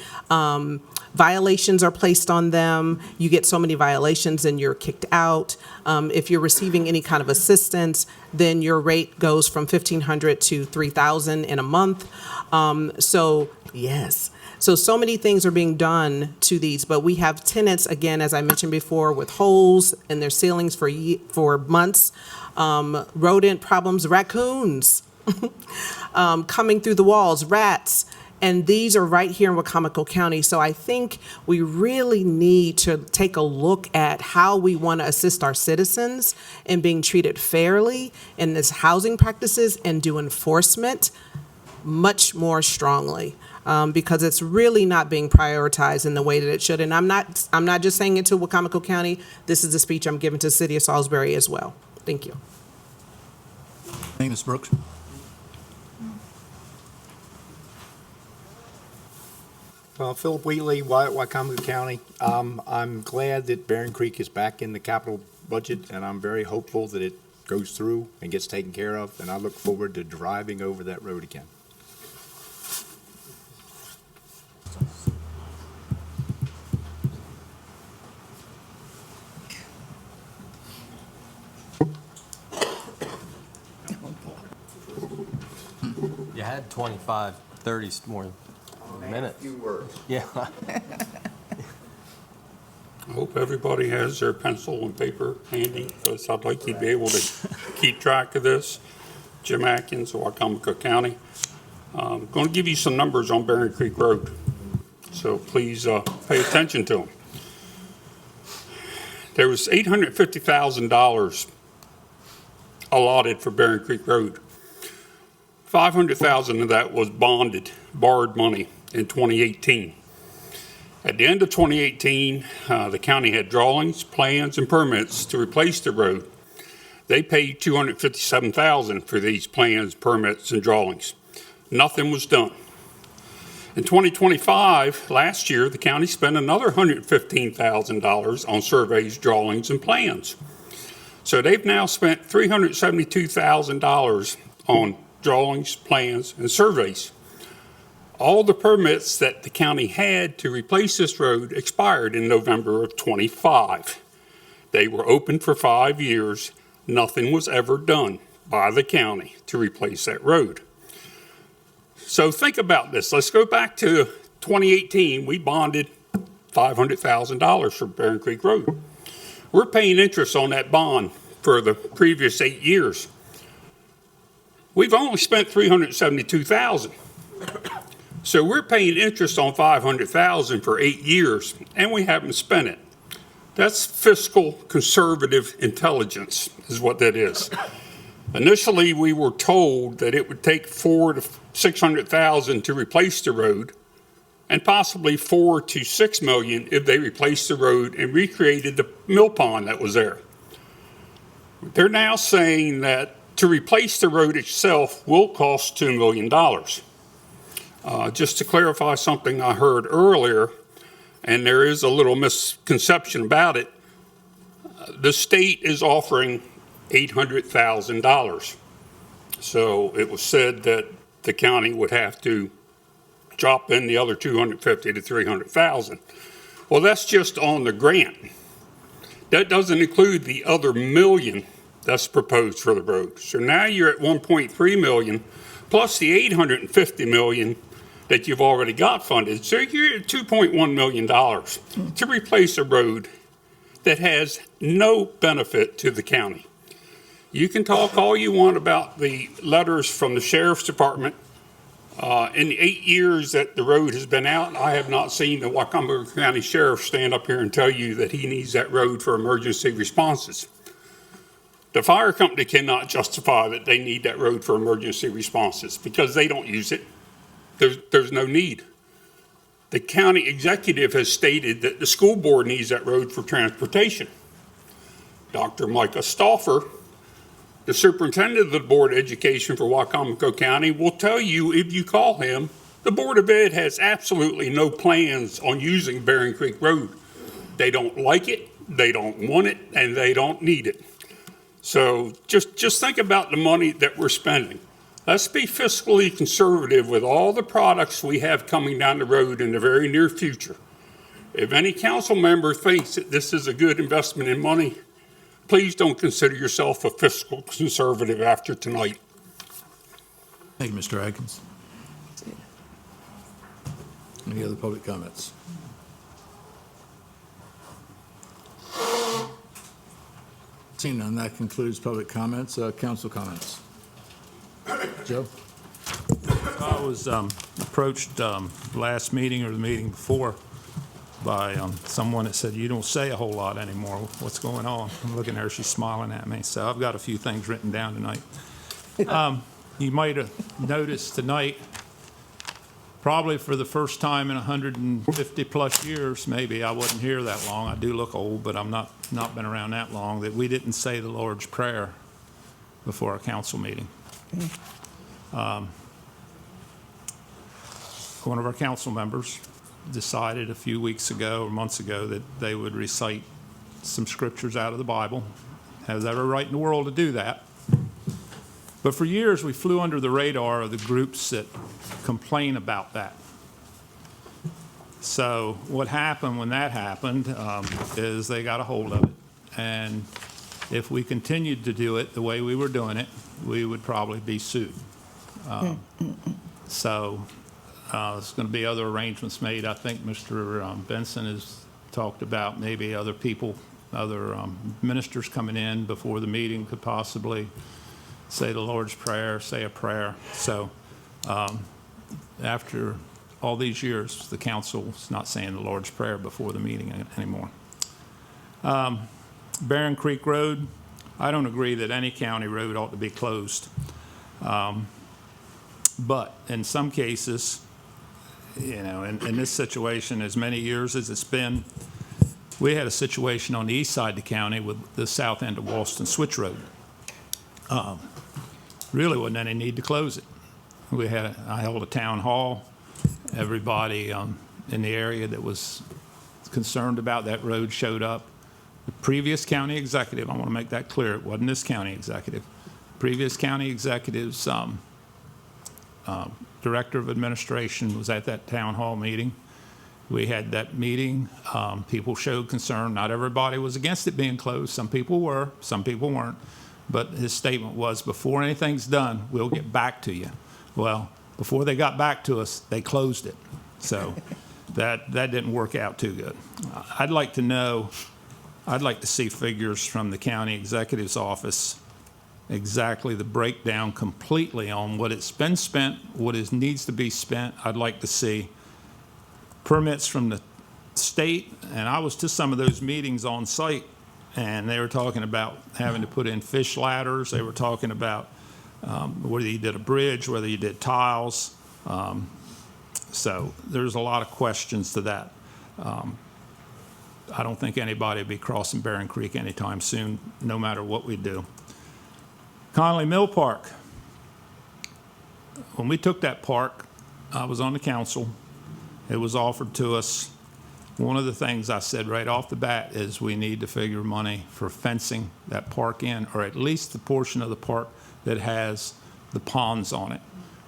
Violations are placed on them. You get so many violations and you're kicked out. If you're receiving any kind of assistance, then your rate goes from $1,500 to $3,000 in a month. So many things are being done to these, but we have tenants, again, as I mentioned before, with holes in their ceilings for months, rodent problems, raccoons coming through the walls, rats, and these are right here in Wicomico County. So I think we really need to take a look at how we want to assist our citizens in being treated fairly in this housing practices and do enforcement much more strongly. Because it's really not being prioritized in the way that it should. And I'm not just saying it to Wicomico County. This is a speech I'm giving to the city of Salisbury as well. Thank you. Thank you, Ms. Brooks. Well, Philip Wheatley, Wicomico County. I'm glad that Barron Creek is back in the capital budget, and I'm very hopeful that it goes through and gets taken care of, and I look forward to driving over that road again. You had 25, 30 more minutes. Few words. Yeah. I hope everybody has their pencil and paper handy, because I'd like you to be able to keep track of this. Jim Atkins, Wicomico County. I'm going to give you some numbers on Barron Creek Road, so please pay attention to them. There was $850,000 allotted for Barron Creek Road. $500,000 of that was borrowed money in 2018. At the end of 2018, the county had drawings, plans, and permits to replace the road. They paid $257,000 for these plans, permits, and drawings. Nothing was done. In 2025, last year, the county spent another $115,000 on surveys, drawings, and plans. So they've now spent $372,000 on drawings, plans, and surveys. All the permits that the county had to replace this road expired in November of 25. They were open for 5 years. Nothing was ever done by the county to replace that road. So think about this. Let's go back to 2018. We bonded $500,000 for Barron Creek Road. We're paying interest on that bond for the previous 8 years. We've only spent $372,000. So we're paying interest on $500,000 for 8 years, and we haven't spent it. That's fiscal conservative intelligence, is what that is. Initially, we were told that it would take $400,000 to $600,000 to replace the road, and possibly $4 to $6 million if they replaced the road and recreated the mill pond that was there. They're now saying that to replace the road itself will cost $2 million. Just to clarify something I heard earlier, and there is a little misconception about it, the state is offering $800,000. So it was said that the county would have to drop in the other $250,000 to $300,000. Well, that's just on the grant. That doesn't include the other million that's proposed for the road. So now you're at 1.3 million plus the 850 million that you've already got funded. So you're at $2.1 million to replace a road that has no benefit to the county. You can talk all you want about the letters from the sheriff's department. In the 8 years that the road has been out, I have not seen the Wicomico County Sheriff stand up here and tell you that he needs that road for emergency responses. The fire company cannot justify that they need that road for emergency responses because they don't use it. There's no need. The county executive has stated that the school board needs that road for transportation. Dr. Micah Stauffer, the superintendent of the Board of Education for Wicomico County, will tell you if you call him, the Board of Ed has absolutely no plans on using Bering Creek Road. They don't like it, they don't want it, and they don't need it. So just think about the money that we're spending. Let's be fiscally conservative with all the products we have coming down the road in the very near future. If any council member thinks that this is a good investment in money, please don't consider yourself a fiscal conservative after tonight. Thank you, Mr. Atkins. Any other public comments? Seeing none, that concludes public comments. Council comments. Joe? I was approached last meeting or the meeting before by someone that said, you don't say a whole lot anymore. What's going on? I'm looking at her, she's smiling at me. So I've got a few things written down tonight. You might have noticed tonight, probably for the first time in 150 plus years, maybe, I wasn't here that long. I do look old, but I'm not been around that long, that we didn't say the Lord's Prayer before a council meeting. One of our council members decided a few weeks ago or months ago that they would recite some scriptures out of the Bible. Has every right in the world to do that. But for years, we flew under the radar of the groups that complain about that. So what happened when that happened is they got a hold of it. And if we continued to do it the way we were doing it, we would probably be sued. So there's going to be other arrangements made. I think Mr. Benson has talked about maybe other people, other ministers coming in before the meeting could possibly say the Lord's Prayer, say a prayer. So after all these years, the council's not saying the Lord's Prayer before the meeting anymore. Bering Creek Road, I don't agree that any county road ought to be closed. But in some cases, you know, in this situation, as many years as it's been, we had a situation on the east side of the county with the south end of Walston Switch Road. Really wasn't any need to close it. I held a town hall. Everybody in the area that was concerned about that road showed up. The previous county executive, I want to make that clear, it wasn't this county executive. Previous county executive's director of administration was at that town hall meeting. We had that meeting. People showed concern. Not everybody was against it being closed. Some people were, some people weren't. But his statement was, before anything's done, we'll get back to you. Well, before they got back to us, they closed it. So that didn't work out too good. I'd like to see figures from the county executive's office, exactly the breakdown completely on what it's been spent, what needs to be spent. I'd like to see permits from the state, and I was to some of those meetings on site, and they were talking about having to put in fish ladders. They were talking about whether you did a bridge, whether you did tiles. So there's a lot of questions to that. I don't think anybody will be crossing Bering Creek anytime soon, no matter what we do. Conley Mill Park. When we took that park, I was on the council. It was offered to us. One of the things I said right off the bat is we need to figure money for fencing that park in, or at least the portion of the park that has the ponds on it.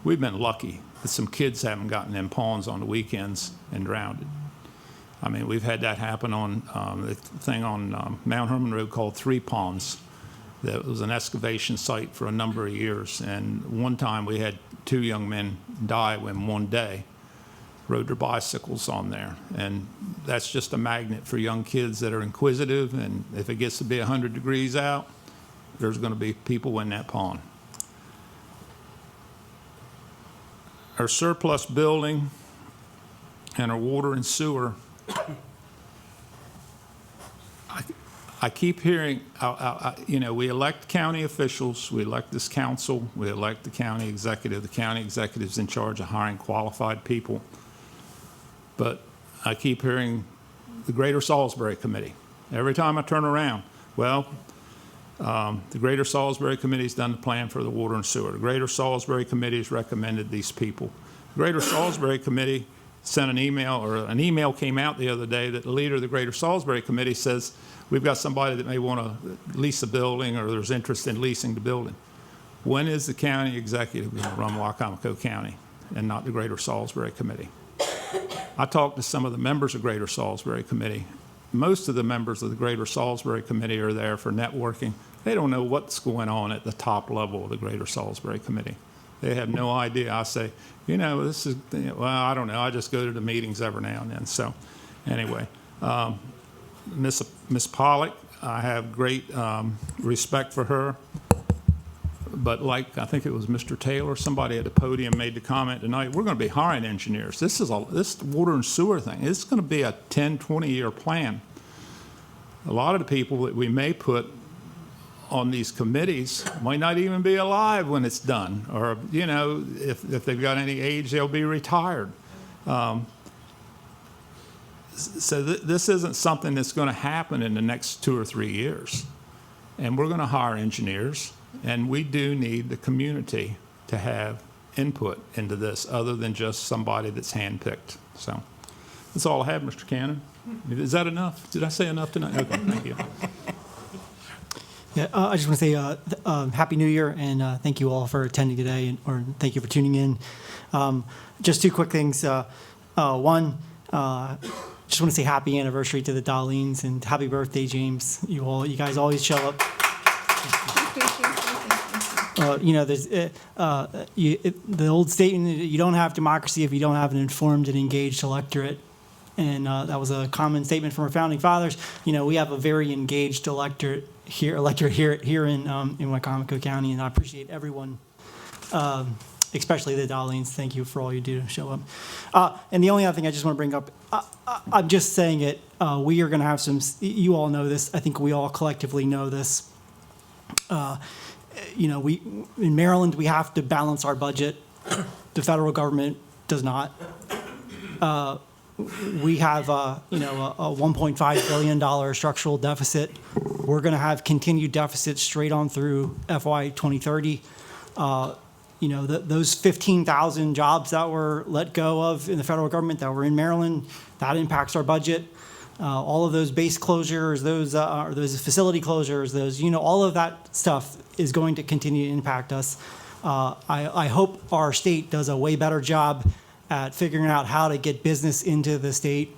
We've been lucky that some kids haven't gotten in ponds on the weekends and drowned. I mean, we've had that happen on the thing on Mount Herman Road called Three Ponds. That was an excavation site for a number of years. And one time we had 2 young men die in one day, rode their bicycles on there. And that's just a magnet for young kids that are inquisitive. And if it gets to be 100 degrees out, there's going to be people in that pond. Our surplus building and our water and sewer, I keep hearing, we elect county officials, we elect this council, we elect the county executive. The county executive's in charge of hiring qualified people. But I keep hearing the Greater Salisbury Committee. Every time I turn around, the Greater Salisbury Committee's done the plan for the water and sewer. The Greater Salisbury Committee's recommended these people. The Greater Salisbury Committee sent an email came out the other day that the leader of the Greater Salisbury Committee says, we've got somebody that may want to lease a building or there's interest in leasing the building. When is the county executive going to run Wicomico County and not the Greater Salisbury Committee? I talked to some of the members of Greater Salisbury Committee. Most of the members of the Greater Salisbury Committee are there for networking. They don't know what's going on at the top level of the Greater Salisbury Committee. They have no idea. I say, this is, I don't know. I just go to the meetings every now and then. So anyway, Miss Pollock, I have great respect for her. But like, I think it was Mr. Taylor, somebody at the podium made the comment tonight, we're going to be hiring engineers. This water and sewer thing, it's going to be a 10, 20-year plan. A lot of the people that we may put on these committees might not even be alive when it's done, or if they've got any age, they'll be retired. So this isn't something that's going to happen in the next 2 or 3 years, and we're going to hire engineers, and we do need the community to have input into this, other than just somebody that's handpicked. So that's all I have, Mr. Cannon. Is that enough? Did I say enough tonight? Okay, thank you. Yeah, I just want to say Happy New Year, and thank you all for attending today, or thank you for tuning in. Just 2 quick things. One, just want to say happy anniversary to the Darlenes, and happy birthday, James. You guys always show up. There's the old statement, you don't have democracy if you don't have an informed and engaged electorate. And that was a common statement from our founding fathers. We have a very engaged electorate here in Wicomico County, and I appreciate everyone, especially the Darlenes. Thank you for all you do to show up. And the only other thing I just want to bring up, I'm just saying it, we are going to have some, you all know this, I think we all collectively know this. In Maryland, we have to balance our budget. The federal government does not. We have a $1.5 billion structural deficit. We're going to have continued deficits straight on through FY 2030. Those 15,000 jobs that were let go of in the federal government that were in Maryland, that impacts our budget. All of those base closures, those facility closures, all of that stuff is going to continue to impact us. I hope our state does a way better job at figuring out how to get business into the state,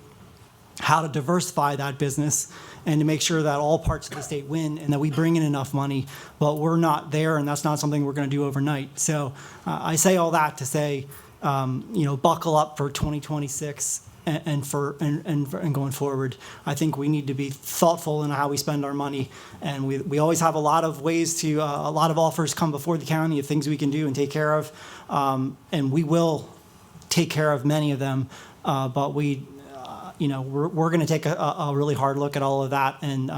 how to diversify that business, and to make sure that all parts of the state win and that we bring in enough money. But we're not there, and that's not something we're going to do overnight. So I say all that to say, buckle up for 2026 and going forward. I think we need to be thoughtful in how we spend our money, and we always have a lot of ways to a lot of offers come before the county of things we can do and take care of, and we will take care of many of them, but we're going to take a really hard look at all of that, and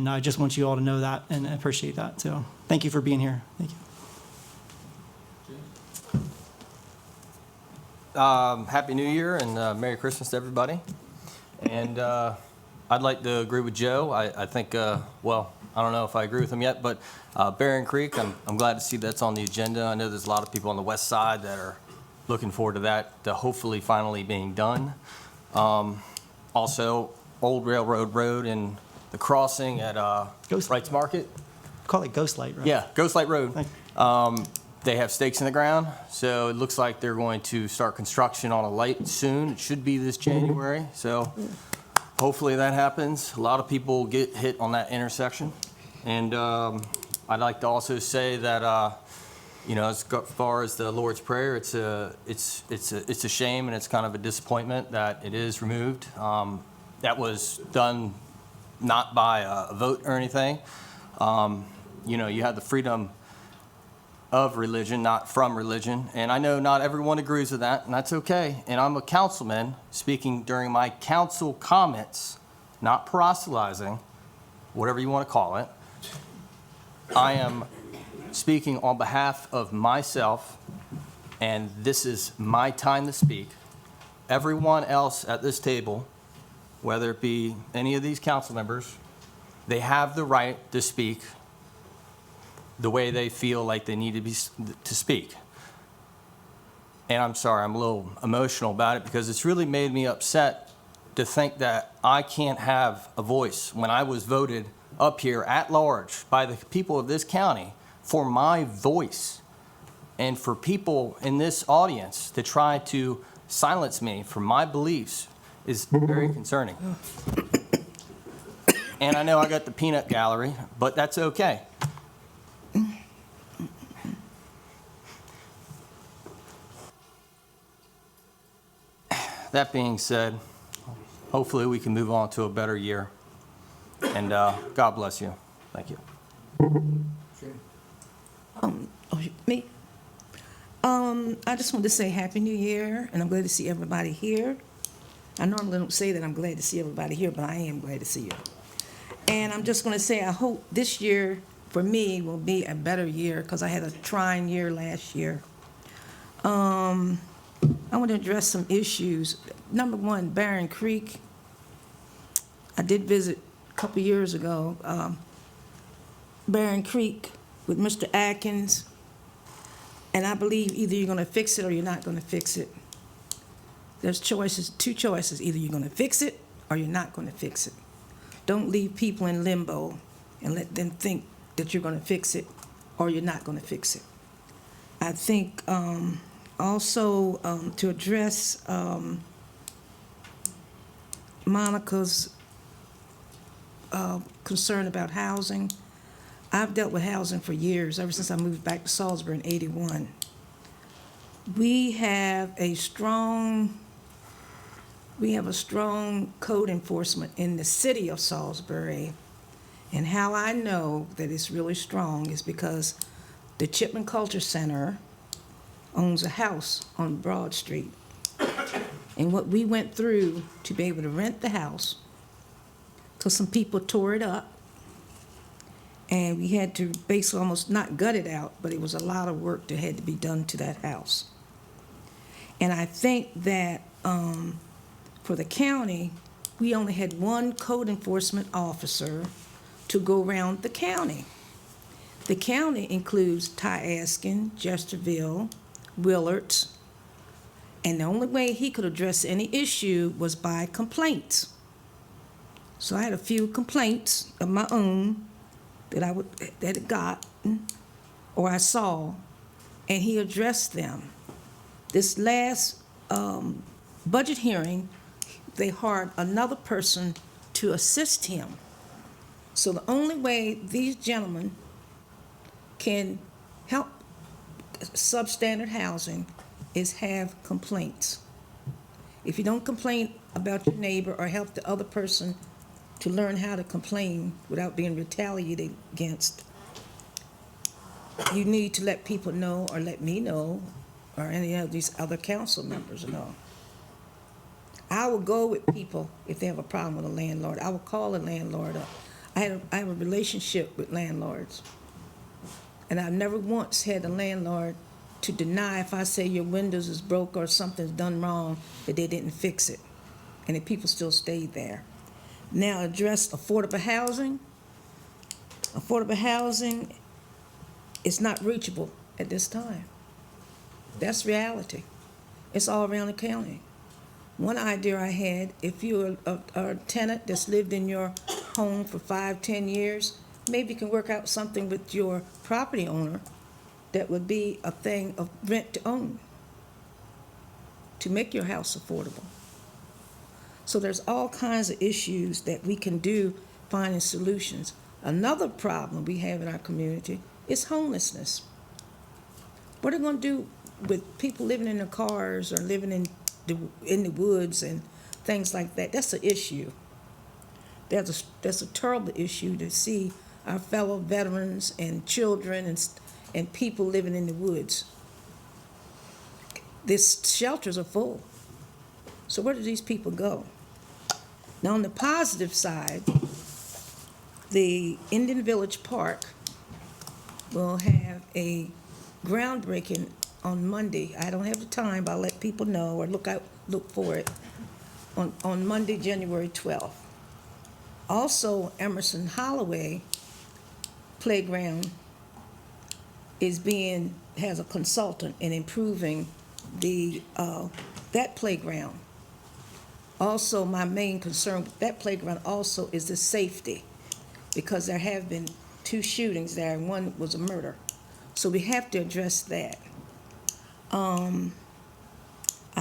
I just want you all to know that, and I appreciate that. So thank you for being here. Thank you. Happy New Year and Merry Christmas to everybody. And I'd like to agree with Joe. I think, I don't know if I agree with him yet, but Barron Creek, I'm glad to see that's on the agenda. I know there's a lot of people on the west side that are looking forward to that, to hopefully finally being done. Also, Old Railroad Road and the crossing at Wright's Market. Call it Ghost Light Road. Yeah, Ghost Light Road. They have stakes in the ground, so it looks like they're going to start construction on a light soon. It should be this January, so hopefully that happens. A lot of people get hit on that intersection. And I'd like to also say that, you know, as far as the Lord's Prayer, it's a shame and it's kind of a disappointment that it is removed. That was done not by a vote or anything. You know, you have the freedom of religion, not from religion. And I know not everyone agrees with that, and that's okay. And I'm a councilman speaking during my council comments, not proselytizing, whatever you want to call it. I am speaking on behalf of myself, and this is my time to speak. Everyone else at this table, whether it be any of these council members, they have the right to speak the way they feel like they need to speak. And I'm sorry, I'm a little emotional about it because it's really made me upset to think that I can't have a voice when I was voted up here at large by the people of this county for my voice, and for people in this audience to try to silence me for my beliefs is very concerning. And I know I got the peanut gallery, but that's okay. That being said, hopefully we can move on to a better year. And God bless you. Thank you. Me? I just want to say Happy New Year, and I'm glad to see everybody here. I normally don't say that I'm glad to see everybody here, but I am glad to see you. And I'm just going to say I hope this year, for me, will be a better year, because I had a trying year last year. I want to address some issues. Number one, Barron Creek. I did visit a couple years ago, Barron Creek with Mr. Atkins, and I believe either you're going to fix it or you're not going to fix it. There's choices, two choices. Either you're going to fix it or you're not going to fix it. Don't leave people in limbo and let them think that you're going to fix it or you're not going to fix it. I think also to address Monica's concern about housing. I've dealt with housing for years, ever since I moved back to Salisbury in '81. We have a strong code enforcement in the city of Salisbury. And how I know that it's really strong is because the Chipman Culture Center owns a house on Broad Street. And what we went through to be able to rent the house, because some people tore it up, and we had to basically almost not gut it out, but it was a lot of work that had to be done to that house. And I think that for the county, we only had one code enforcement officer to go around the county. The county includes Tyaskin, Jesterville, Willards, and the only way he could address any issue was by complaints. So I had a few complaints of my own that I got or I saw, and he addressed them. This last budget hearing, they hired another person to assist him. So the only way these gentlemen can help substandard housing is have complaints. If you don't complain about your neighbor or help the other person to learn how to complain without being retaliated against, you need to let people know, or let me know, or any of these other council members know. I will go with people if they have a problem with a landlord. I will call a landlord up. I have a relationship with landlords, and I've never once had a landlord to deny if I say your windows is broke or something's done wrong, that they didn't fix it, and the people still stayed there. Now address affordable housing. Affordable housing is not reachable at this time. That's reality. It's all around the county. One idea I had, if you're a tenant that's lived in your home for 5, 10 years, maybe you can work out something with your property owner that would be a thing of rent to own, to make your house affordable. So there's all kinds of issues that we can do finding solutions. Another problem we have in our community is homelessness. What are they going to do with people living in their cars or living in the woods and things like that? That's an issue. That's a terrible issue to see our fellow veterans and children and people living in the woods. These shelters are full. So where do these people go? Now, on the positive side, the Indian Village Park will have a groundbreaking on Monday. I don't have the time, but I'll let people know or look for it on Monday, January 12th. Also, Emerson Holloway Playground has a consultant in improving that playground. Also, my main concern with that playground also is the safety, because there have been 2 shootings there and one was a murder. So we have to address that. I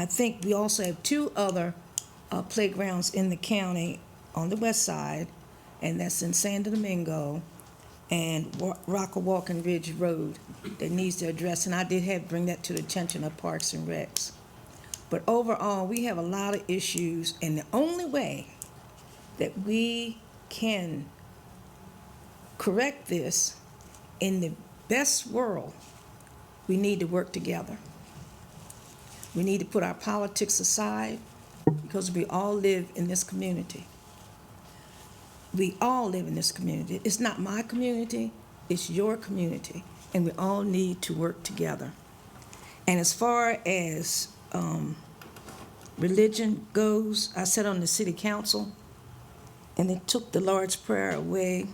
think we also have 2 other playgrounds in the county on the west side, and that's in San Domingo and Rockawalken Ridge Road that needs to address, and I did bring that to the attention of Parks and Recs. But overall, we have a lot of issues, and the only way that we can correct this in the best world, we need to work together. We need to put our politics aside, because we all live in this community. We all live in this community. It's not my community, it's your community, and we all need to work together. And as far as religion goes, I sat on the city council, and they took the Lord's Prayer away.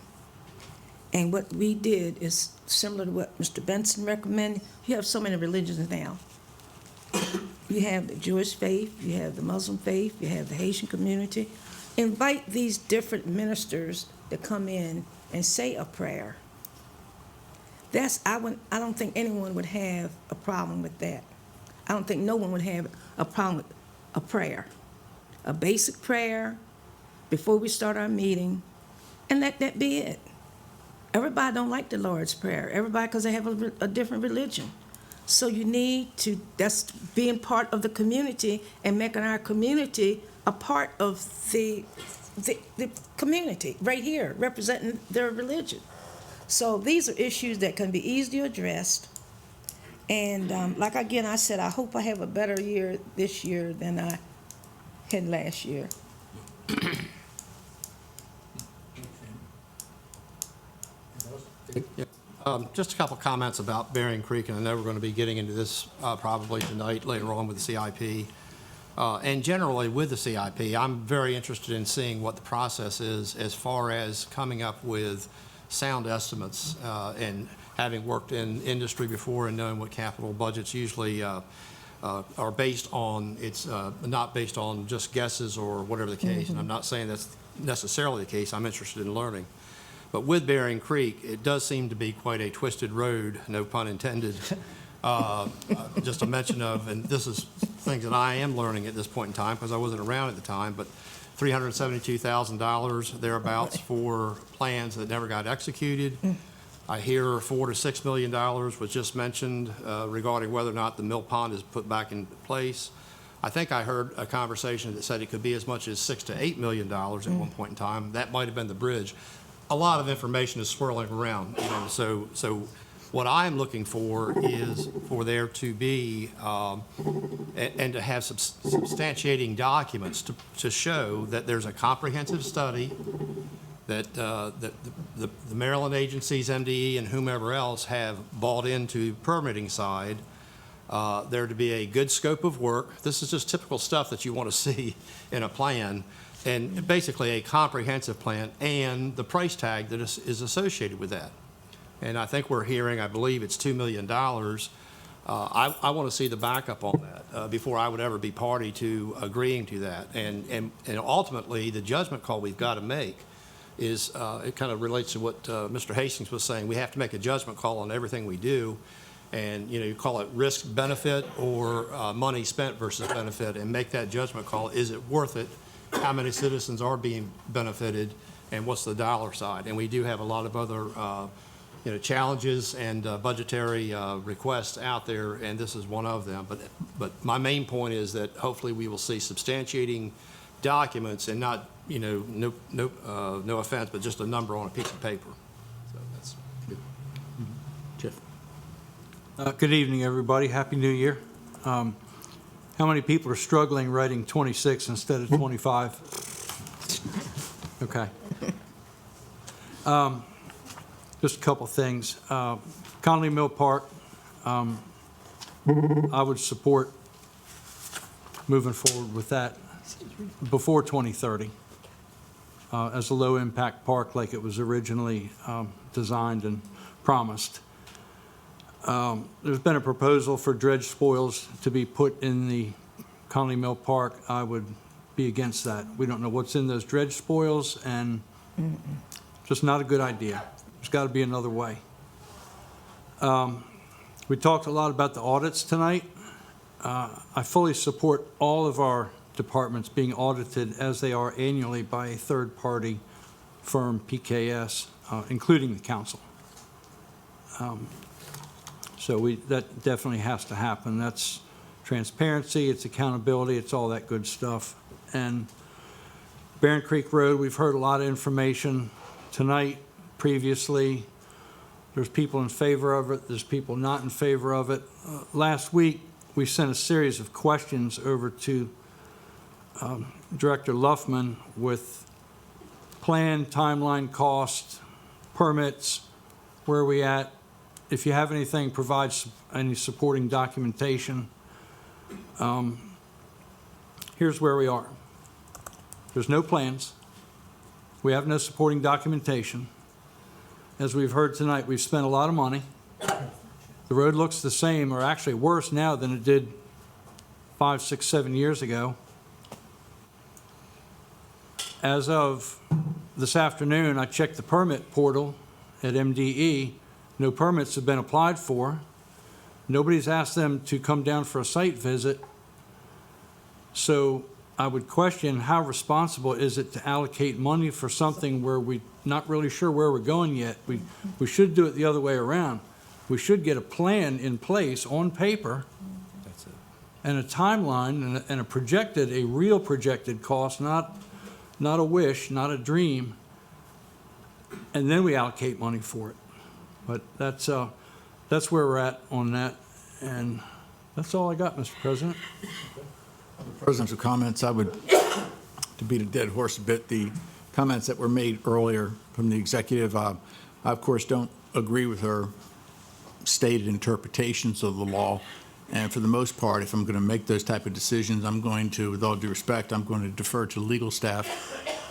And what we did is similar to what Mr. Benson recommended. You have so many religions now. You have the Jewish faith, you have the Muslim faith, you have the Haitian community. Invite these different ministers to come in and say a prayer. I don't think anyone would have a problem with that. I don't think no one would have a problem with a prayer. A basic prayer before we start our meeting, and let that be it. Everybody don't like the Lord's Prayer. Everybody, because they have a different religion. So you need to, that's being part of the community and making our community a part of the community right here, representing their religion. So these are issues that can be easily addressed. And like again, I said, I hope I have a better year this year than I had last year. Just a couple comments about Bering Creek, and I know we're going to be getting into this probably tonight, later on with the CIP. And generally with the CIP, I'm very interested in seeing what the process is as far as coming up with sound estimates, and having worked in industry before and knowing what capital budgets usually are based on. It's not based on just guesses or whatever the case, and I'm not saying that's necessarily the case. I'm interested in learning. But with Bering Creek, it does seem to be quite a twisted road, no pun intended. Just a mention of, and this is things that I am learning at this point in time because I wasn't around at the time, but $372,000 thereabouts for plans that never got executed. I hear $4 to $6 million was just mentioned regarding whether or not the mill pond is put back in place. I think I heard a conversation that said it could be as much as $6 to $8 million at one point in time. That might have been the bridge. A lot of information is swirling around, you know, so what I'm looking for is for there to be and to have substantiating documents to show that there's a comprehensive study, that the Maryland agencies, MDE, and whomever else have bought into permitting side, there to be a good scope of work. This is just typical stuff that you want to see in a plan, and basically a comprehensive plan and the price tag that is associated with that. And I think we're hearing, I believe it's $2 million. I want to see the backup on that before I would ever be party to agreeing to that. And ultimately, the judgment call we've got to make is, it kind of relates to what Mr. Hastings was saying. We have to make a judgment call on everything we do. And, you call it risk benefit or money spent versus benefit, and make that judgment call. Is it worth it? How many citizens are being benefited, and what's the dollar side? And we do have a lot of other, challenges and budgetary requests out there, and this is one of them. But my main point is that hopefully we will see substantiating documents and not, no offense, but just a number on a piece of paper. So that's good. Jeff. Good evening, everybody. Happy New Year. How many people are struggling writing 26 instead of 25? Okay. Just a couple things. Conley Mill Park, I would support moving forward with that before 2030 as a low-impact park like it was originally designed and promised. There's been a proposal for dredge spoils to be put in the Conley Mill Park. I would be against that. We don't know what's in those dredge spoils, and just not a good idea. There's got to be another way. We talked a lot about the audits tonight. I fully support all of our departments being audited as they are annually by a third-party firm, PKS, including the council. So that definitely has to happen. That's transparency, it's accountability, it's all that good stuff. And Barron Creek Road, we've heard a lot of information tonight, previously. There's people in favor of it, there's people not in favor of it. Last week, we sent a series of questions over to Director Luffman with plan, timeline, cost, permits, where are we at? If you have anything, provide any supporting documentation. Here's where we are. There's no plans. We have no supporting documentation. As we've heard tonight, we've spent a lot of money. The road looks the same, or actually worse now than it did 5, 6, 7 years ago. As of this afternoon, I checked the permit portal at MDE. No permits have been applied for. Nobody's asked them to come down for a site visit. So I would question how responsible is it to allocate money for something where we're not really sure where we're going yet. We should do it the other way around. We should get a plan in place on paper and a timeline and a real projected cost, not a wish, not a dream, and then we allocate money for it. But that's where we're at on that, and that's all I got, Mr. President. Presidential comments, I would, to beat a dead horse a bit, the comments that were made earlier from the executive, I of course don't agree with her stated interpretations of the law. And for the most part, if I'm going to make those type of decisions, I'm going to, with all due respect, I'm going to defer to legal staff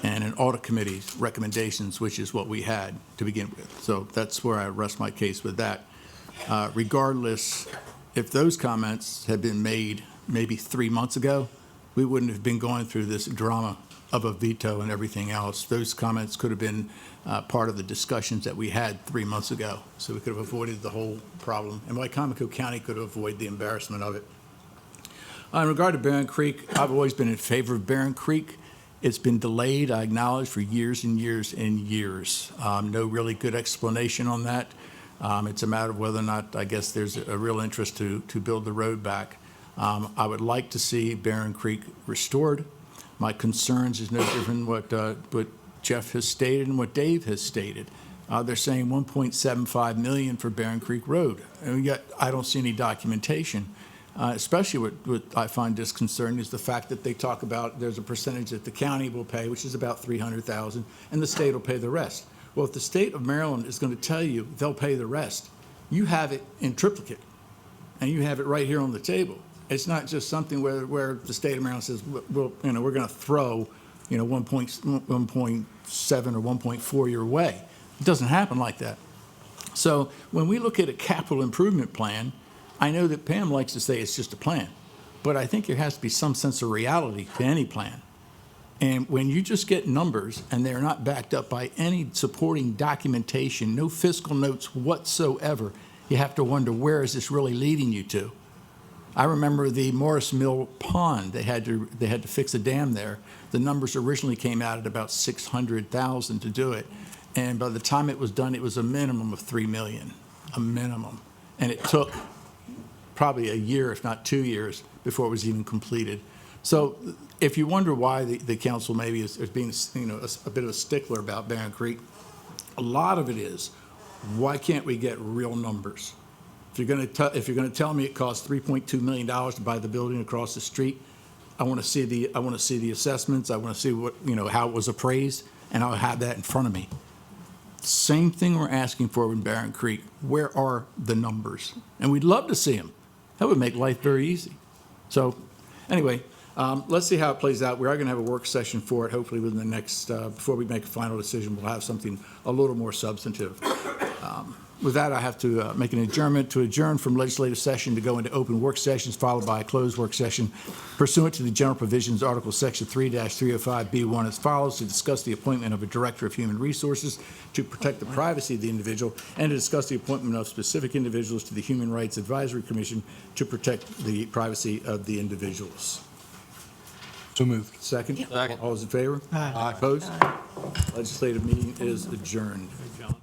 and an audit committee's recommendations, which is what we had to begin with. So that's where I rest my case with that. Regardless, if those comments had been made maybe 3 months ago, we wouldn't have been going through this drama of a veto and everything else. Those comments could have been part of the discussions that we had 3 months ago. So we could have avoided the whole problem. And Wicomico County could have avoided the embarrassment of it. In regard to Barron Creek, I've always been in favor of Barron Creek. It's been delayed, I acknowledge, for years and years and years. No really good explanation on that. It's a matter of whether or not, I guess, there's a real interest to build the road back. I would like to see Barron Creek restored. My concerns is no different than what Jeff has stated and what Dave has stated. They're saying $1.75 million for Barron Creek Road, and yet I don't see any documentation. Especially what I find disconcerting is the fact that they talk about there's a percentage that the county will pay, which is about $300,000, and the state will pay the rest. Well, if the state of Maryland is going to tell you they'll pay the rest, you have it in triplicate, and you have it right here on the table. It's not just something where the state of Maryland says, we're going to throw, 1.7 or 1.4 your way. It doesn't happen like that. So when we look at a capital improvement plan, I know that Pam likes to say it's just a plan, but I think there has to be some sense of reality to any plan. And when you just get numbers and they're not backed up by any supporting documentation, no fiscal notes whatsoever, you have to wonder, where is this really leading you to? I remember the Morris Mill Pond, they had to fix a dam there. The numbers originally came out at about $600,000 to do it. And by the time it was done, it was a minimum of $3 million, a minimum. And it took probably a year, if not 2 years, before it was even completed. So if you wonder why the council maybe is being, a bit of a stickler about Barron Creek, a lot of it is, why can't we get real numbers? If you're going to tell me it costs $3.2 million to buy the building across the street, I want to see the assessments. I want to see what, how it was appraised, and I'll have that in front of me. Same thing we're asking for in Barron Creek. Where are the numbers? And we'd love to see them. That would make life very easy. So anyway, let's see how it plays out. We are going to have a work session for it, hopefully within the next, before we make a final decision, we'll have something a little more substantive. With that, I have to make an adjournment to adjourn from legislative session to go into open work sessions, followed by a closed work session pursuant to the general provisions, Article Section 3-305B1 as follows: to discuss the appointment of a Director of Human Resources to protect the privacy of the individual, and to discuss the appointment of specific individuals to the Human Rights Advisory Commission to protect the privacy of the individuals. So moved. Second? Second. All those in favor? Aye. Opposed? Legislative meeting is adjourned. John.